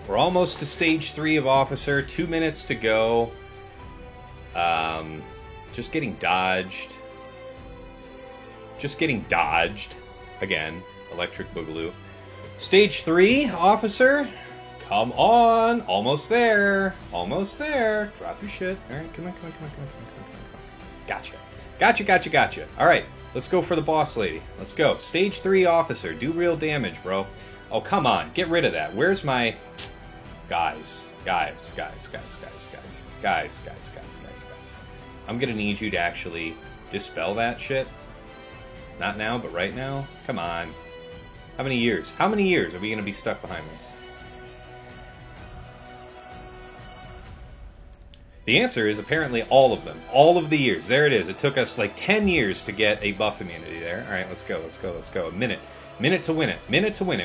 We're almost to stage 3 of Officer. 2 minutes to go. Just getting dodged. Just getting dodged. Again, Electric Boogaloo. Stage 3, Officer. Come on. Almost there. Almost there. Drop your shit. Alright, come on. Gotcha. Gotcha. Alright, let's go for the boss lady. Let's go. Stage 3, Officer. Do real damage, bro. Oh, come on. Get rid of that. Where's my... Guys. I'm gonna need you to actually dispel that shit. Not now, but right now. Come on. How many years? How many years are we gonna be stuck behind this? The answer is apparently all of them. All of the years. There it is. It took us like 10 years to get a buff immunity there. Alright, let's go. A minute. Minute to win it.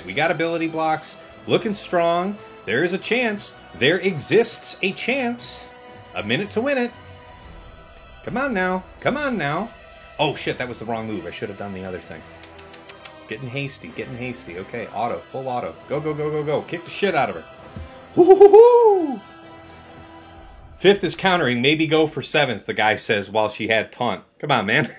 We got ability blocks. Looking strong. There is a chance. There exists a chance. A minute to win it. Come on now. Oh shit, that was the wrong move. I should have done the other thing. Getting hasty. Okay, auto. Full auto. Go. Kick the shit out of her. Woo-hoo-hoo-hoo! 5th is countering. Maybe go for 7th, the guy says while she had taunt. Come on, man.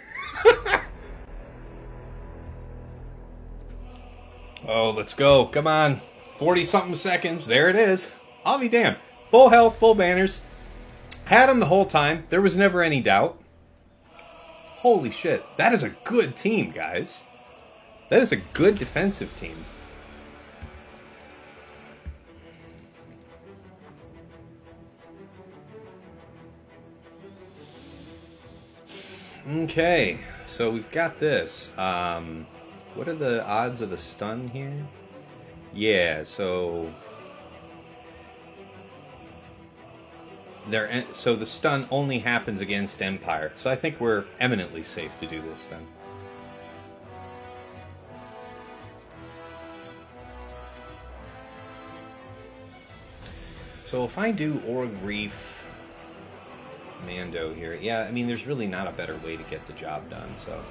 Oh, let's go. Come on. 40-something seconds. There it is. I'll be damned. Full health, full banners. Had him the whole time. There was never any doubt. Holy shit. That is a good team, guys. That is a good defensive team. Okay, so we've got this. What are the odds of the stun here? Yeah, so the stun only happens against Empire. So I think we're eminently safe to do this then. So if I do Org Reef Mando here. Yeah, I mean, there's really not a better way to get the job done, so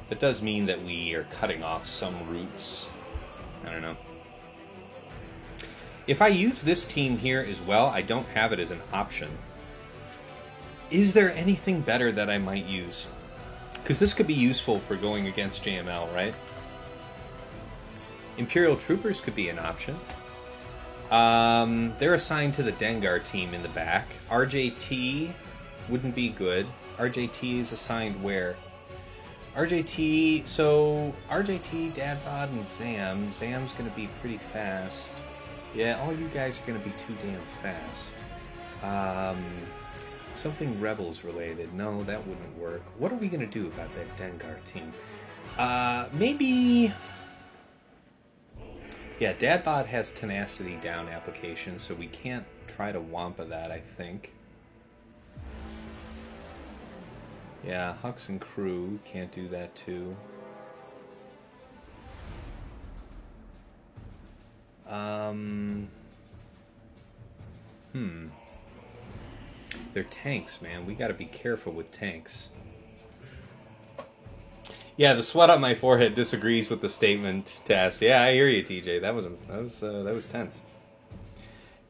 it does mean that we are cutting off some routes. I don't know. If I use this team here as well, I don't have it as an option. Is there anything better that I might use? Because this could be useful for going against JML, right? Imperial Troopers could be an option. They're assigned to the Dengar team in the back. RJT wouldn't be good. RJT is assigned where? RJT, Dadbod, and Zam. Zam's gonna be pretty fast. Yeah, all you guys are gonna be too damn fast. Something Rebels related. No, that wouldn't work. What are we gonna do about that Dengar team? Maybe... Yeah, Dadbod has tenacity down application, so we can't try to Wampa that, I think. Yeah, Hux and crew can't do that too. They're tanks, man. We gotta be careful with tanks. Yeah, the sweat on my forehead disagrees with the statement, Tess. Yeah, I hear you, TJ. That was tense.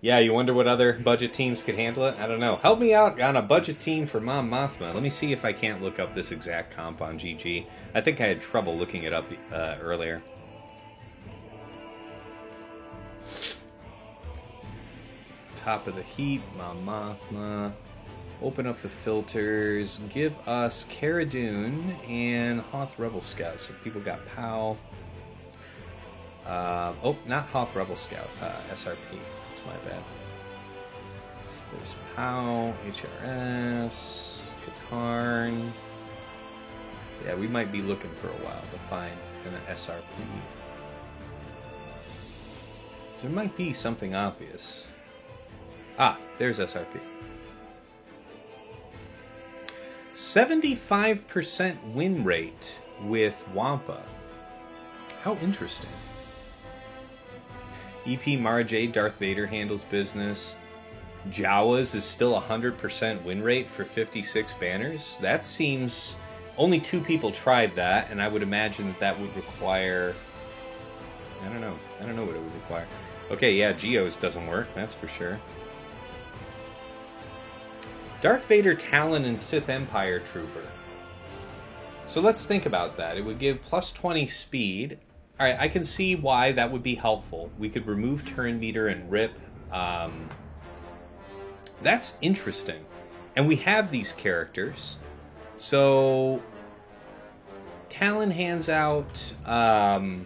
Yeah, you wonder what other budget teams could handle it? I don't know. Help me out on a budget team for Mom Mothma. Let me see if I can't look up this exact comp on GG. I think I had trouble looking it up earlier. Top of the heap, Mom Mothma. Open up the filters. Give us Cara Dune and Hoth Rebel Scout. So people got POW. Oh, not Hoth Rebel Scout. SRP. That's my bad. So there's POW, HRS, Katarn. Yeah, we might be looking for a while to find an SRP. There might be something obvious. Ah, there's SRP. 75% win rate with Wampa. How interesting. EP Mara Jade, Darth Vader handles business. Jawas is still 100% win rate for 56 banners. That seems... Only 2 people tried that, and I would imagine that that would require... I don't know. I don't know what it would require. Okay, yeah, Geos doesn't work, that's for sure. Darth Vader, Talon, and Sith Empire Trooper. So let's think about that. It would give plus 20 speed. Alright, I can see why that would be helpful. We could remove turn meter and rip. That's interesting. And we have these characters. So Talon hands out the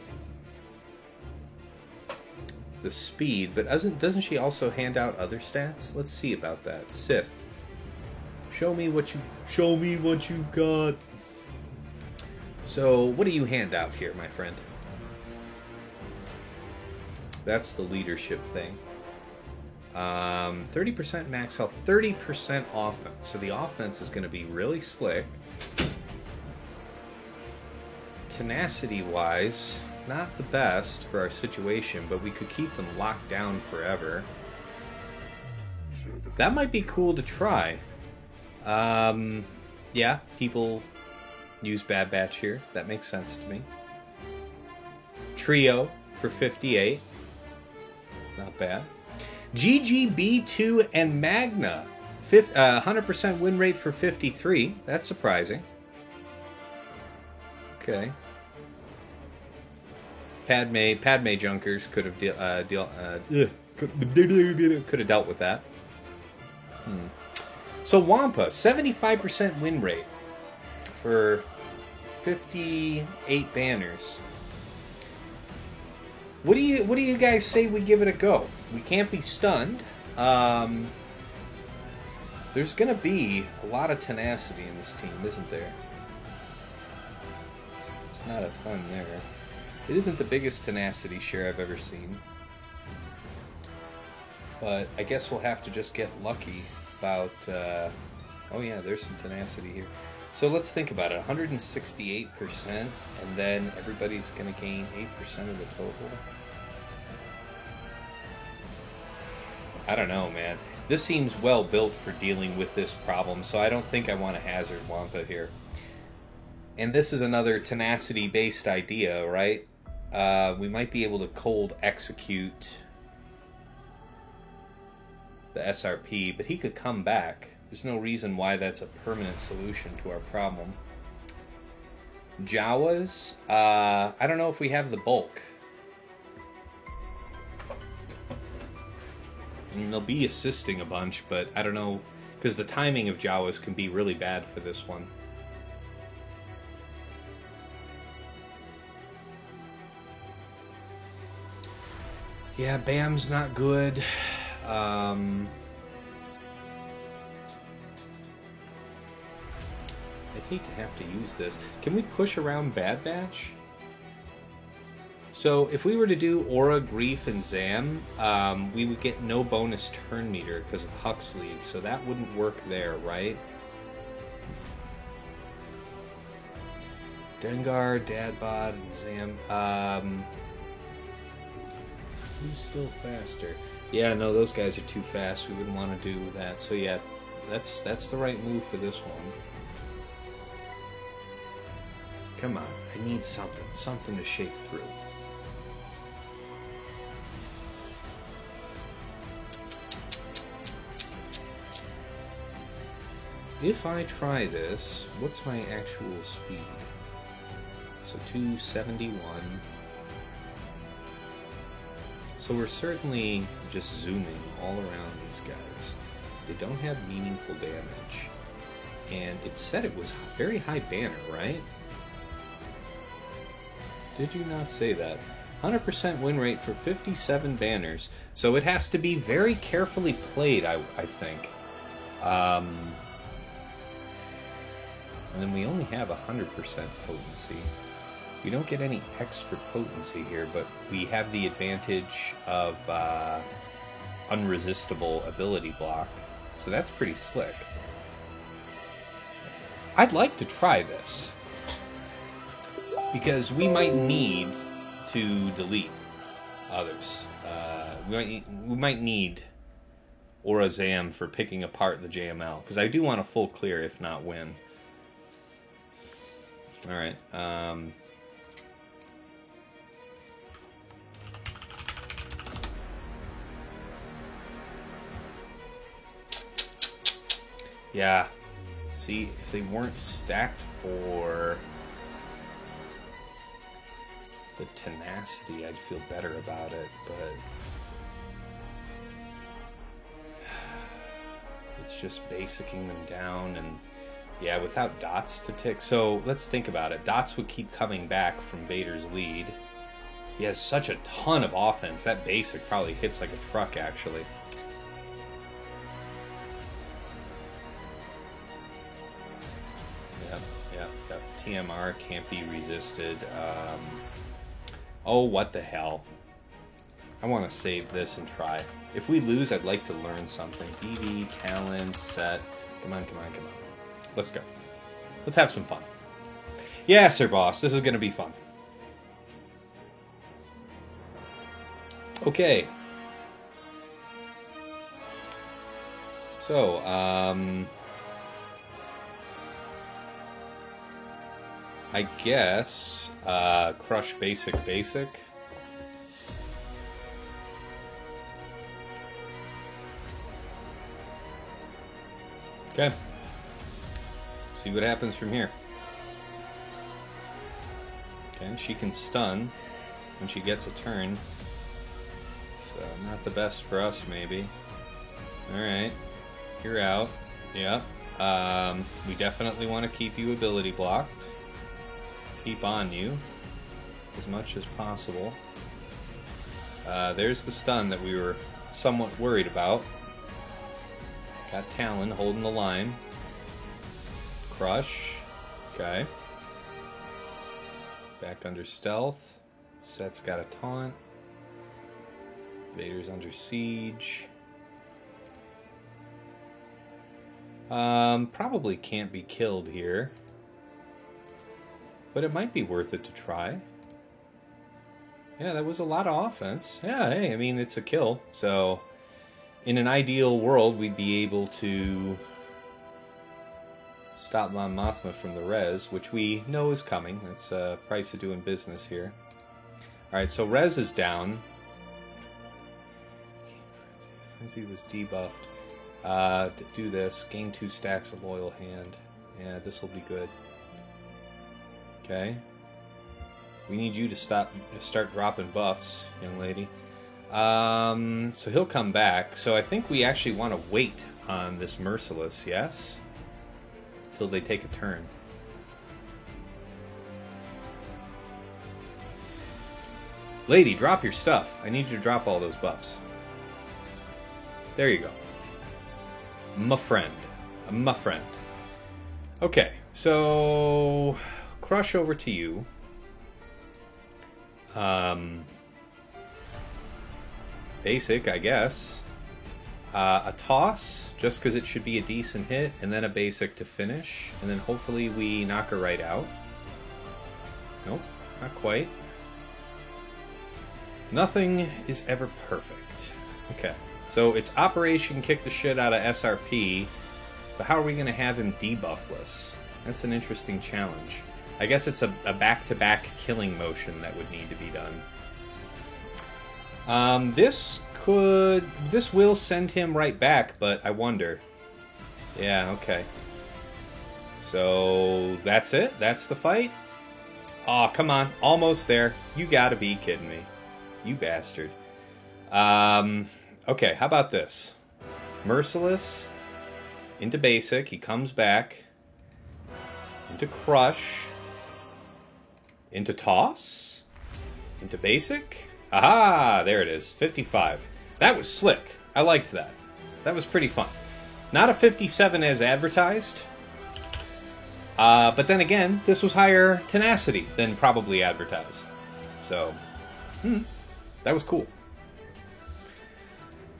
speed, but doesn't she also hand out other stats? Let's see about that. Sith. Show me what you got. So, what do you hand out here, my friend? That's the leadership thing. 30% max health, 30% offense. So the offense is going to be really slick. Tenacity-wise, not the best for our situation, but we could keep them locked down forever. That might be cool to try. Yeah, people use Bad Batch here. That makes sense to me. Trio for 58. Not bad. GGB2 and Magna. 100% win rate for 53. That's surprising. Okay. Padme Junkers could have could have dealt with that. So Wampa, 75% win rate for 58 banners. What do you guys say we give it a go? We can't be stunned. There's gonna be a lot of tenacity in this team, isn't there? It's not a ton there. It isn't the biggest tenacity share I've ever seen. But I guess we'll have to just get lucky about... oh yeah, there's some tenacity here. So let's think about it. 168%, and then everybody's going to gain 8% of the total. I don't know, man. This seems well built for dealing with this problem, so I don't think I want to hazard Wampa here. And this is another tenacity-based idea, right? We might be able to cold execute the SRP, but he could come back. There's no reason why that's a permanent solution to our problem. Jawas, I don't know if we have the bulk. I mean, they'll be assisting a bunch, but I don't know, because the timing of Jawas can be really bad for this one. Yeah, BAM's not good. I'd hate to have to use this. Can we push around Bad Batch? So if we were to do Aura, Grief, and Zam, we would get no bonus turn meter because of Huxley, so that wouldn't work there, right? Dengar, Dadbod, and Zam. Who's still faster? Yeah, no, those guys are too fast. We wouldn't want to do that. So yeah, that's the right move for this one. Come on, I need something to shake through. if I try this, what's my actual speed? So 271. So we're certainly just zooming all around these guys. They don't have meaningful damage. And it said it was very high banner, right? Did you not say that? 100% win rate for 57 banners. So it has to be very carefully played, I think. And then we only have 100% potency. We don't get any extra potency here, but we have the advantage of unresistible ability block. So that's pretty slick. I'd like to try this, because we might need to delete others. We might need Aurazam for picking apart the JML, because I do want a full clear, if not win. Alright, yeah. See, if they weren't stacked for the tenacity, I'd feel better about it, but it's just basicking them down, and yeah, without dots to tick. So let's think about it. Dots would keep coming back from Vader's lead. He has such a ton of offense. That basic probably hits like a truck, actually. Yep. TMR can't be resisted. Oh, what the hell. I want to save this and try. If we lose, I'd like to learn something. DV, talent, set. Come on. Let's go. Let's have some fun. Yeah, Sir Boss, this is going to be fun. Okay. So, I guess, crush basic. Okay. See what happens from here. Okay, she can stun when she gets a turn. So, not the best for us, maybe. Alright. You're out. Yep. We definitely want to keep you ability blocked. Keep on you as much as possible. There's the stun that we were somewhat worried about. Got Talon holding the line. Crush. Okay. Back under stealth. Set's got a taunt. Vader's under siege. Probably can't be killed here. But it might be worth it to try. Yeah, that was a lot of offense. Yeah, hey, I mean, it's a kill. So, in an ideal world, we'd be able to stop Mon Mothma from the res, which we know is coming. That's a price of doing business here. Alright, so res is down. Frenzy was debuffed. To do this, gain 2 stacks of Loyal Hand. Yeah, this will be good. Okay. We need you to start dropping buffs, young lady. So he'll come back. So I think we actually want to wait on this Merciless, yes? Until they take a turn. Lady, drop your stuff. I need you to drop all those buffs. There you go. My friend. Okay, so Crush over to you. Basic, I guess. A toss, just because it should be a decent hit, and then a basic to finish, and then hopefully we knock her right out. Nope, not quite. Nothing is ever perfect. Okay, so it's Operation Kick the Shit out of SRP, but how are we going to have him debuffless? That's an interesting challenge. I guess it's a back-to-back killing motion that would need to be done. This will send him right back, but I wonder. Yeah, okay. So that's it? That's the fight? Aw, come on. Almost there. You gotta be kidding me. You bastard. Okay, how about this? Merciless into basic. He comes back into crush. Into toss. Into basic. Aha! There it is. 55. That was slick. I liked that. That was pretty fun. Not a 57 as advertised. But then again, this was higher tenacity than probably advertised. So, that was cool.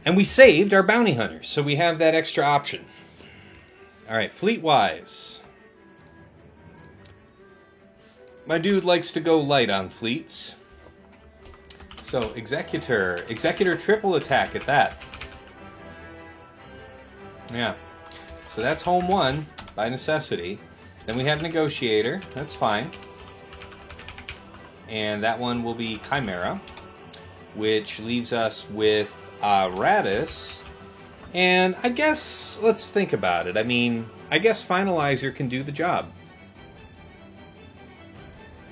And we saved our bounty hunters, so we have that extra option. Alright, fleet-wise. My dude likes to go light on fleets. So, Executor. Executor triple attack at that. Yeah. So that's home one, by necessity. Then we have Negotiator. That's fine. And that one will be Chimera, which leaves us with Radis. And I guess, let's think about it. I mean, I guess Finalizer can do the job.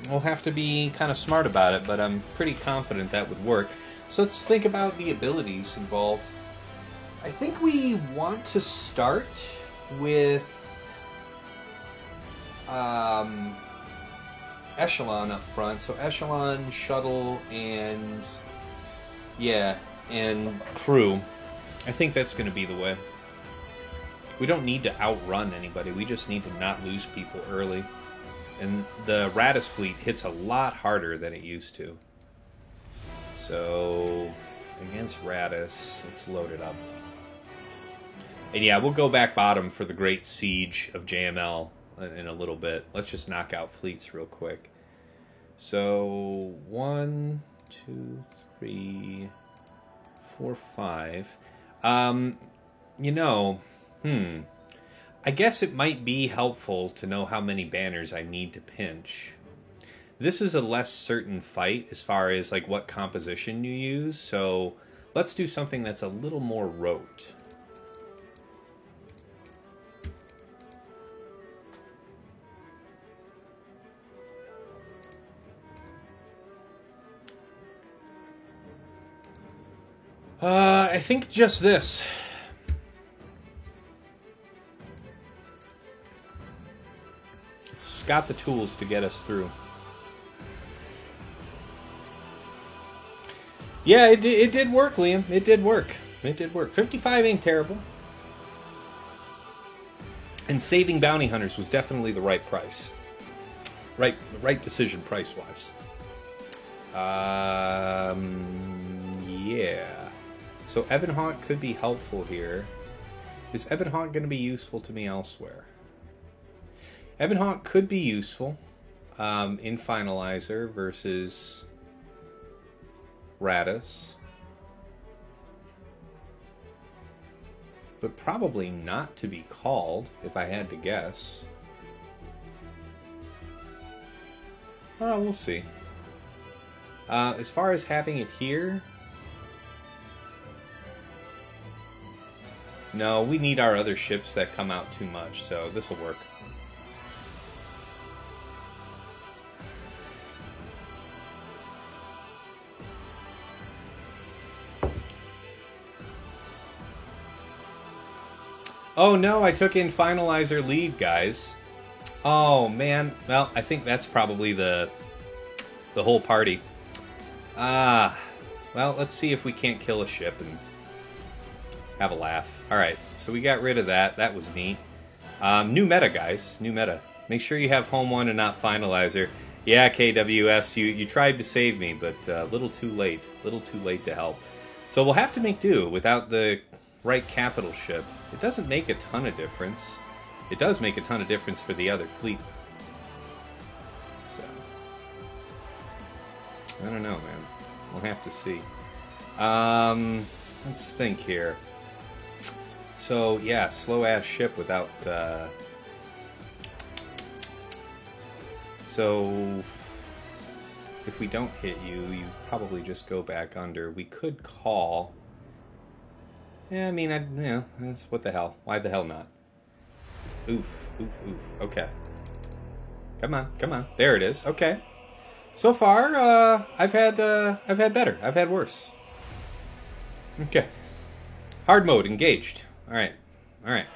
We'll have to be kind of smart about it, but I'm pretty confident that would work. So let's think about the abilities involved. I think we want to start with Echelon up front. So Echelon, Shuttle, and yeah, and Crew. I think that's going to be the way. We don't need to outrun anybody. We just need to not lose people early. And the Radis fleet hits a lot harder than it used to. So, against Radis, let's load it up. And yeah, we'll go back bottom for the Great Siege of JML in a little bit. Let's just knock out fleets real quick. So, 1, 2, 3, 4, 5. You know, I guess it might be helpful to know how many banners I need to pinch. This is a less certain fight as far as like what composition you use, so let's do something that's a little more rote. I think just this. It's got the tools to get us through. Yeah, it did work, Liam. It did work. It did work. 55 ain't terrible. And saving bounty hunters was definitely the right price. Right decision price-wise. Yeah. So Ebonhawk could be helpful here. Is Ebonhawk going to be useful to me elsewhere? Ebonhawk could be useful in Finalizer versus Radis. But probably not to be called, if I had to guess. Oh, we'll see. As far as having it here... No, we need our other ships that come out too much, so this will work. Oh no, I took in Finalizer lead, guys. Oh man, well, I think that's probably the whole party. Well, let's see if we can't kill a ship and have a laugh. Alright, so we got rid of that. That was neat. New meta, guys. New meta. Make sure you have home one and not Finalizer. Yeah, KWS, you tried to save me, but a little too late. A little too late to help. So we'll have to make do without the right capital ship. It doesn't make a ton of difference. It does make a ton of difference for the other fleet. So, I don't know, man. We'll have to see. Let's think here. So, yeah, slow-ass ship without... So, if we don't hit you, you probably just go back under. We could call... Yeah, I mean, that's what the hell. Why the hell not? Oof, oof, oof. Okay. Come on, come on. There it is. Okay. So far, I've had better. I've had worse. Okay. Hard mode engaged. All right. All right.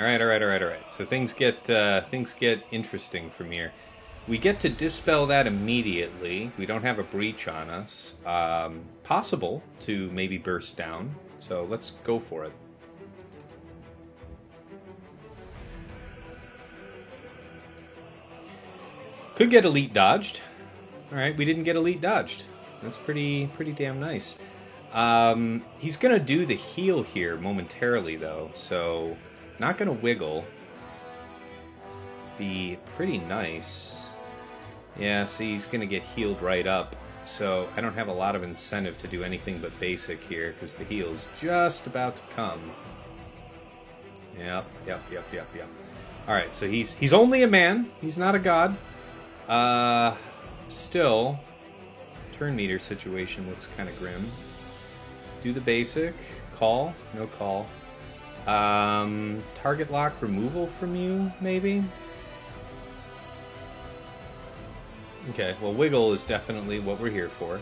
So things get interesting from here. We get to dispel that immediately. We don't have a breach on us. Possible to maybe burst down. So let's go for it. Could get elite dodged. All right, we didn't get elite dodged. That's pretty damn nice. He's gonna do the heal here momentarily though, so not gonna wiggle. Be pretty nice. Yeah, see, he's going to get healed right up. So I don't have a lot of incentive to do anything but basic here, because the heal's just about to come. Yep. Alright, so he's only a man. He's not a god. Still, turn meter situation looks kind of grim. Do the basic. Call. No call. Target lock removal from you, maybe? Okay, well, wiggle is definitely what we're here for.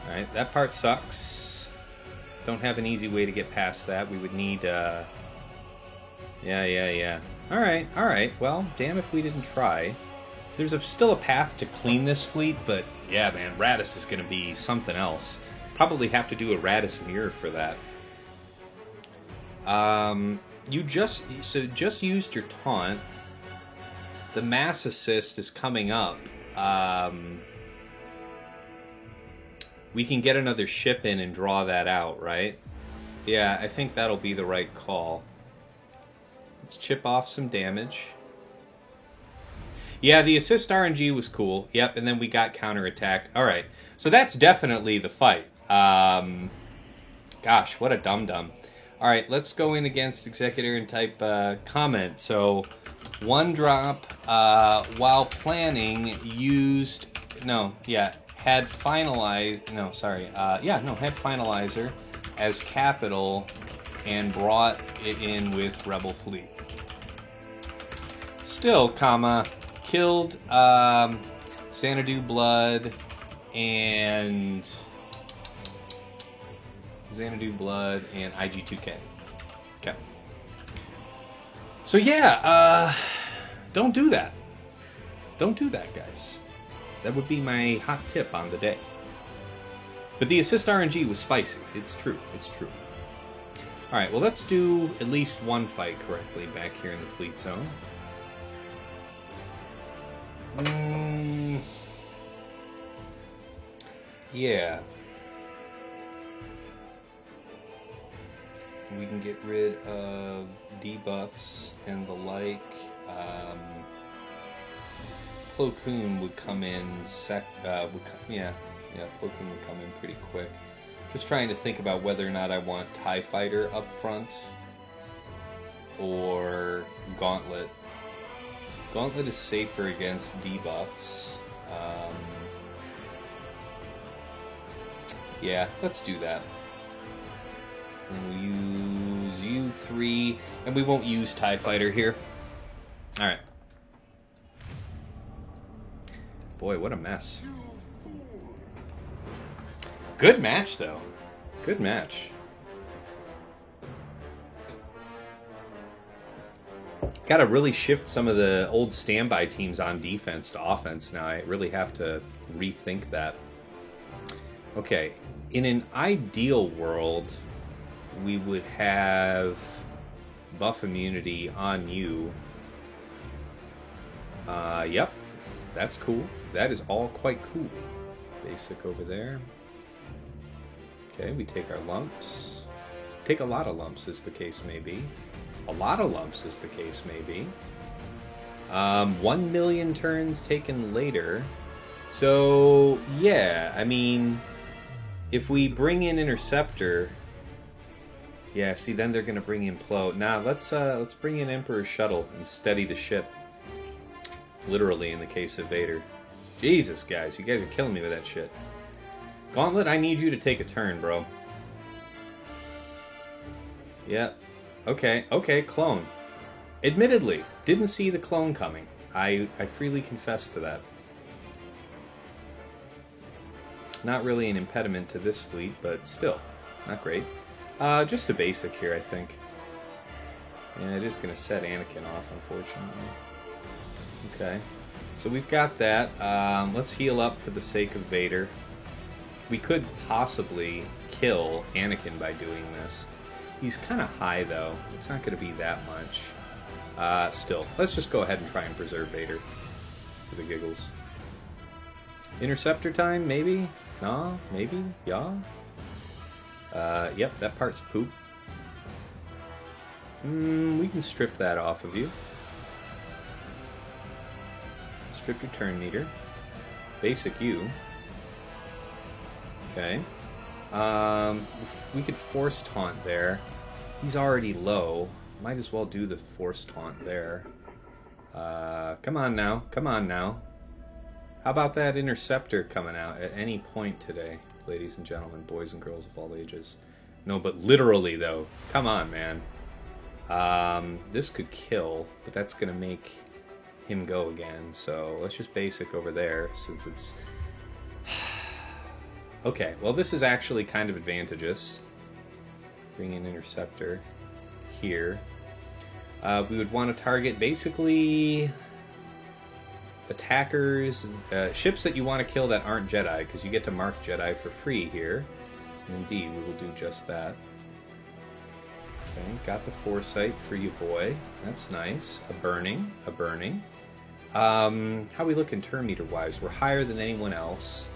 Alright, that part sucks. Don't have an easy way to get past that. We would need, Yeah. Alright, well, damn if we didn't try. There's still a path to clean this fleet, but yeah, man, Radis is going to be something else. Probably have to do a Radis mirror for that. You just used your taunt. The mass assist is coming up. We can get another ship in and draw that out, right? Yeah, I think that'll be the right call. Let's chip off some damage. Yeah, the assist RNG was cool. Yep, and then we got counterattacked. Alright, so that's definitely the fight. Gosh, what a dum-dum. Alright, let's go in against Executor and type comment. So, one drop, while planning, had finalizer as capital and brought it in with Rebel Fleet. Still, killed Xanadu Blood and IG-2K. Okay. So yeah, don't do that. Don't do that, guys. That would be my hot tip on the day. But the assist RNG was spicy. It's true. It's true. Alright, well, let's do at least one fight correctly back here in the fleet zone. Yeah. We can get rid of debuffs and the like. Plo Koon would come in Plo Koon would come in pretty quick. Just trying to think about whether or not I want TIE Fighter up front or Gauntlet. Gauntlet is safer against debuffs. Yeah, let's do that. And we'll use U3, and we won't use TIE Fighter here. Alright. Boy, what a mess. Good match, though. Good match. Got to really shift some of the old standby teams on defense to offense now. I really have to rethink that. Okay, in an ideal world, we would have buff immunity on you. Yep, that's cool. That is all quite cool. Basic over there. Okay, we take our lumps. Take a lot of lumps, as the case may be. A lot of lumps, as the case may be. 1 million turns taken later. So, yeah, I mean, if we bring in Interceptor... Yeah, see, then they're going to bring in Plo. Nah, let's bring in Emperor Shuttle and steady the ship. Literally, in the case of Vader. Jesus, guys, you guys are killing me with that shit. Gauntlet, I need you to take a turn, bro. Yeah. Okay, clone. Admittedly, didn't see the clone coming. I freely confess to that. Not really an impediment to this fleet, but still, not great. Just a basic here, I think. Yeah, it is going to set Anakin off, unfortunately. Okay, so we've got that. Let's heal up for the sake of Vader. We could possibly kill Anakin by doing this. He's kind of high, though. It's not going to be that much. Still, let's just go ahead and try and preserve Vader for the giggles. Interceptor time, maybe? No, maybe? Yeah? Yep, that part's poop. We can strip that off of you. Strip your turn meter. Basic you. Okay. We could force taunt there. He's already low. Might as well do the force taunt there. Come on now. Come on now. How about that interceptor coming out at any point today, ladies and gentlemen, boys and girls of all ages? No, but literally, though. Come on, man. This could kill, but that's going to make him go again. So let's just basic over there, since it's... Okay, well, this is actually kind of advantageous. Bring in interceptor here. We would want to target basically attackers, ships that you want to kill that aren't Jedi, because you get to mark Jedi for free here. And indeed, we will do just that. Okay, got the foresight for you, boy. That's nice. A burning. How we look in turn meter wise? We're higher than anyone else.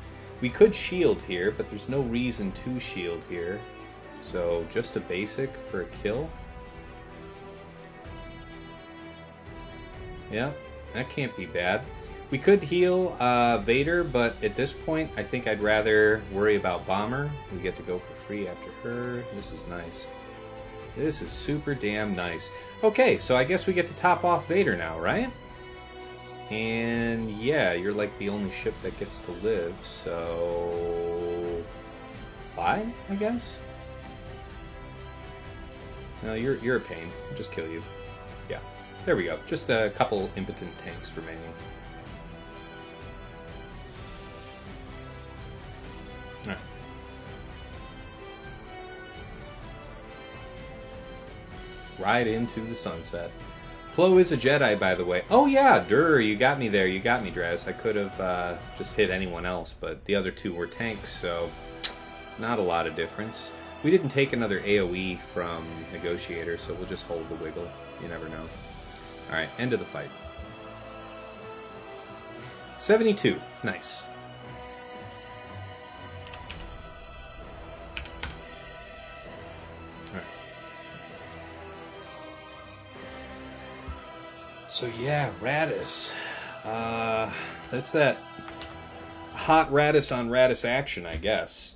We could shield here, but there's no reason to shield here. So just a basic for a kill. Yeah, that can't be bad. We could heal Vader, but at this point, I think I'd rather worry about Bomber. We get to go for free after her. This is nice. This is super damn nice. Okay, so I guess we get to top off Vader now, right? And yeah, you're like the only ship that gets to live, so... Bye, I guess? No, you're a pain. I'll just kill you. Yeah, there we go. Just a couple impotent tanks remaining. Alright. Ride into the sunset. Plo is a Jedi, by the way. Oh yeah, Durr, you got me there. You got me, Draz. I could have just hit anyone else, but the other two were tanks, so not a lot of difference. We didn't take another AoE from Negotiator, so we'll just hold the wiggle. You never know. Alright, end of the fight. 72. Nice. Alright. So yeah, Raddus. That's that hot Raddus on Raddus action, I guess.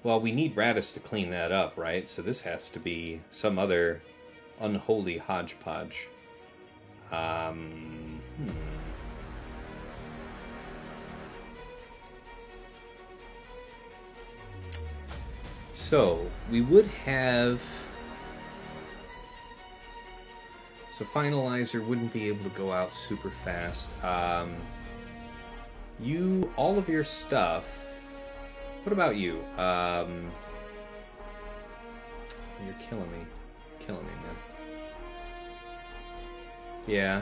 Well, we need Raddus to clean that up, right? So this has to be some other unholy hodgepodge. So, we would have... So Finalizer wouldn't be able to go out super fast. All of your stuff... What about you? You're killing me. Killing me, man. Yeah.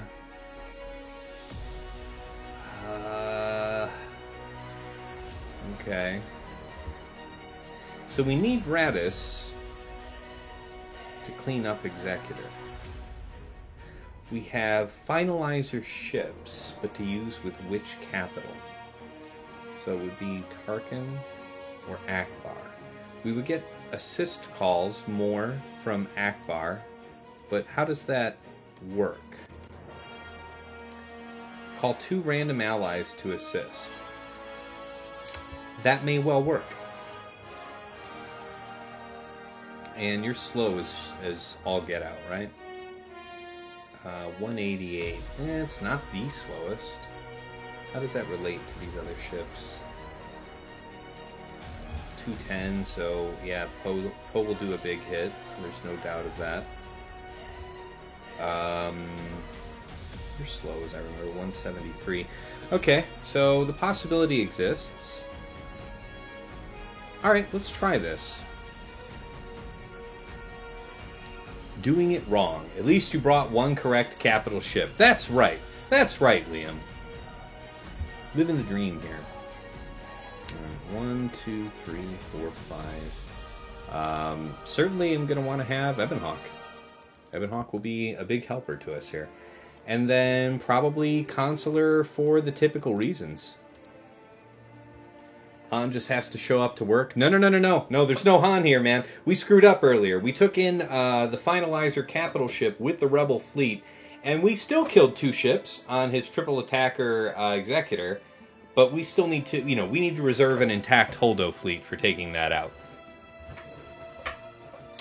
Okay. So we need Raddus to clean up Executor. We have Finalizer ships, but to use with which capital? So it would be Tarkin or Akbar. We would get assist calls more from Akbar, but how does that work? Call 2 random allies to assist. That may well work. And you're slow as all get out, right? 188. It's not the slowest. How does that relate to these other ships? 210, so yeah, Poe will do a big hit. There's no doubt of that. You're slow, as I remember, 173. Okay, so the possibility exists. Alright, let's try this. Doing it wrong. At least you brought one correct capital ship. That's right. That's right, Liam. Living the dream here. 1, 2, 3, 4, 5. Certainly I'm going to want to have Ebonhawk. Ebonhawk will be a big helper to us here. And then probably Consular for the typical reasons. Han just has to show up to work. No, there's no Han here, man. We screwed up earlier. We took in the Finalizer capital ship with the Rebel fleet, and we still killed 2 ships on his triple attacker Executor, but we still need to, we need to reserve an intact Holdo fleet for taking that out.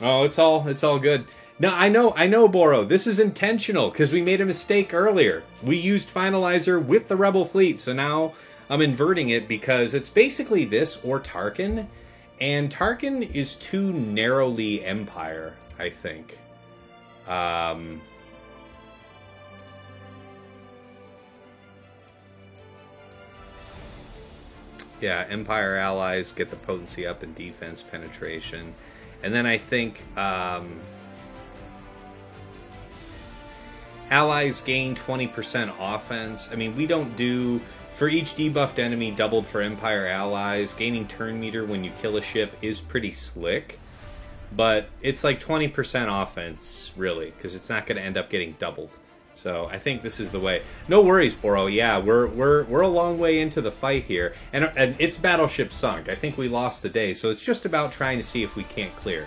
Oh, it's all good. No, I know, Boro. This is intentional, because we made a mistake earlier. We used Finalizer with the Rebel fleet, so now I'm inverting it because it's basically this or Tarkin, and Tarkin is too narrowly Empire, I think. Yeah, Empire allies get the potency up in defense penetration. And then I think allies gain 20% offense. I mean, we don't do... For each debuffed enemy doubled for Empire allies, gaining turn meter when you kill a ship is pretty slick. But it's like 20% offense, really, because it's not going to end up getting doubled. So I think this is the way. No worries, Boro. Yeah, we're a long way into the fight here, and it's battleship sunk. I think we lost the day, so it's just about trying to see if we can't clear.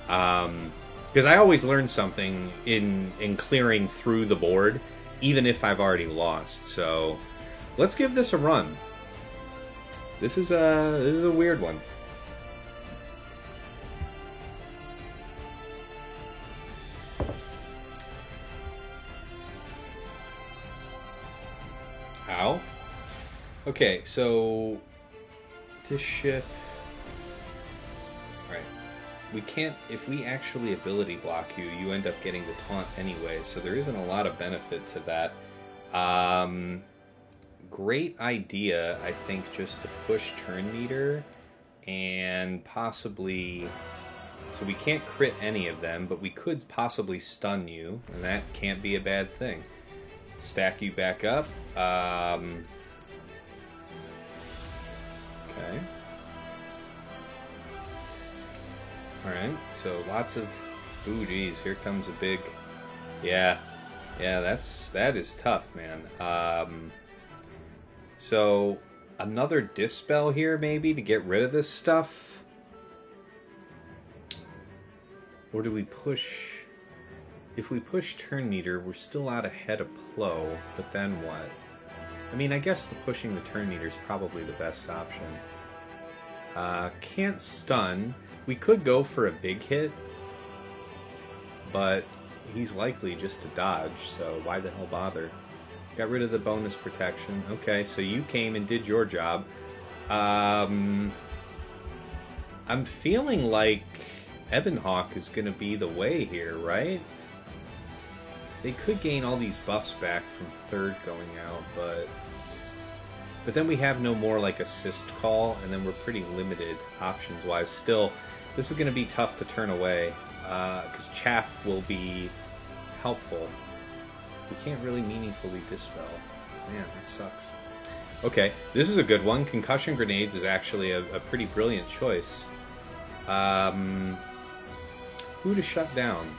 Because I always learn something in clearing through the board, even if I've already lost. So let's give this a run. This is a weird one. How? Okay, so this ship. Alright. We can't, if we actually ability block you, you end up getting the taunt anyway, so there isn't a lot of benefit to that. Great idea, I think, just to push turn meter and possibly... So we can't crit any of them, but we could possibly stun you, and that can't be a bad thing. Stack you back up. Okay. Alright, so lots of... Ooh, geez, here comes a big... Yeah, that is tough, man. So, another Dispel here, maybe, to get rid of this stuff? Or do we push... If we push turn meter, we're still out ahead of Plo, but then what? I mean, I guess pushing the turn meter is probably the best option. Can't stun. We could go for a big hit, but he's likely just to dodge, so why the hell bother? Got rid of the bonus protection. Okay, so you came and did your job. I'm feeling like Ebonhawk is going to be the way here, right? They could gain all these buffs back from third going out, but then we have no more like assist call, and then we're pretty limited options wise. Still, this is going to be tough to turn away because chaff will be helpful. We can't really meaningfully dispel. Man, that sucks. Okay, this is a good one. Concussion grenades is actually a pretty brilliant choice. Who to shut down?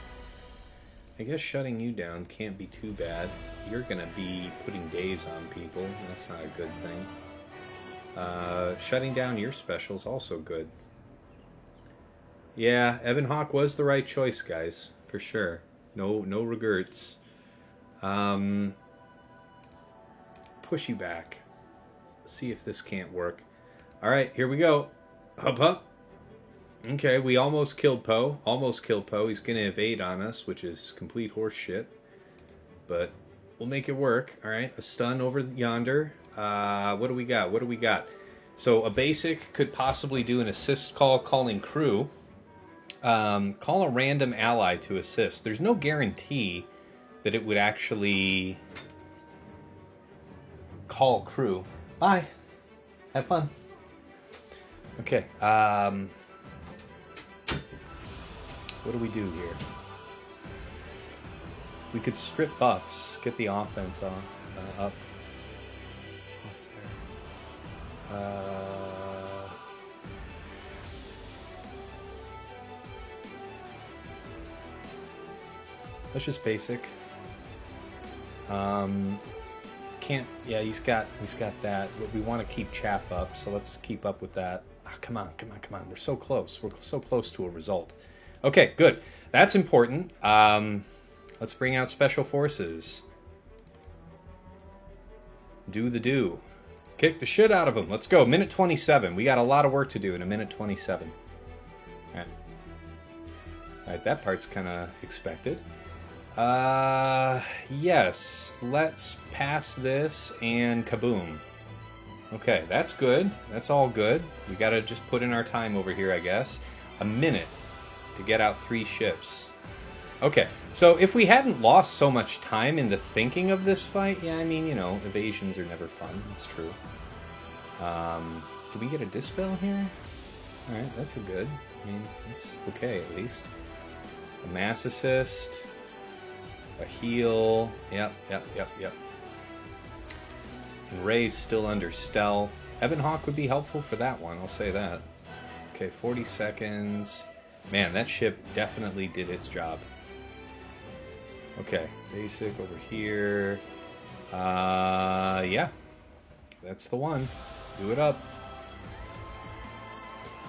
I guess shutting you down can't be too bad. You're going to be putting days on people. That's not a good thing. Shutting down your special is also good. Yeah, Ebonhawk was the right choice, guys. For sure. No regrets. Push you back. See if this can't work. Alright, here we go. Up. Okay, we almost killed Poe. He's going to evade on us, which is complete horse shit. But we'll make it work. Alright, a stun over yonder. What do we got? So a basic could possibly do an assist call calling crew. Call a random ally to assist. There's no guarantee that it would actually call crew. Bye. Have fun. Okay. What do we do here? We could strip buffs, get the offense on, up. Off there. That's just basic. Can't. Yeah, he's got that. But we want to keep chaff up, so let's keep up with that. Oh, come on. We're so close. We're so close to a result. Okay, good. That's important. Let's bring out special forces. Do the do. Kick the shit out of them. Let's go. Minute 27. We got a lot of work to do in a minute 27. All right, that part's kind of expected. Yes. Let's pass this and kaboom. Okay, that's good. That's all good. We gotta just put in our time over here, I guess. A minute to get out 3 ships. Okay, so if we hadn't lost so much time in the thinking of this fight, yeah, I mean, you know, evasions are never fun. That's true. Do we get a dispel here? Alright, that's a good. I mean, it's okay, at least. A mass assist. A heal. Yep. And Ray's still under stealth. Ebon Hawk would be helpful for that one, I'll say that. Okay, 40 seconds. Man, that ship definitely did its job. Okay, basic over here. Yeah. That's the one. Do it up.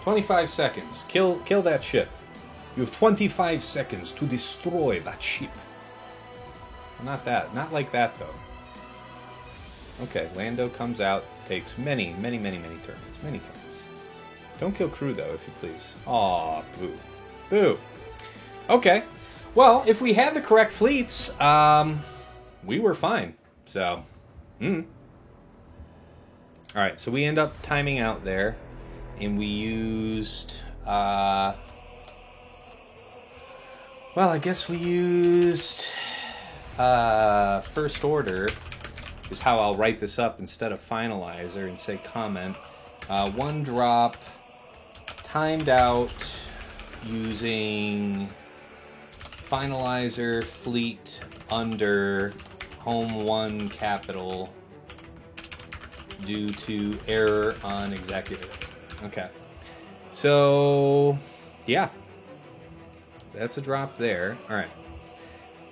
25 seconds. Kill that ship. You have 25 seconds to destroy that ship. Not that. Not like that, though. Okay, Lando comes out, takes many turns. Many turns. Don't kill crew, though, if you please. Aw, boo. Boo. Okay. Well, if we had the correct fleets, we were fine. So, Alright, so we end up timing out there, and we used, well, I guess we used, First Order, is how I'll write this up instead of Finalizer and say comment. 1 drop, timed out, using Finalizer, fleet, under, home 1, capital, due to error on executive. Okay. So, yeah. That's a drop there. Alright.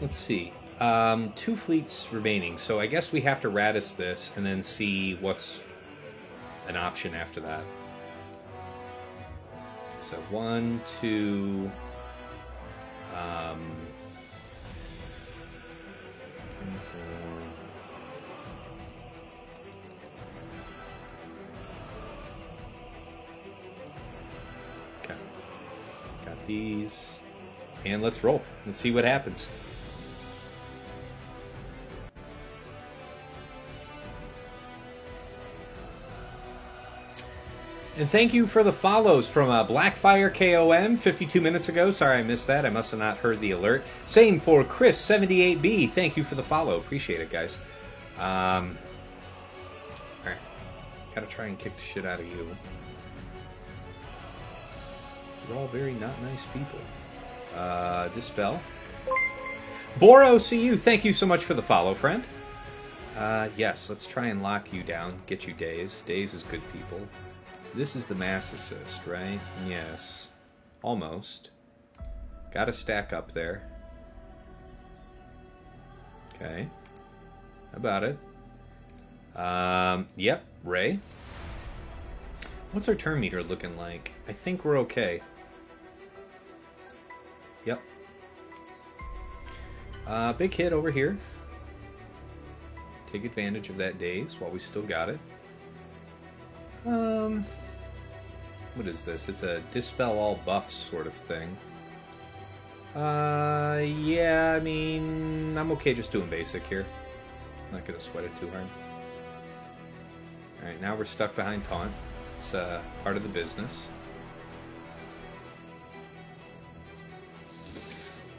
Let's see. 2 fleets remaining. So I guess we have to Radis this and then see what's an option after that. So 1, 2... Okay. Got these. And let's roll. Let's see what happens. And thank you for the follows from Blackfire KOM 52 minutes ago. Sorry I missed that. I must have not heard the alert. Same for Chris78B. Thank you for the follow. Appreciate it, guys. Alright. Gotta try and kick the shit out of you. You're all very not nice people. Dispel. Boro CU, thank you so much for the follow, friend. Yes, let's try and lock you down. Get you Daze. Daze is good people. This is the mass assist, right? Yes. Almost. Got a stack up there. Okay. How about it? Yep, Ray. What's our turn meter looking like? I think we're okay. Yep. Big hit over here. Take advantage of that Daze while we still got it. What is this? It's a dispel all buffs sort of thing. Yeah, I mean, I'm okay just doing basic here. Not gonna sweat it too hard. Alright, now we're stuck behind taunt. It's part of the business.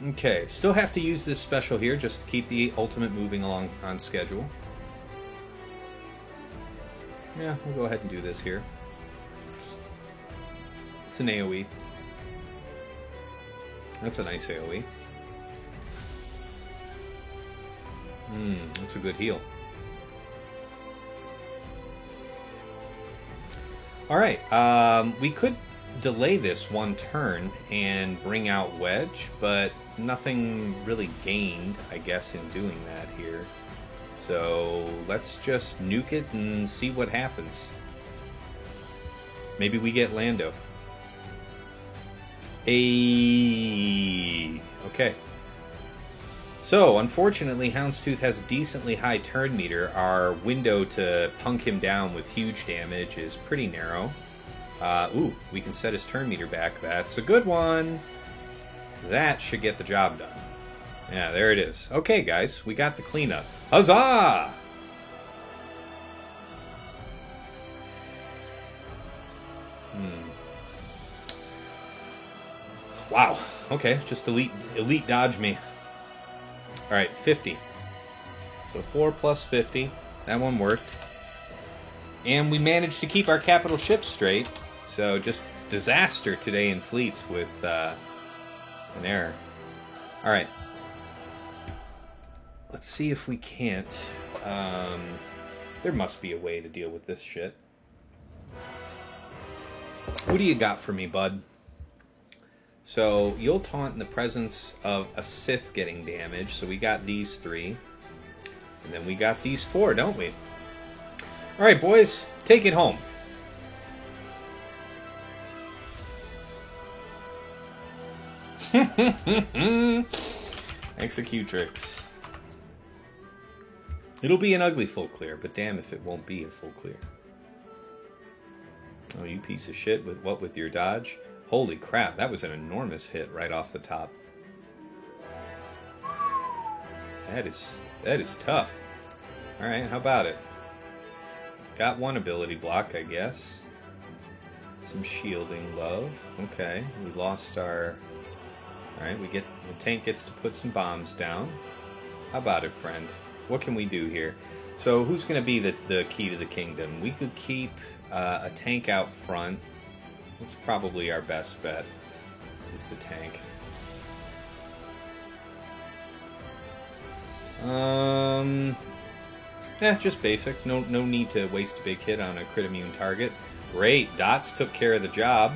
Okay, still have to use this special here just to keep the ultimate moving along on schedule. Yeah, we'll go ahead and do this here. It's an AoE. That's a nice AoE. That's a good heal. Alright, we could delay this one turn and bring out Wedge, but nothing really gained, I guess, in doing that here. So let's just nuke it and see what happens. Maybe we get Lando. Okay. So, unfortunately, Houndstooth has a decently high turn meter. Our window to punk him down with huge damage is pretty narrow. Ooh, we can set his turn meter back. That's a good one. That should get the job done. Yeah, there it is. Okay, guys, we got the cleanup. Huzzah! Wow. Okay, just elite dodge me. Alright, 50. So 4 plus 50. That one worked. And we managed to keep our capital ships straight. So just disaster today in fleets with an error. Alright. Let's see if we can't. There must be a way to deal with this shit. What do you got for me, bud? So, you'll taunt in the presence of a Sith getting damaged. So we got these 3. And then we got these 4, don't we? Alright, boys. Take it home. Executrix. It'll be an ugly full clear, but damn if it won't be a full clear. Oh, you piece of shit. With your dodge? Holy crap, that was an enormous hit right off the top. That is tough. Alright, how about it? Got one ability block, I guess. Some shielding love. Okay, we lost our... Alright, the tank gets to put some bombs down. How about it, friend? What can we do here? So, who's going to be the key to the kingdom? We could keep a tank out front. That's probably our best bet, is the tank. Just basic. No need to waste a big hit on a crit immune target. Great, Dots took care of the job.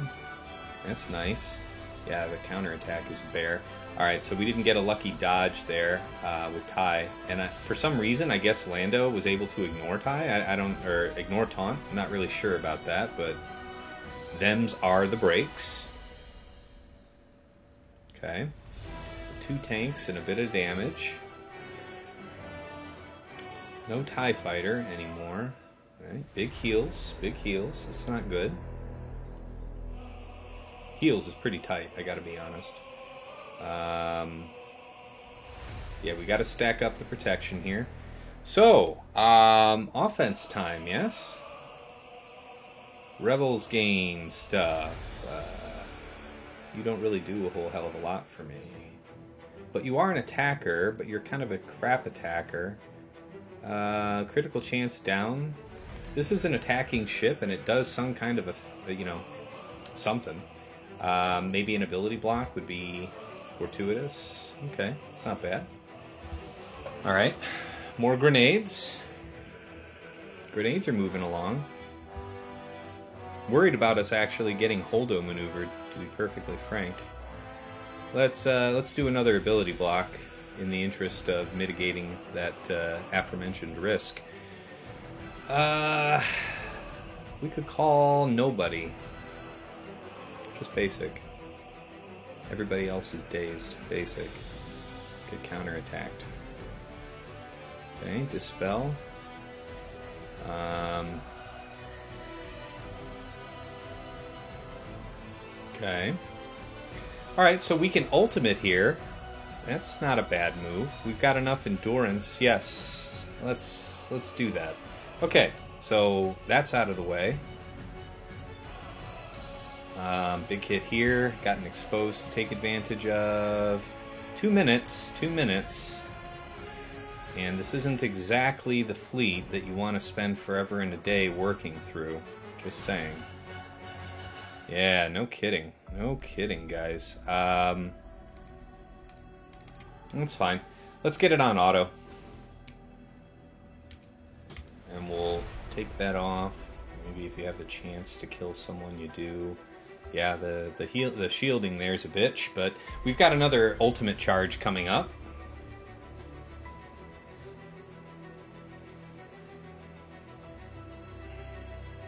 That's nice. Yeah, the counterattack is bare. Alright, so we didn't get a lucky dodge there with Ty. And for some reason, I guess Lando was able to ignore Ty. Or ignore Taunt. I'm not really sure about that, but... Thems are the breaks. Okay. So 2 tanks and a bit of damage. No TIE fighter anymore. Right. Big heals. Big heals. It's not good. Heals is pretty tight, I gotta be honest. Yeah, we gotta stack up the protection here. So, offense time, yes? Rebels game stuff. You don't really do a whole hell of a lot for me. But you are an attacker, but you're kind of a crap attacker. Critical chance down. This is an attacking ship, and it does some kind of something. Maybe an ability block would be fortuitous. Okay, it's not bad. Alright, more grenades. Grenades are moving along. Worried about us actually getting Holdo maneuvered, to be perfectly frank. Let's do another ability block in the interest of mitigating that aforementioned risk. We could call nobody. Just basic. Everybody else is dazed. Basic. Get counterattacked. Okay, dispel. Okay. Alright, so we can ultimate here. That's not a bad move. We've got enough endurance. Yes. Let's do that. Okay, so that's out of the way. Big hit here. Gotten exposed to take advantage of. 2 minutes. 2 minutes. And this isn't exactly the fleet that you want to spend forever and a day working through. Just saying. Yeah, no kidding. No kidding, guys. That's fine. Let's get it on auto. And we'll take that off. Maybe if you have the chance to kill someone, you do. Yeah, the shielding there's a bitch, but we've got another ultimate charge coming up.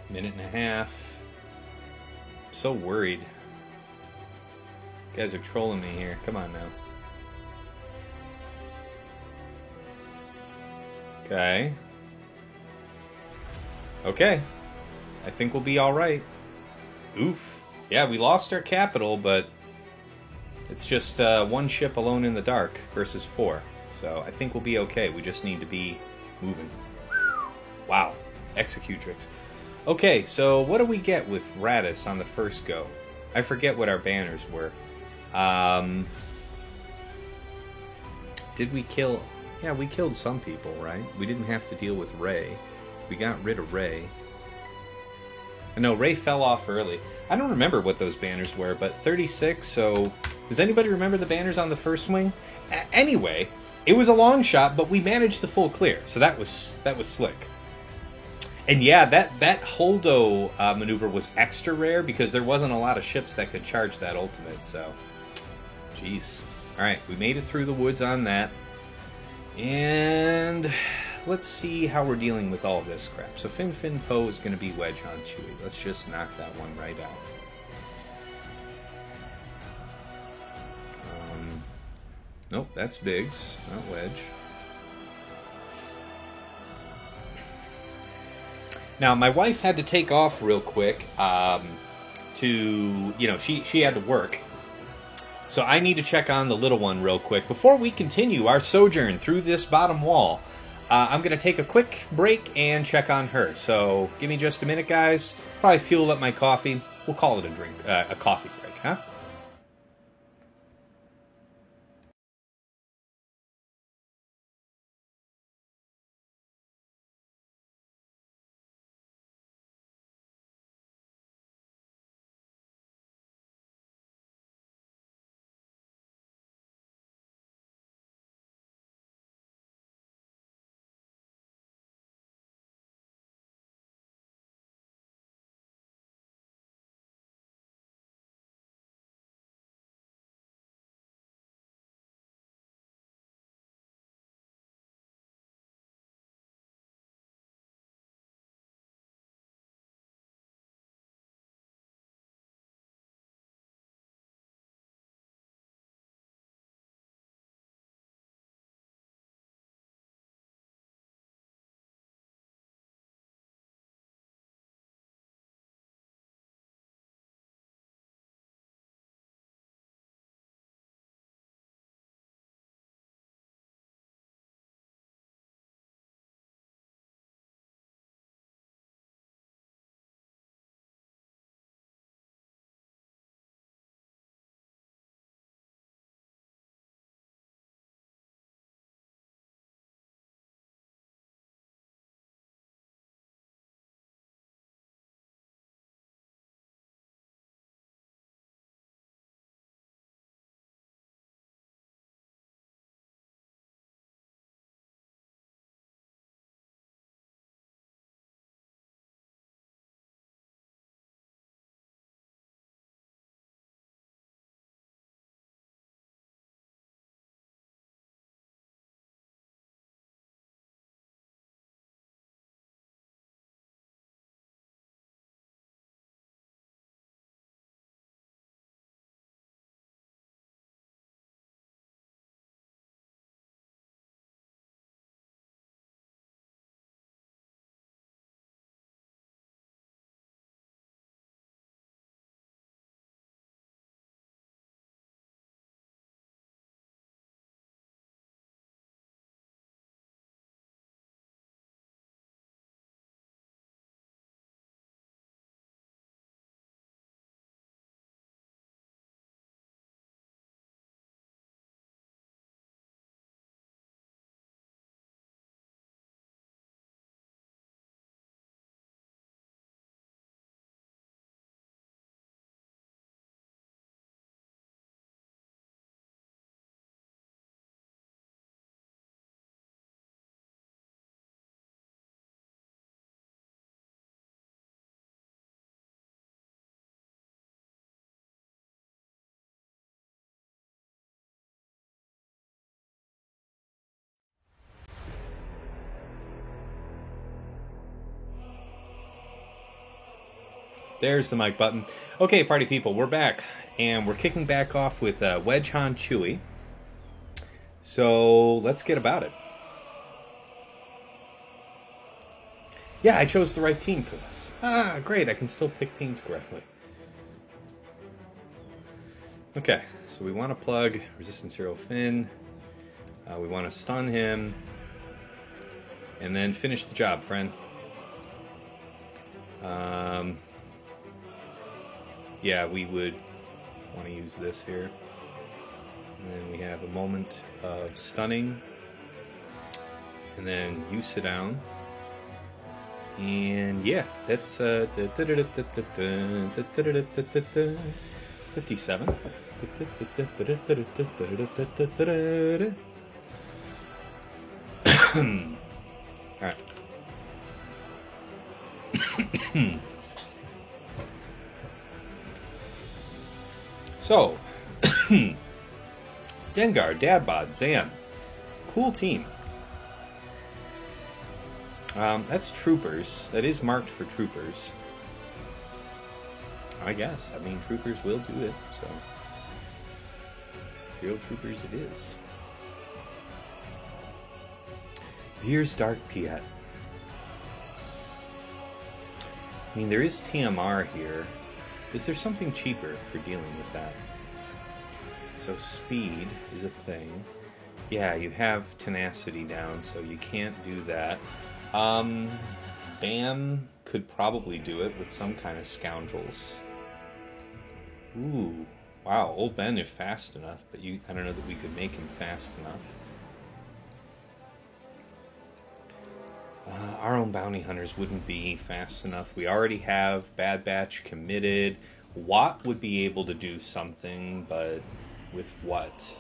Minute and a half. So worried. You guys are trolling me here. Come on now. Okay. Okay. I think we'll be alright. Oof. Yeah, we lost our capital, but it's just one ship alone in the dark versus 4. So I think we'll be okay. We just need to be moving. Wow. Executrix. Okay, so what do we get with Radis on the first go? I forget what our banners were. Did we kill... Yeah, we killed some people, right? We didn't have to deal with Ray. We got rid of Ray. No, Ray fell off early. I don't remember what those banners were, but 36, so... Does anybody remember the banners on the first swing? Anyway, it was a long shot, but we managed the full clear, so that was slick. And yeah, that Holdo maneuver was extra rare because there wasn't a lot of ships that could charge that ultimate, so... Jeez. Alright, we made it through the woods on that. And... let's see how we're dealing with all this crap. So Fin Po is going to be Wedge on Chewie. Let's just knock that one right out. Nope, that's Biggs, not Wedge. Now, my wife had to take off real quick to, you know, she had to work. So I need to check on the little one real quick. Before we continue our sojourn through this bottom wall, I'm going to take a quick break and check on her. So give me just a minute, guys. Probably fuel up my coffee. We'll call it a coffee break, huh? There's the mic button. Okay, party people, we're back. And we're kicking back off with Wedge Han Chewy. So let's get about it. Yeah, I chose the right team for this. Ah, great, I can still pick teams correctly. Okay, so we want to plug Resistance Hero Finn. We want to stun him. And then finish the job, friend. Yeah, we would want to use this here. And then we have a moment of stunning. And then you sit down. And yeah, that's 57. Alright. So, Dengar, Dadbod, Zan. Cool team. That's troopers. That is marked for troopers. I guess. I mean, troopers will do it, so. Hero troopers it is. Here's Dark Piet. I mean, there is TMR here. Is there something cheaper for dealing with that? So speed is a thing. Yeah, you have tenacity down, so you can't do that. Bam could probably do it with some kind of scoundrels. Ooh, wow, old Ben is fast enough, but I don't know that we could make him fast enough. Our own bounty hunters wouldn't be fast enough. We already have Bad Batch committed. Watt would be able to do something, but with what?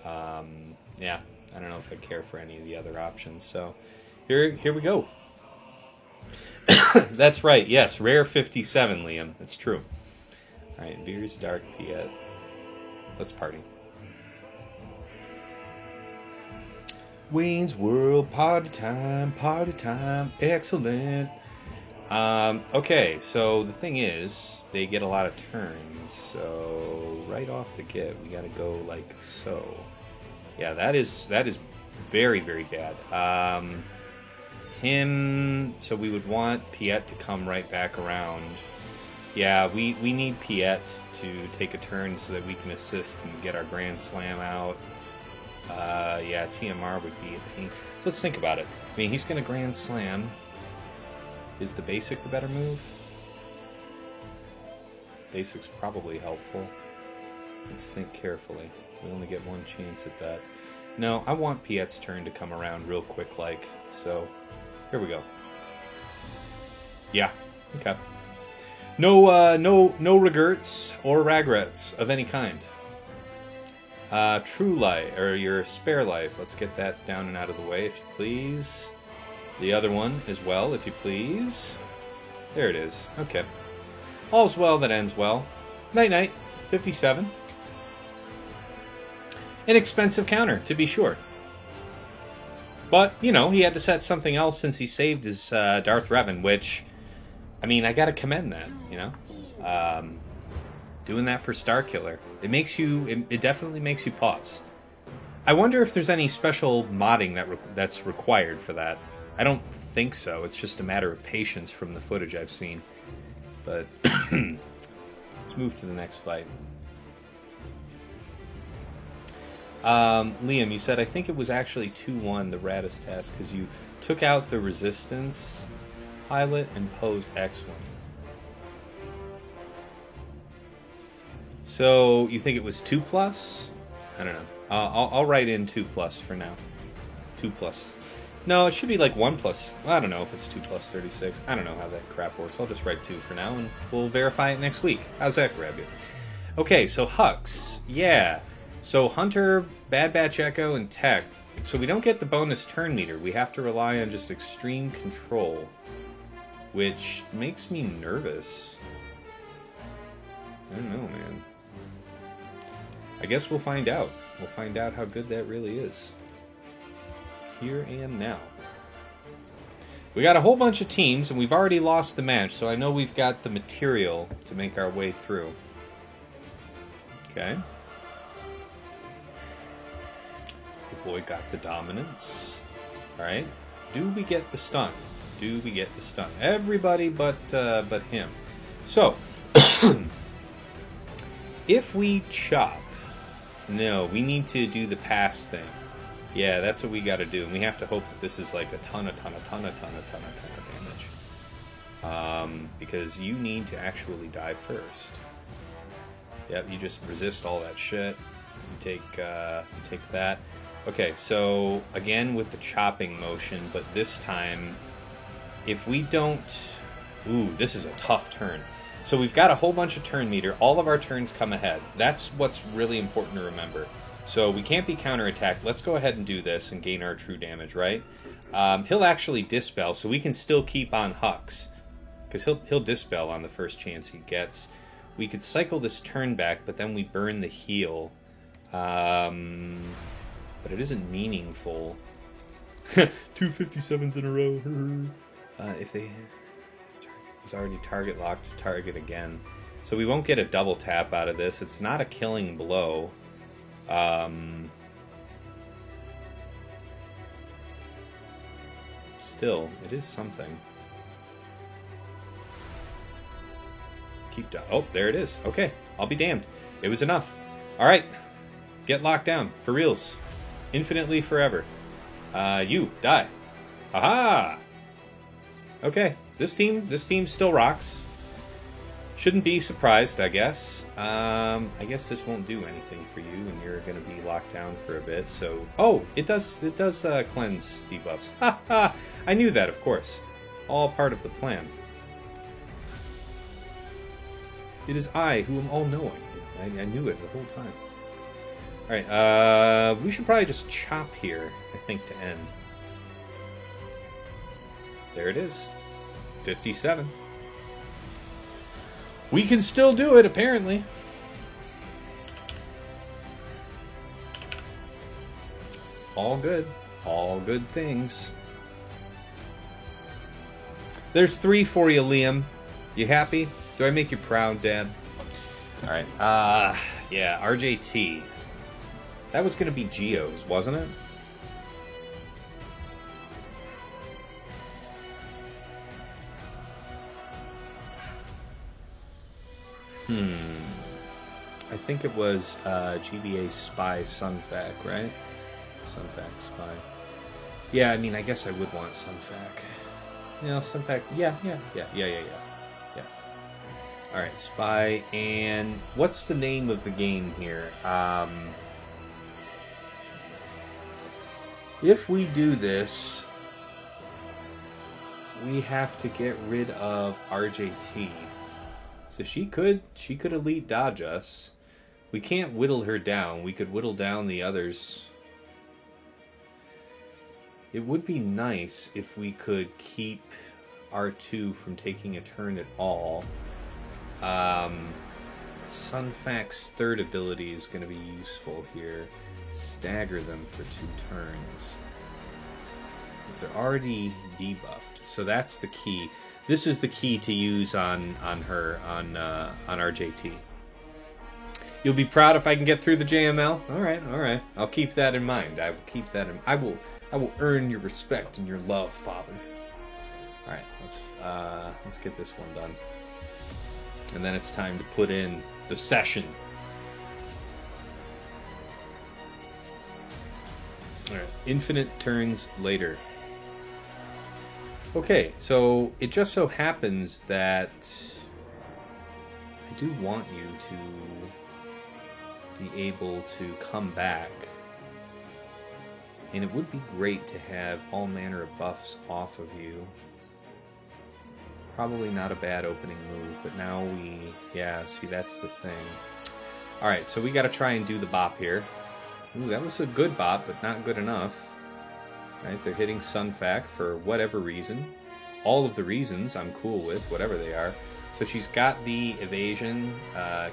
Yeah, I don't know if I care for any of the other options. So here we go. That's right. Yes, rare 57, Liam. That's true. All right, Veer's Dark Piet. Let's party. Wayne's World, party time, excellent. Okay, so the thing is, they get a lot of turns, so right off the get, we gotta go like so. Yeah, that is very, very bad. So we would want Piet to come right back around. Yeah, we need Piet to take a turn so that we can assist and get our Grand Slam out. Yeah, TMR would be a pain. So let's think about it. I mean, he's going to Grand Slam. Is the basic the better move? Basic's probably helpful. Let's think carefully. We only get one chance at that. No, I want Piet's turn to come around real quick like. So, here we go. Yeah, okay. No regrets or regrets of any kind. True Life, or your Spare Life. Let's get that down and out of the way, if you please. The other one as well, if you please. There it is. Okay. All's well that ends well. Night-night. 57. An expensive counter, to be sure. But, you know, he had to set something else since he saved his Darth Revan, which, I mean, I gotta commend that, you know? Doing that for Starkiller. It definitely makes you pause. I wonder if there's any special modding that's required for that. I don't think so. It's just a matter of patience from the footage I've seen. But let's move to the next fight. Liam, you said, I think it was actually 2-1, the Radis test, because you took out the Resistance pilot and posed X-Wing. So, you think it was 2+? I don't know. I'll write in 2+ for now. 2+. No, it should be like 1+. I don't know if it's 2+36. I don't know how that crap works. I'll just write 2 for now, and we'll verify it next week. How's that grab you? Okay, so Hux. Yeah. So Hunter, Bad Batch Echo, and Tech. So we don't get the bonus turn meter. We have to rely on just extreme control, which makes me nervous. I don't know, man. I guess we'll find out. We'll find out how good that really is. Here and now. We got a whole bunch of teams, and we've already lost the match, so I know we've got the material to make our way through. Okay. The boy got the dominance. Alright. Do we get the stun? Do we get the stun? Everybody but him. So, if we chop... No, we need to do the pass thing. Yeah, that's what we got to do, and we have to hope that this is like a ton of damage. Because you need to actually die first. Yep, you just resist all that shit. You take that. Okay, so again with the chopping motion, but this time, if we don't... Ooh, this is a tough turn. So we've got a whole bunch of turn meter. All of our turns come ahead. That's what's really important to remember. So we can't be counterattacked. Let's go ahead and do this and gain our true damage, right? He'll actually dispel, so we can still keep on Hux. Because he'll dispel on the first chance he gets. We could cycle this turn back, but then we burn the heal. But it isn't meaningful. 257s in a row. If they... It's already target locked, target again. So we won't get a double tap out of this. It's not a killing blow. Still, it is something. Keep down. Oh, there it is. Okay, I'll be damned. It was enough. Alright. Get locked down. For reals. Infinitely forever. You, die. Aha! Okay, this team still rocks. Shouldn't be surprised, I guess. I guess this won't do anything for you, and you're going to be locked down for a bit. So, oh, it does cleanse debuffs. Ha ha! I knew that, of course. All part of the plan. It is I who am all-knowing. I knew it the whole time. All right, we should probably just chop here, I think, to end. There it is. 57. We can still do it, apparently. All good. All good things. There's 3 for you, Liam. You happy? Do I make you proud, Dad? Alright. Yeah, RJT. That was going to be Geo's, wasn't it? I think it was GBA Spy Sunfac, right? Sunfac Spy. Yeah, I mean, I guess I would want Sunfac. You know, Sunfac. Yeah. Alright, Spy. And what's the name of the game here? If we do this, we have to get rid of RJT. So she could elite dodge us. We can't whittle her down. We could whittle down the others. It would be nice if we could keep R2 from taking a turn at all. Sunfac's third ability is going to be useful here. Stagger them for 2 turns. If they're already debuffed. So that's the key. This is the key to use on her, on RJT. You'll be proud if I can get through the JML? Alright. I'll keep that in mind. I will keep that in I will earn your respect and your love, Father. Alright, let's get this one done. And then it's time to put in the session. Alright, infinite turns later. Okay, so it just so happens that I do want you to be able to come back. And it would be great to have all manner of buffs off of you. Probably not a bad opening move, but now yeah, see, that's the thing. Alright, so we gotta try and do the bop here. Ooh, that was a good bop, but not good enough. Right, they're hitting Sunfac for whatever reason. All of the reasons I'm cool with, whatever they are. So she's got the evasion,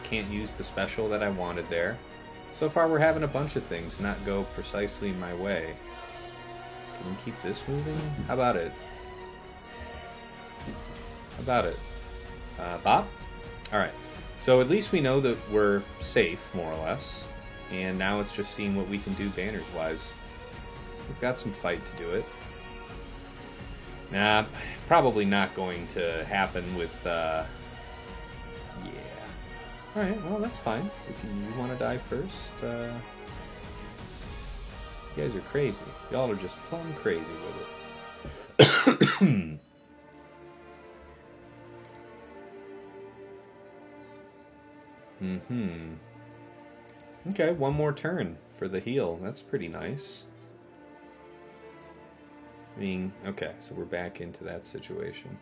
can't use the special that I wanted there. So far we're having a bunch of things not go precisely my way. Can we keep this moving? How about it? How about it? Bob? Alright. So at least we know that we're safe, more or less. And now it's just seeing what we can do banners-wise. We've got some fight to do it. Nah, probably not going to happen with, yeah. Alright, well, that's fine. If you want to die first, you guys are crazy. Y'all are just plumb crazy with it. Okay, one more turn for the heal. That's pretty nice. I mean, okay, so we're back into that situation.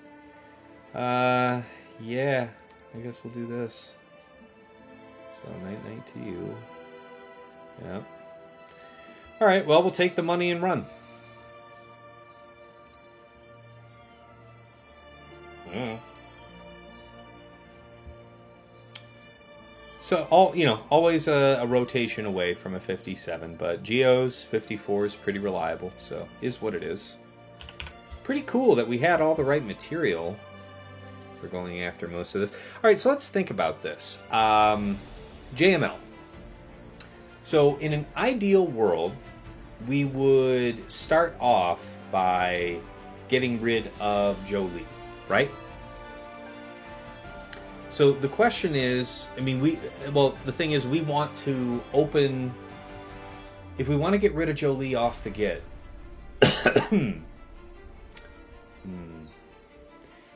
Yeah, I guess we'll do this. So, night-night to you. Yep. Alright, well, we'll take the money and run. So, always a rotation away from a 57, but Geo's 54 is pretty reliable, so is what it is. Pretty cool that we had all the right material for going after most of this. Alright, so let's think about this. JML. So, in an ideal world, we would start off by getting rid of Jolie, right? So the question is, I mean, the thing is, we want to open, if we want to get rid of Jolie off the get,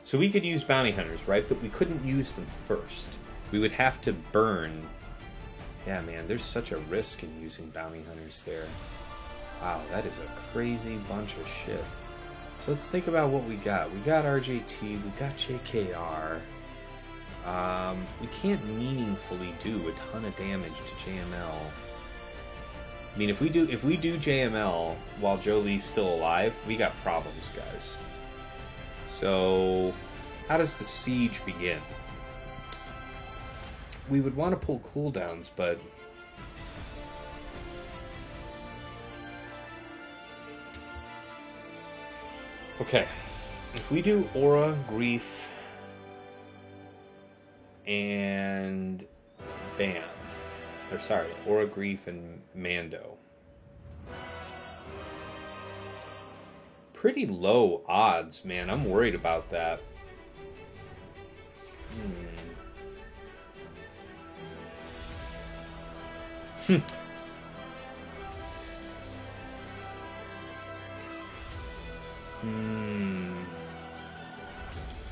so we could use bounty hunters, right? But we couldn't use them first. We would have to burn. Yeah, man, there's such a risk in using bounty hunters there. Wow, that is a crazy bunch of shit. So let's think about what we got. We got RJT, we got JKR. We can't meaningfully do a ton of damage to JML. I mean, if we do JML while Jolie's still alive, we got problems, guys. So, how does the siege begin? We would want to pull cooldowns, but okay. If we do Aura, Grief, and Bam. Or sorry, Aura, Grief, and Mando. Pretty low odds, man. I'm worried about that.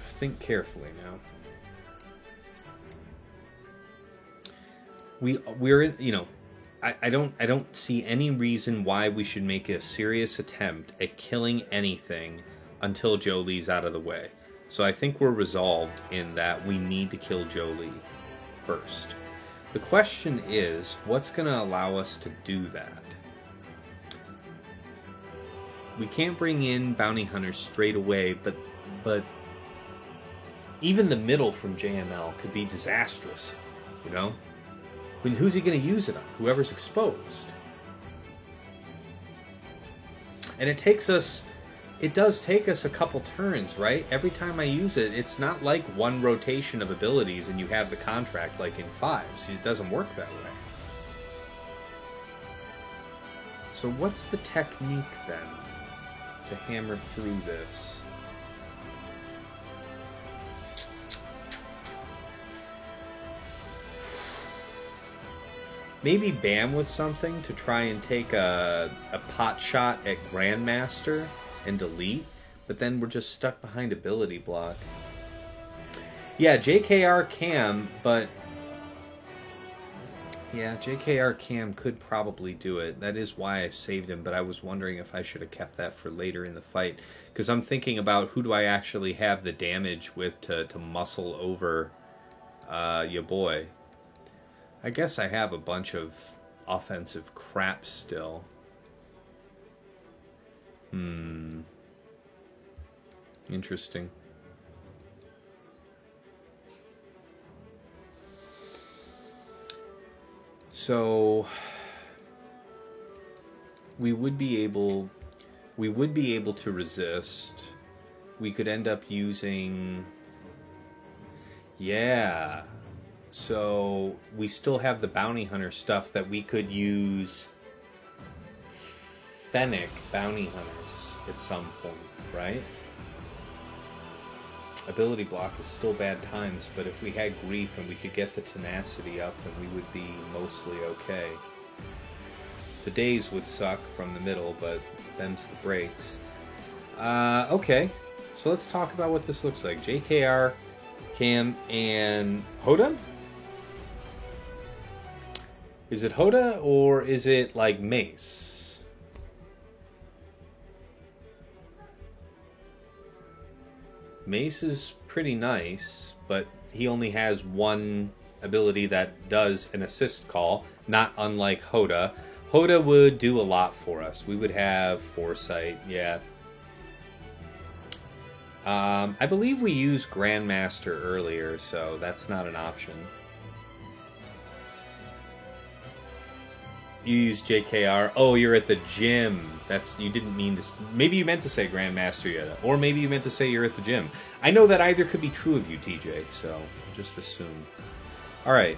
Think carefully now. We're I don't see any reason why we should make a serious attempt at killing anything until Jolie's out of the way. So I think we're resolved in that we need to kill Jolie first. The question is, what's going to allow us to do that? We can't bring in bounty hunters straight away, but even the middle from JML could be disastrous, you know? I mean, who's he going to use it on? Whoever's exposed. And it does take us a couple turns, right? Every time I use it, it's not like one rotation of abilities and you have the contract like in 5s. It doesn't work that way. So what's the technique then to hammer through this? Maybe Bam with something to try and take a pot shot at Grandmaster and delete, but then we're just stuck behind ability block. Yeah, JKR Cam, but yeah, JKR Cam could probably do it. That is why I saved him, but I was wondering if I should have kept that for later in the fight, because I'm thinking about who do I actually have the damage with to muscle over your boy. I guess I have a bunch of offensive crap still. Interesting. So we would be able to resist. We could end up using Yeah. So we still have the bounty hunter stuff that we could use Fennec bounty hunters at some point, right? Ability block is still bad times, but if we had grief and we could get the tenacity up, then we would be mostly okay. The days would suck from the middle, but them's the breaks. Okay, so let's talk about what this looks like. JKR, Cam, and Hoda? Is it Hoda or is it like Mace? Mace is pretty nice, but he only has one ability that does an assist call, not unlike Hoda. Hoda would do a lot for us. We would have Foresight, yeah. I believe we used Grandmaster earlier, so that's not an option. You use JKR. Oh, you're at the gym. You didn't mean to... Maybe you meant to say Grandmaster yet. Or maybe you meant to say you're at the gym. I know that either could be true of you, TJ, so just assume. Alright,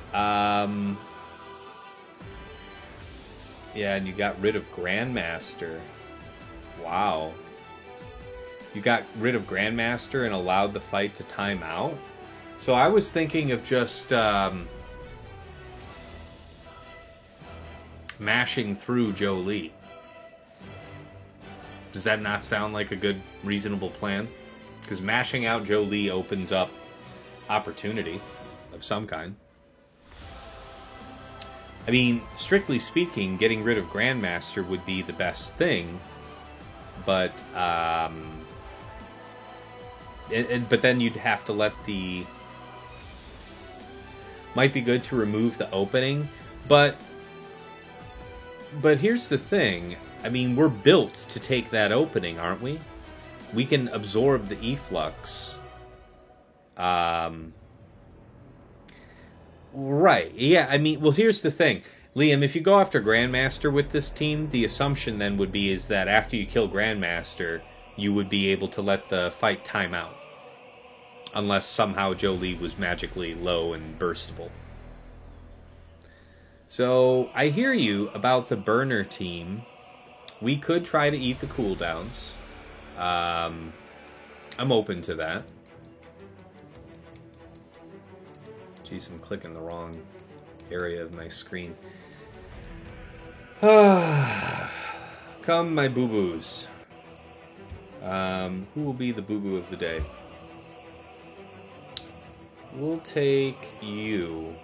yeah, and you got rid of Grandmaster. Wow. You got rid of Grandmaster and allowed the fight to time out? So I was thinking of just... mashing through Jolie. Does that not sound like a good, reasonable plan? Because mashing out Jolie opens up opportunity of some kind. I mean, strictly speaking, getting rid of Grandmaster would be the best thing, but but then you'd have to let the... Might be good to remove the opening, but here's the thing. I mean, we're built to take that opening, aren't we? We can absorb the efflux. Right. Yeah, I mean, well, here's the thing. Liam, if you go after Grandmaster with this team, the assumption then would be is that after you kill Grandmaster, you would be able to let the fight time out. Unless somehow Jolie was magically low and burstable. So, I hear you about the burner team. We could try to eat the cooldowns. I'm open to that. Jeez, I'm clicking the wrong area of my screen. Come, my boo-boos. Who will be the boo-boo of the day? We'll take you.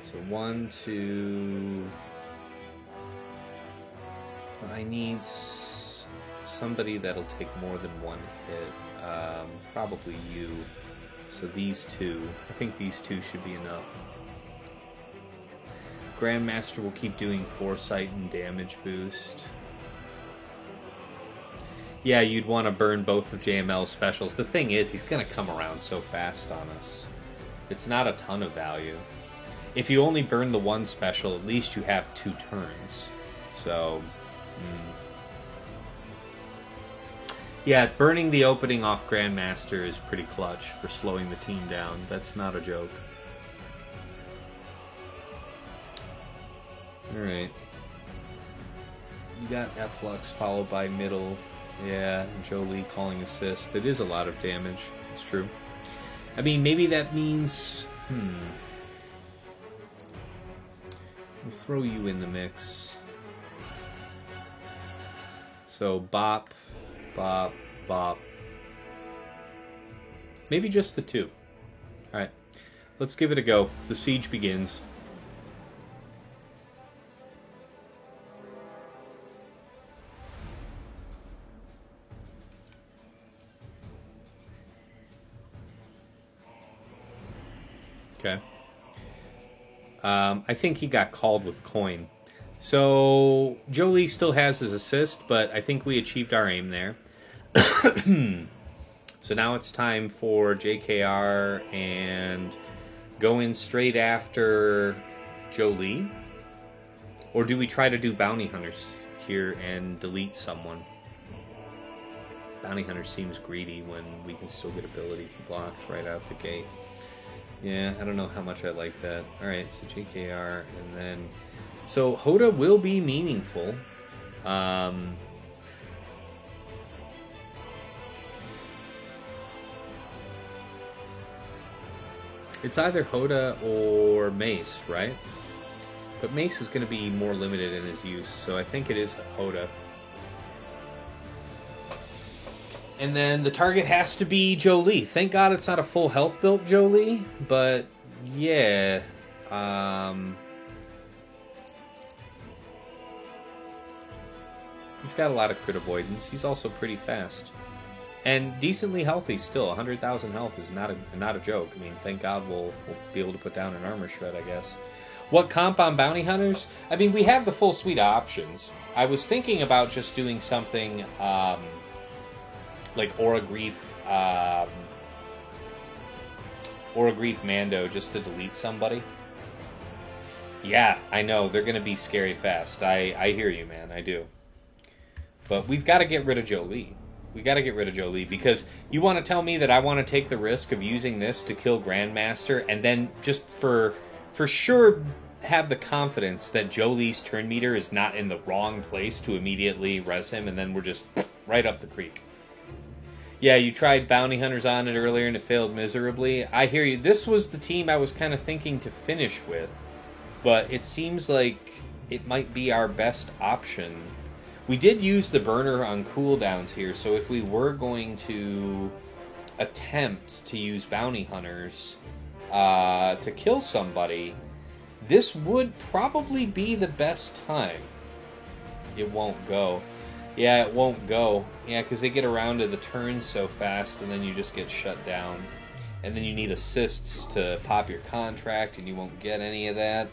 So 1, 2... I need somebody that'll take more than one hit. Probably you. So these two. I think these two should be enough. Grandmaster will keep doing Foresight and damage boost. Yeah, you'd want to burn both of JML's specials. The thing is, he's going to come around so fast on us. It's not a ton of value. If you only burn the one special, at least you have 2 turns. So... Yeah, burning the opening off Grandmaster is pretty clutch for slowing the team down. That's not a joke. Alright. You got Efflux followed by middle. Yeah, Jolie calling assist. It is a lot of damage. It's true. I mean, maybe that means... We'll throw you in the mix. So, bop, bop, bop. Maybe just the 2. Alright. Let's give it a go. The siege begins. Okay. I think he got called with coin. So, Jolie still has his assist, but I think we achieved our aim there. So now it's time for JKR and go in straight after Jolie. Or do we try to do bounty hunters here and delete someone? Bounty Hunter seems greedy when we can still get ability blocked right out the gate. Yeah, I don't know how much I like that. Alright, so JKR, and then... So, Hoda will be meaningful. It's either Hoda or Mace, right? But Mace is going to be more limited in his use, so I think it is Hoda. And then the target has to be Jolie. Thank God it's not a full health built Jolie, but yeah. He's got a lot of crit avoidance. He's also pretty fast. And decently healthy still. 100,000 health is not a joke. I mean, thank God we'll be able to put down an armor shred, I guess. What comp on bounty hunters? I mean, we have the full suite of options. I was thinking about just doing something like Aura Grief Mando just to delete somebody. Yeah, I know. They're going to be scary fast. I hear you, man. I do. But we've got to get rid of Jolie. We got to get rid of Jolie, because you want to tell me that I want to take the risk of using this to kill Grandmaster and then just for sure have the confidence that Jolie's turn meter is not in the wrong place to immediately res him, and then we're just right up the creek. Yeah, you tried bounty hunters on it earlier and it failed miserably. I hear you. This was the team I was kind of thinking to finish with, but it seems like it might be our best option. We did use the burner on cooldowns here, so if we were going to attempt to use bounty hunters to kill somebody, this would probably be the best time. It won't go. Yeah, it won't go. Yeah, because they get around to the turns so fast, and then you just get shut down. And then you need assists to pop your contract, and you won't get any of that.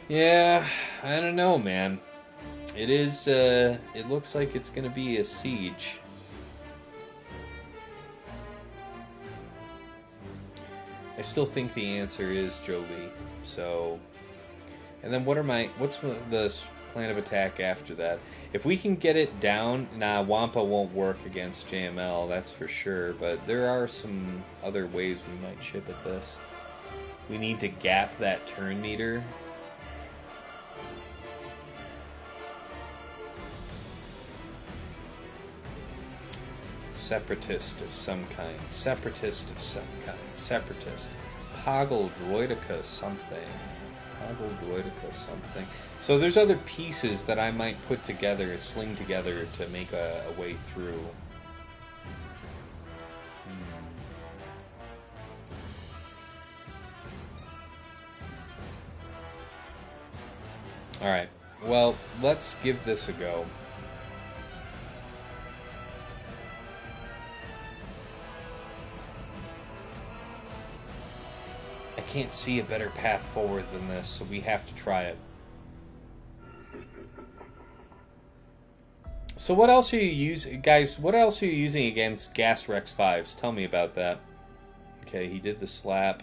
Yeah, I don't know, man. It is, it looks like it's going to be a siege. I still think the answer is Jolie. So, and then what's the plan of attack after that? If we can get it down, Wampa won't work against JML, that's for sure, but there are some other ways we might chip at this. We need to gap that turn meter. Separatist of some kind. Separatist of some kind. Separatist. Poggle Droidica something. Poggle Droidica something. So there's other pieces that I might put together, sling together to make a way through. Alright. Well, let's give this a go. I can't see a better path forward than this, so we have to try it. So what else are you using, guys? What else are you using against Gas Rex 5s? Tell me about that. Okay, he did the slap.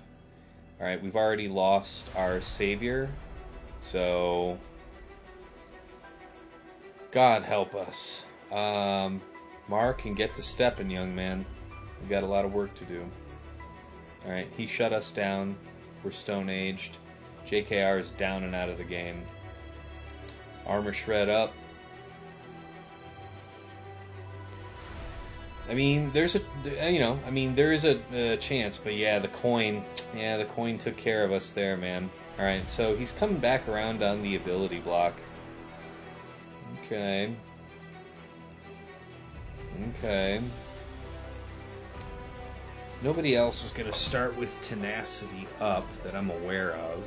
Alright, we've already lost our savior. So, God help us. Mark, and get to stepping, young man. We've got a lot of work to do. Alright, he shut us down. We're stone aged. JKR is down and out of the game. Armor shred up. I mean, there's a, there is a chance, but yeah, the coin took care of us there, man. Alright, so he's coming back around on the ability block. Okay. Okay. Nobody else is going to start with tenacity up that I'm aware of.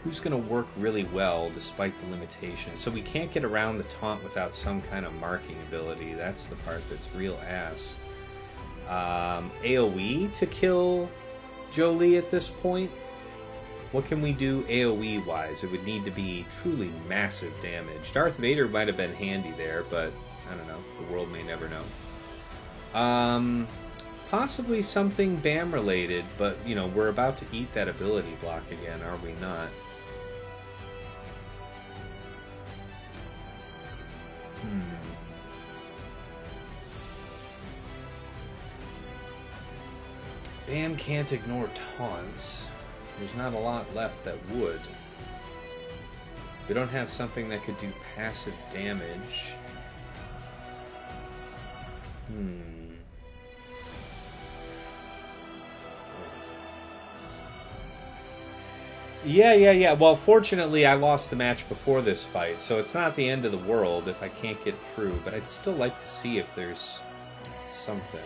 Who's going to work really well despite the limitations? So we can't get around the taunt without some kind of marking ability. That's the part that's real ass. AoE to kill Jolie at this point? What can we do AoE wise? It would need to be truly massive damage. Darth Vader might have been handy there, but I don't know. The world may never know. Possibly something BAM related, but we're about to eat that ability block again, are we not? Bam can't ignore taunts. There's not a lot left that would. We don't have something that could do passive damage. Yeah. Well, fortunately, I lost the match before this fight, so it's not the end of the world if I can't get through, but I'd still like to see if there's something.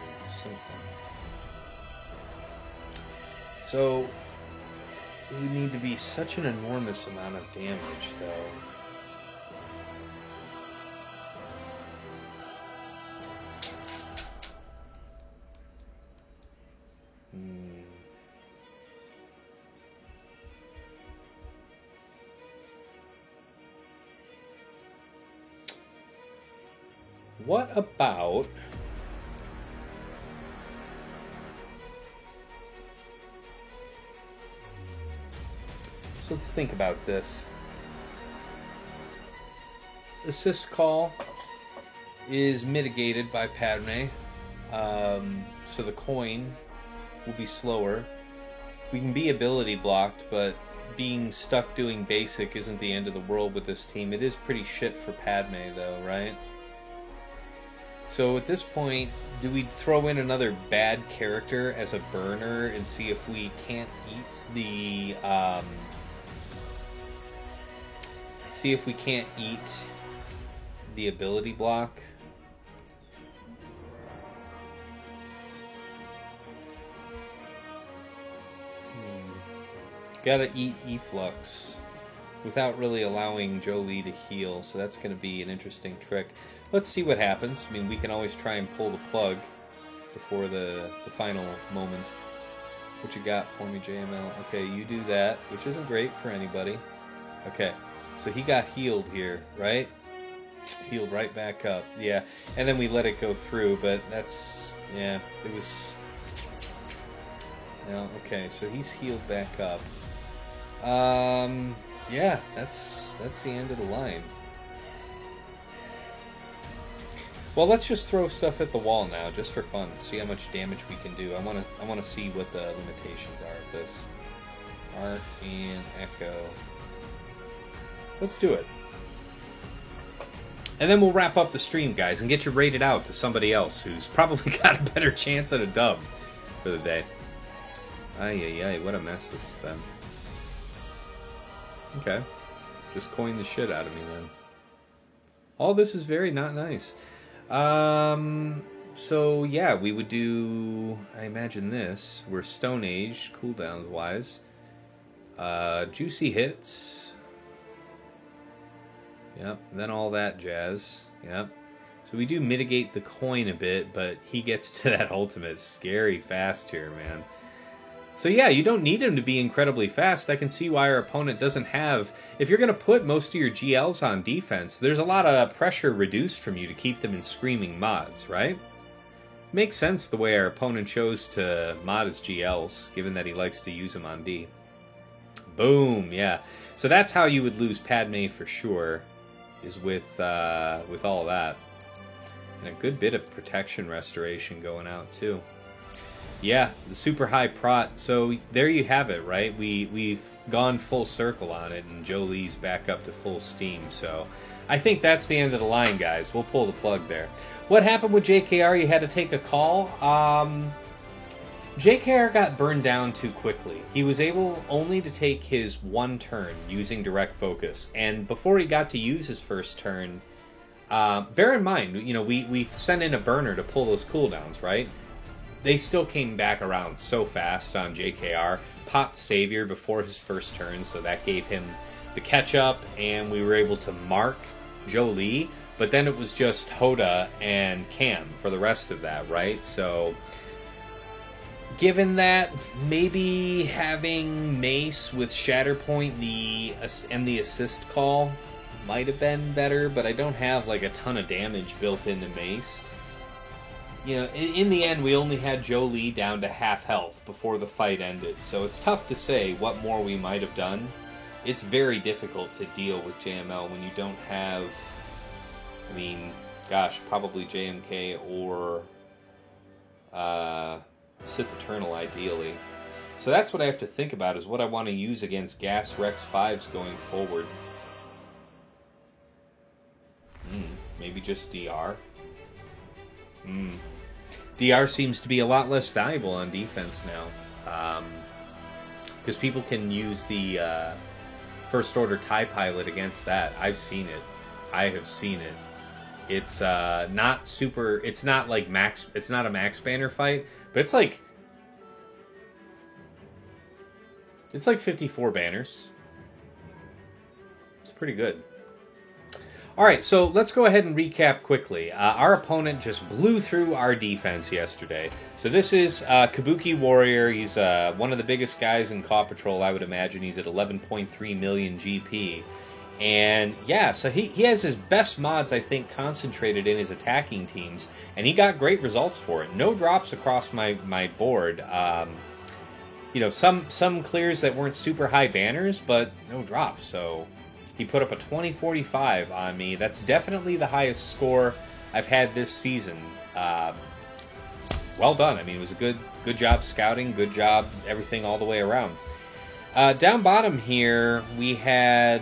So, it would need to be such an enormous amount of damage, though. What about... So let's think about this. Assist call is mitigated by Padme, so the coin will be slower. We can be ability blocked, but being stuck doing basic isn't the end of the world with this team. It is pretty shit for Padme, though, right? So at this point, do we throw in another bad character as a burner and see if we can't eat the... see if we can't eat the ability block? Gotta eat Efflux without really allowing Jolie to heal, so that's going to be an interesting trick. Let's see what happens. I mean, we can always try and pull the plug before the final moment. What you got for me, JML? Okay, you do that, which isn't great for anybody. Okay, so he got healed here, right? Healed right back up. Yeah, and then we let it go through, but that's... yeah, it was... no, okay, so he's healed back up. Yeah, that's the end of the line. Well, let's just throw stuff at the wall now, just for fun. See how much damage we can do. I want to see what the limitations are of this. Art and Echo. Let's do it. And then we'll wrap up the stream, guys, and get you rated out to somebody else who's probably got a better chance at a dub for the day. Ay, what a mess this has been. Okay. Just coin the shit out of me, then. All this is very not nice. So, yeah, we would do... I imagine this. We're Stone Age, cooldowns-wise. Juicy hits. Yep, then all that jazz. Yep. So we do mitigate the coin a bit, but he gets to that ultimate scary fast here, man. So yeah, you don't need him to be incredibly fast. I can see why our opponent doesn't have... If you're going to put most of your GLs on defense, there's a lot of pressure reduced from you to keep them in screaming mods, right? Makes sense the way our opponent chose to mod his GLs, given that he likes to use them on D. Boom, yeah. So that's how you would lose Padme for sure, is with all that. And a good bit of protection restoration going out, too. Yeah, the super high prot. So there you have it, right? We've gone full circle on it, and Jolie's back up to full steam. So I think that's the end of the line, guys. We'll pull the plug there. What happened with JKR? You had to take a call. JKR got burned down too quickly. He was able only to take his one turn using direct focus, and before he got to use his first turn, bear in mind, you know, we sent in a burner to pull those cooldowns, right? They still came back around so fast on JKR. Popped Savior before his first turn, so that gave him the catch-up, and we were able to mark Jolie, but then it was just Hoda and Cam for the rest of that, right? So, given that, maybe having Mace with Shatterpoint and the assist call might have been better, but I don't have like a ton of damage built into Mace. You know, in the end, we only had Jolie down to half health before the fight ended, so it's tough to say what more we might have done. It's very difficult to deal with JML when you don't have, I mean, gosh, probably JMK or Sith Eternal, ideally. So that's what I have to think about, is what I want to use against Gas Rex 5s going forward. Maybe just DR. DR seems to be a lot less valuable on defense now. Because people can use the First Order TIE Pilot against that. I've seen it. I have seen it. It's not super... It's not like max... It's not a max banner fight, but it's like... It's like 54 banners. It's pretty good. Alright, so let's go ahead and recap quickly. Our opponent just blew through our defense yesterday. So this is Kabuki Warrior. He's one of the biggest guys in Paw Patrol, I would imagine. He's at 11.3 million GP. And yeah, so he has his best mods, I think, concentrated in his attacking teams. And he got great results for it. No drops across my board. You know, some clears that weren't super high banners, but no drops, so... He put up a 2045 on me. That's definitely the highest score I've had this season. Well done. I mean, it was a good job scouting, good job everything all the way around. Down bottom here, we had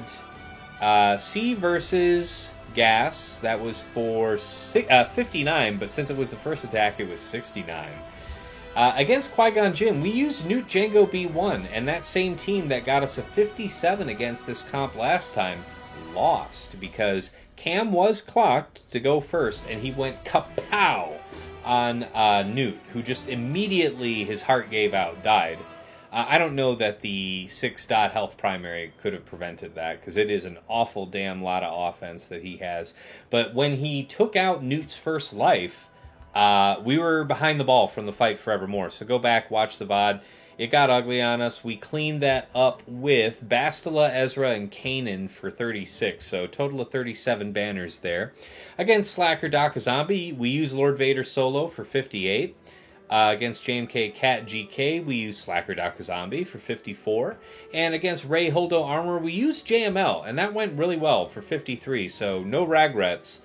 C versus Gas. That was for 59, but since it was the first attack, it was 69. Against Qui-Gon Jinn, we used Newt Jango B1, and that same team that got us a 57 against this comp last time lost, because Cam was clocked to go first, and he went kapow on Newt, who just immediately, his heart gave out, died. I don't know that the 6-dot health primary could have prevented that, because it is an awful damn lot of offense that he has. But when he took out Newt's first life... we were behind the ball from the fight forevermore, so go back, watch the VOD. It got ugly on us. We cleaned that up with Bastila, Ezra, and Kanan for 36, so total of 37 banners there. Against Slacker Daka Zombie, we used Lord Vader Solo for 58. Against JMK Cat GK, we used Slacker Daka Zombie for 54. And against Ray Holdo Armor, we used JML, and that went really well for 53, so no regrets.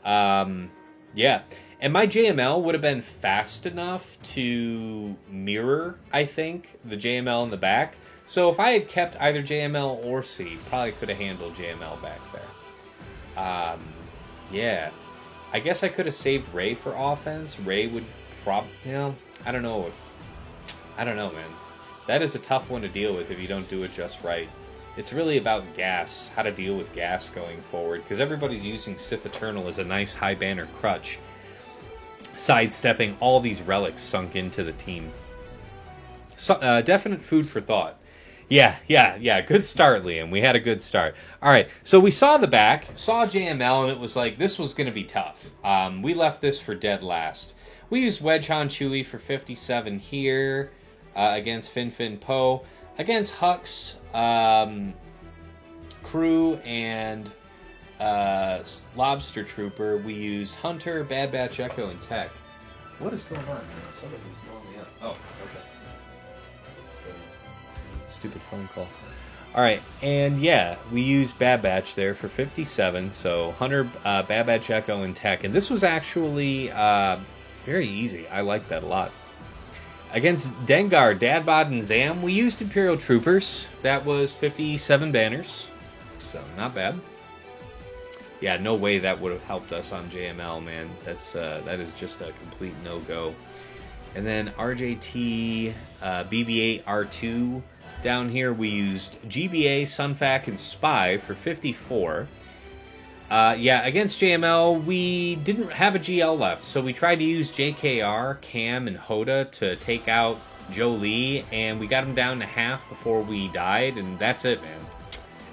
Yeah. And my JML would have been fast enough to mirror, I think, the JML in the back. So if I had kept either JML or C, probably could have handled JML back there. Yeah. I guess I could have saved Ray for offense. Ray would I don't know, man. That is a tough one to deal with if you don't do it just right. It's really about gas, how to deal with gas going forward, because everybody's using Sith Eternal as a nice high banner crutch, sidestepping all these relics sunk into the team. So, definite food for thought. Yeah. Good start, Liam. We had a good start. All right, so we saw the back, saw JML, and it was like, this was going to be tough. We left this for dead last. We used Wedge Han Chewie for 57 here against Fin Poe. Against Hux, Crew, and Lobster Trooper, we used Hunter, Bad Batch Echo, and Tech. What is going on, man? Somebody's blowing me up. Oh, okay. Stupid phone call. Alright, and yeah, we used Bad Batch there for 57, so Hunter, Bad Batch Echo, and Tech. And this was actually very easy. I like that a lot. Against Dengar, Dadbod, and Zam, we used Imperial Troopers. That was 57 banners, so not bad. Yeah, no way that would have helped us on JML, man. That is just a complete no-go. And then RJT, BB-8, R2. Down here, we used GBA, Sunfac, and Spy for 54. Yeah, against JML, we didn't have a GL left, so we tried to use JKR, Cam, and Hoda to take out Joe Lee, and we got him down to half before we died, and that's it, man.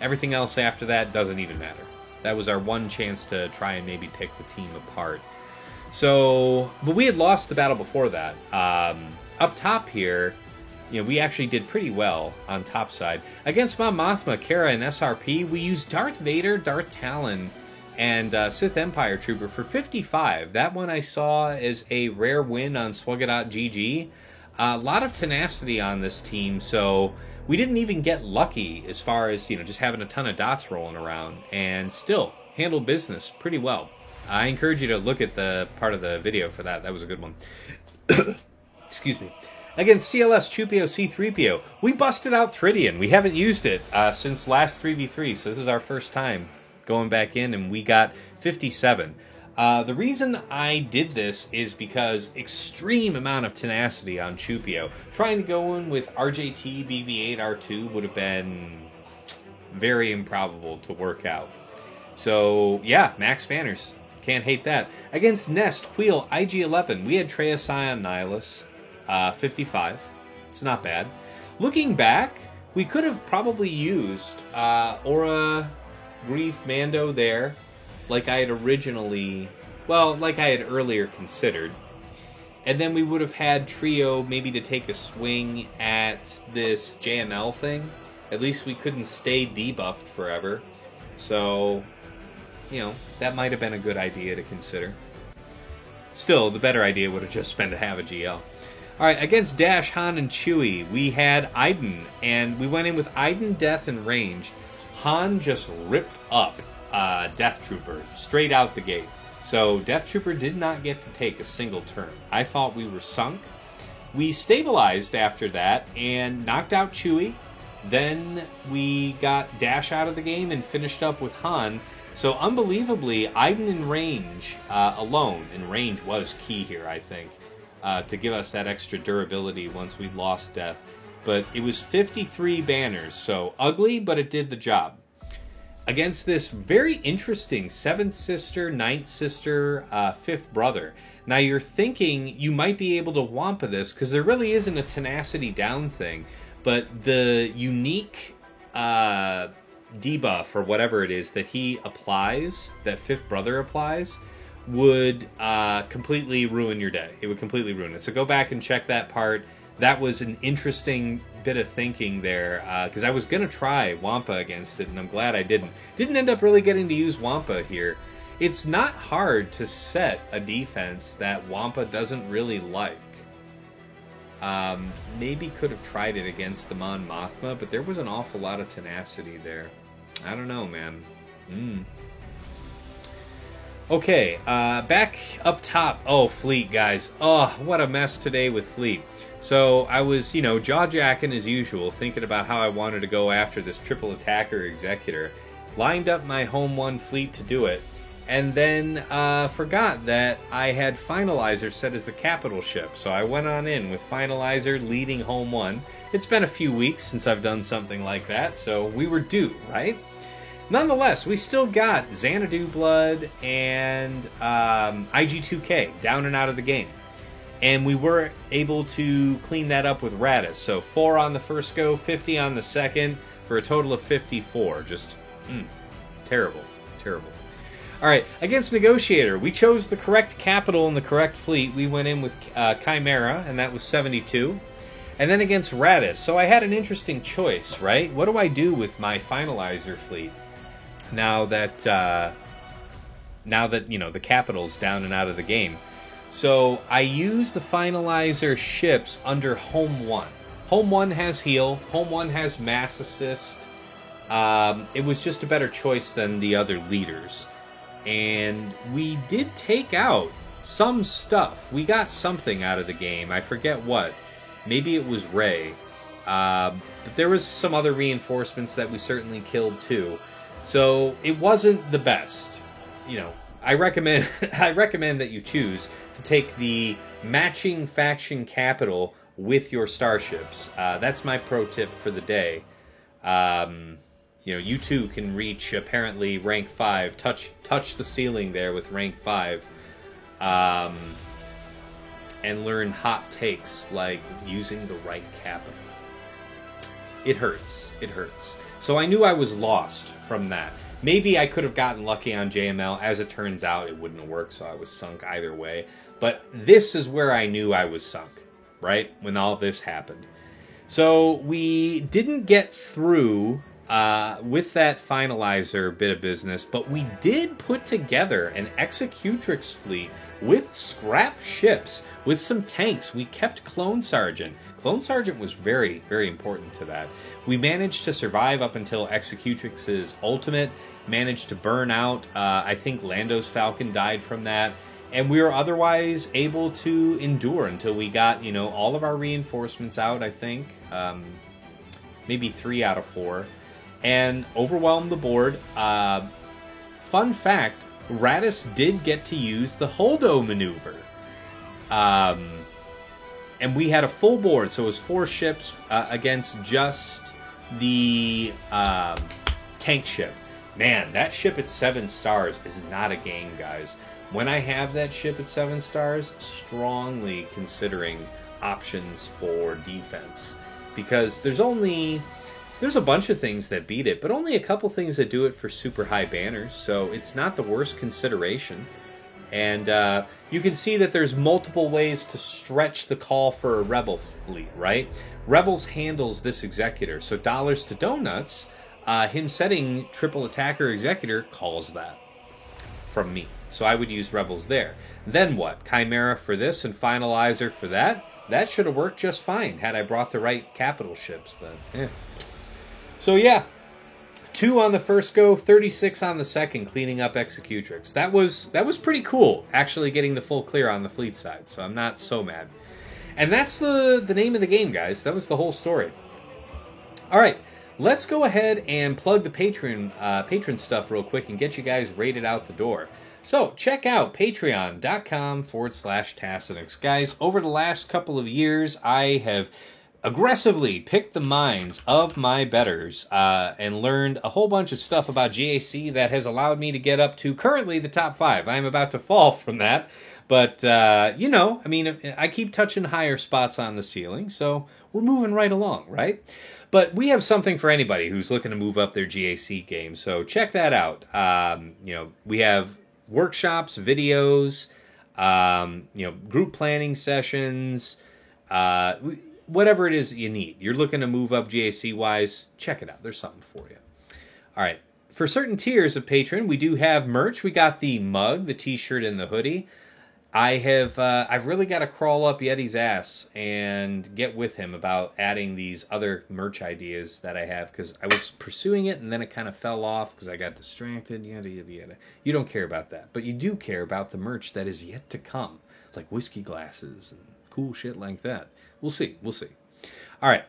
Everything else after that doesn't even matter. That was our one chance to try and maybe pick the team apart. So, but we had lost the battle before that. Up top here, you know, we actually did pretty well on top side. Against Mon Mothma, Kara, and SRP, we used Darth Vader, Darth Talon, and Sith Empire Trooper for 55. That one I saw as a rare win on Swugga.gg. A lot of tenacity on this team, so we didn't even get lucky as far as, you know, just having a ton of dots rolling around, and still handled business pretty well. I encourage you to look at the part of the video for that. That was a good one. Excuse me. Against CLS Chupio C3PO, we busted out Thridian. We haven't used it since last 3v3, so this is our first time going back in, and we got 57. The reason I did this is because extreme amount of tenacity on Chupio. Trying to go in with RJT BB-8 R2 would have been very improbable to work out. So, yeah, max banners. Can't hate that. Against Nest, Queel, IG-11, we had Treya Scion Nihilus, 55. It's not bad. Looking back, we could have probably used Aura, Grief, Mando there, like I had earlier considered. And then we would have had Trio maybe to take a swing at this JML thing. At least we couldn't stay debuffed forever. So, that might have been a good idea to consider. Still, the better idea would have just been to have a GL. Alright, against Dash, Han, and Chewie, we had Iden, and we went in with Iden, Death, and Ranged. Han just ripped up Death Trooper straight out the gate. So Death Trooper did not get to take a single turn. I thought we were sunk. We stabilized after that and knocked out Chewie. Then we got Dash out of the game and finished up with Han. So unbelievably, Iden in range alone, and range was key here, I think, to give us that extra durability once we'd lost Death. But it was 53 banners, so ugly, but it did the job. Against this very interesting 7th sister, 9th sister, 5th brother. Now you're thinking you might be able to Wampa this, because there really isn't a tenacity down thing, but the unique debuff, or whatever it is, that he applies, that 5th brother applies, would completely ruin your day. It would completely ruin it. So go back and check that part. That was an interesting bit of thinking there, because I was going to try Wampa against it, and I'm glad I didn't. Didn't end up really getting to use Wampa here. It's not hard to set a defense that Wampa doesn't really like. Maybe could have tried it against the Mon Mothma, but there was an awful lot of tenacity there. I don't know, man. Okay, back up top. Oh, Fleet, guys. Oh, what a mess today with Fleet. So I was, jaw-jacking as usual, thinking about how I wanted to go after this triple attacker executor. Lined up my home 1 Fleet to do it, and then forgot that I had Finalizer set as the capital ship. So I went on in with Finalizer leading home 1. It's been a few weeks since I've done something like that, so we were due, right? Nonetheless, we still got Xanadu Blood and IG2K down and out of the game. And we were able to clean that up with Radis. So 4 on the first go, 50 on the second, for a total of 54. Just, terrible. Terrible. Alright, against Negotiator, we chose the correct capital and the correct fleet. We went in with Chimera, and that was 72. And then against Radis. So I had an interesting choice, right? What do I do with my Finalizer fleet? Now that the capital's down and out of the game. So I use the Finalizer ships under Home 1. Home 1 has heal. Home 1 has mass assist. It was just a better choice than the other leaders. And we did take out some stuff. We got something out of the game. I forget what. Maybe it was Rey. But there was some other reinforcements that we certainly killed too. So it wasn't the best. I recommend that you choose to take the matching faction capital with your starships. That's my pro tip for the day. You too can reach apparently rank 5. Touch the ceiling there with rank 5, and learn hot takes like using the right capital. It hurts. It hurts. So I knew I was lost from that. Maybe I could have gotten lucky on JML. As it turns out, it wouldn't have worked, so I was sunk either way. But this is where I knew I was sunk, right? When all this happened. So we didn't get through with that Finalizer bit of business, but we did put together an Executrix fleet with scrap ships, with some tanks. We kept Clone Sergeant. Clone Sergeant was very, very important to that. We managed to survive up until Executrix's ultimate, managed to burn out. I think Lando's Falcon died from that. And we were otherwise able to endure until we got, all of our reinforcements out, I think. Maybe 3 out of 4. And overwhelmed the board. Fun fact, Radis did get to use the Holdo maneuver. And we had a full board, so it was 4 ships against just the tank ship. Man, that ship at 7 stars is not a game, guys. When I have that ship at 7 stars, strongly considering options for defense. Because there's a bunch of things that beat it, but only a couple things that do it for super high banners, so it's not the worst consideration. And you can see that there's multiple ways to stretch the call for a Rebel fleet, right? Rebels handles this Executor, so dollars to donuts, him setting triple attacker Executor calls that from me. So I would use Rebels there. Then what? Chimera for this and Finalizer for that? That should have worked just fine had I brought the right capital ships, but yeah. So yeah, 2 on the first go, 36 on the second, cleaning up Executrix. That was pretty cool, actually getting the full clear on the fleet side, so I'm not so mad. And that's the name of the game, guys. That was the whole story. All right, let's go ahead and plug the patron stuff real quick and get you guys rated out the door. So check out patreon.com/Tassinix. Guys, over the last couple of years, I have aggressively picked the minds of my bettors and learned a whole bunch of stuff about GAC that has allowed me to get up to currently the top 5. I'm about to fall from that, but I keep touching higher spots on the ceiling, so we're moving right along, right? But we have something for anybody who's looking to move up their GAC game, so check that out. We have workshops, videos, group planning sessions, whatever it is that you need. You're looking to move up GAC-wise, check it out. There's something for you. All right. For certain tiers of patron, we do have merch. We got the mug, the t-shirt, and the hoodie. I've really got to crawl up Yeti's ass and get with him about adding these other merch ideas that I have, because I was pursuing it and then it kind of fell off because I got distracted, yada, yada, yada. You don't care about that, but you do care about the merch that is yet to come, like whiskey glasses and cool shit like that. We'll see. All right.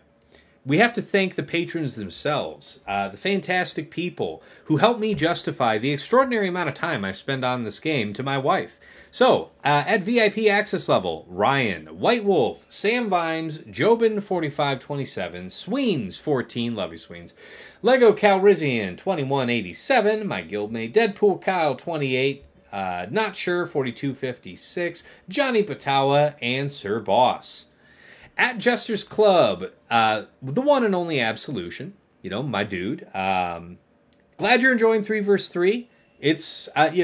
We have to thank the patrons themselves, the fantastic people who helped me justify the extraordinary amount of time I spend on this game to my wife. So, at VIP access level, Ryan, White Wolf, Sam Vimes, Jobin4527, Sweens14, love you Sweens, Lego Calrissian 2187, my guildmate Deadpool Kyle 28, Not Sure 4256, Johnny Patawa, and Sir Boss. At Jester's Club, the one and only Absolution, my dude. Glad you're enjoying 3 vs 3. It's you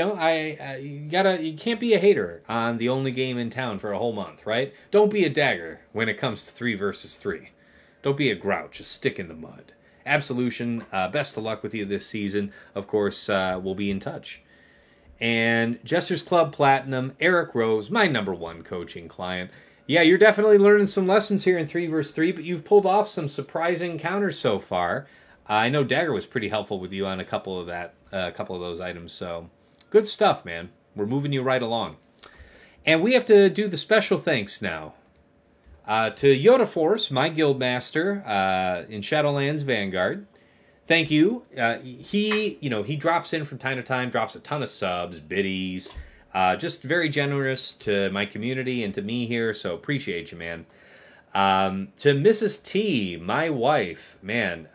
can't be a hater on the only game in town for a whole month, right? Don't be a dagger when it comes to 3 vs 3. Don't be a grouch, a stick in the mud. Absolution, best of luck with you this season. Of course, we'll be in touch. And Jester's Club Platinum, Eric Rose, my #1 coaching client. Yeah, you're definitely learning some lessons here in 3 vs 3, but you've pulled off some surprising counters so far. I know Dagger was pretty helpful with you on a couple of those items, so good stuff, man. We're moving you right along. And we have to do the special thanks now. To Yoda Force, my guild master in Shadowlands Vanguard. Thank you. He drops in from time to time, drops a ton of subs, biddies. Just very generous to my community and to me here, so appreciate you, man. To Mrs. T, my wife, man,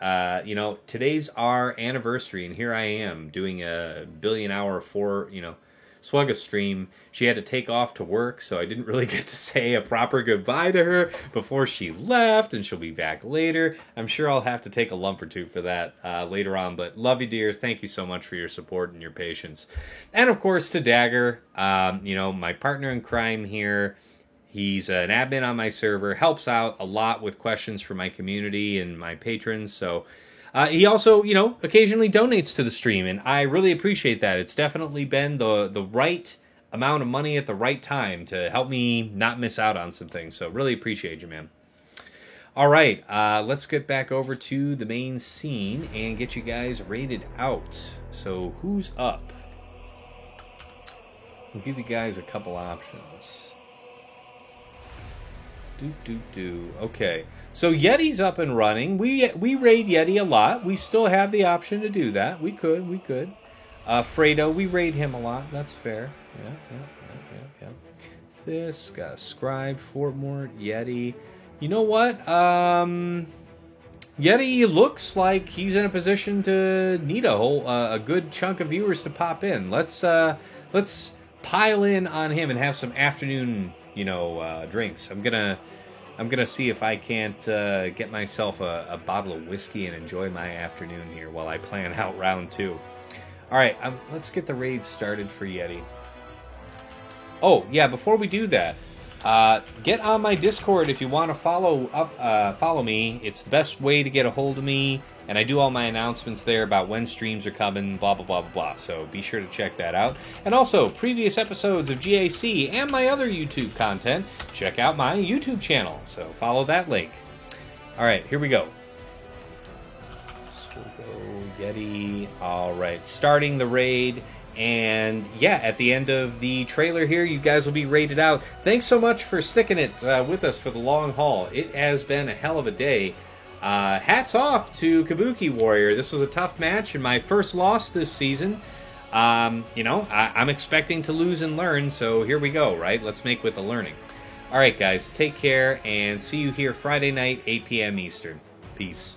today's our anniversary, and here I am doing a billion-hour Swugga stream. She had to take off to work, so I didn't really get to say a proper goodbye to her before she left, and she'll be back later. I'm sure I'll have to take a lump or two for that later on, but love you, dear. Thank you so much for your support and your patience. And, of course, to Dagger, my partner in crime here. He's an admin on my server, helps out a lot with questions for my community and my patrons, so he also, occasionally donates to the stream, and I really appreciate that. It's definitely been the right amount of money at the right time to help me not miss out on some things, so really appreciate you, man. All right, let's get back over to the main scene and get you guys rated out. So who's up? We'll give you guys a couple options. Okay, so Yeti's up and running. We raid Yeti a lot. We still have the option to do that. We could. Fredo, we raid him a lot. That's fair. Yeah. This got Scribe, Fortmort, Yeti. You know what? Yeti looks like he's in a position to need a good chunk of viewers to pop in. Let's pile in on him and have some afternoon, drinks. I'm gonna see if I can't get myself a bottle of whiskey and enjoy my afternoon here while I plan out round 2. All right, let's get the raid started for Yeti. Oh yeah, before we do that, get on my Discord if you want to follow me. It's the best way to get a hold of me, and I do all my announcements there about when streams are coming, blah, blah, blah, blah, blah. So be sure to check that out. And also, previous episodes of GAC and my other YouTube content, check out my YouTube channel. So follow that link. All right, here we go. So we'll go Yeti. All right, starting the raid. And yeah, at the end of the trailer here, you guys will be rated out. Thanks so much for sticking it with us for the long haul. It has been a hell of a day. Hats off to Kabuki Warrior. This was a tough match and my first loss this season. I'm expecting to lose and learn, so here we go, right? Let's make with the learning. All right, guys, take care, and see you here Friday night, 8 p.m. Eastern. Peace.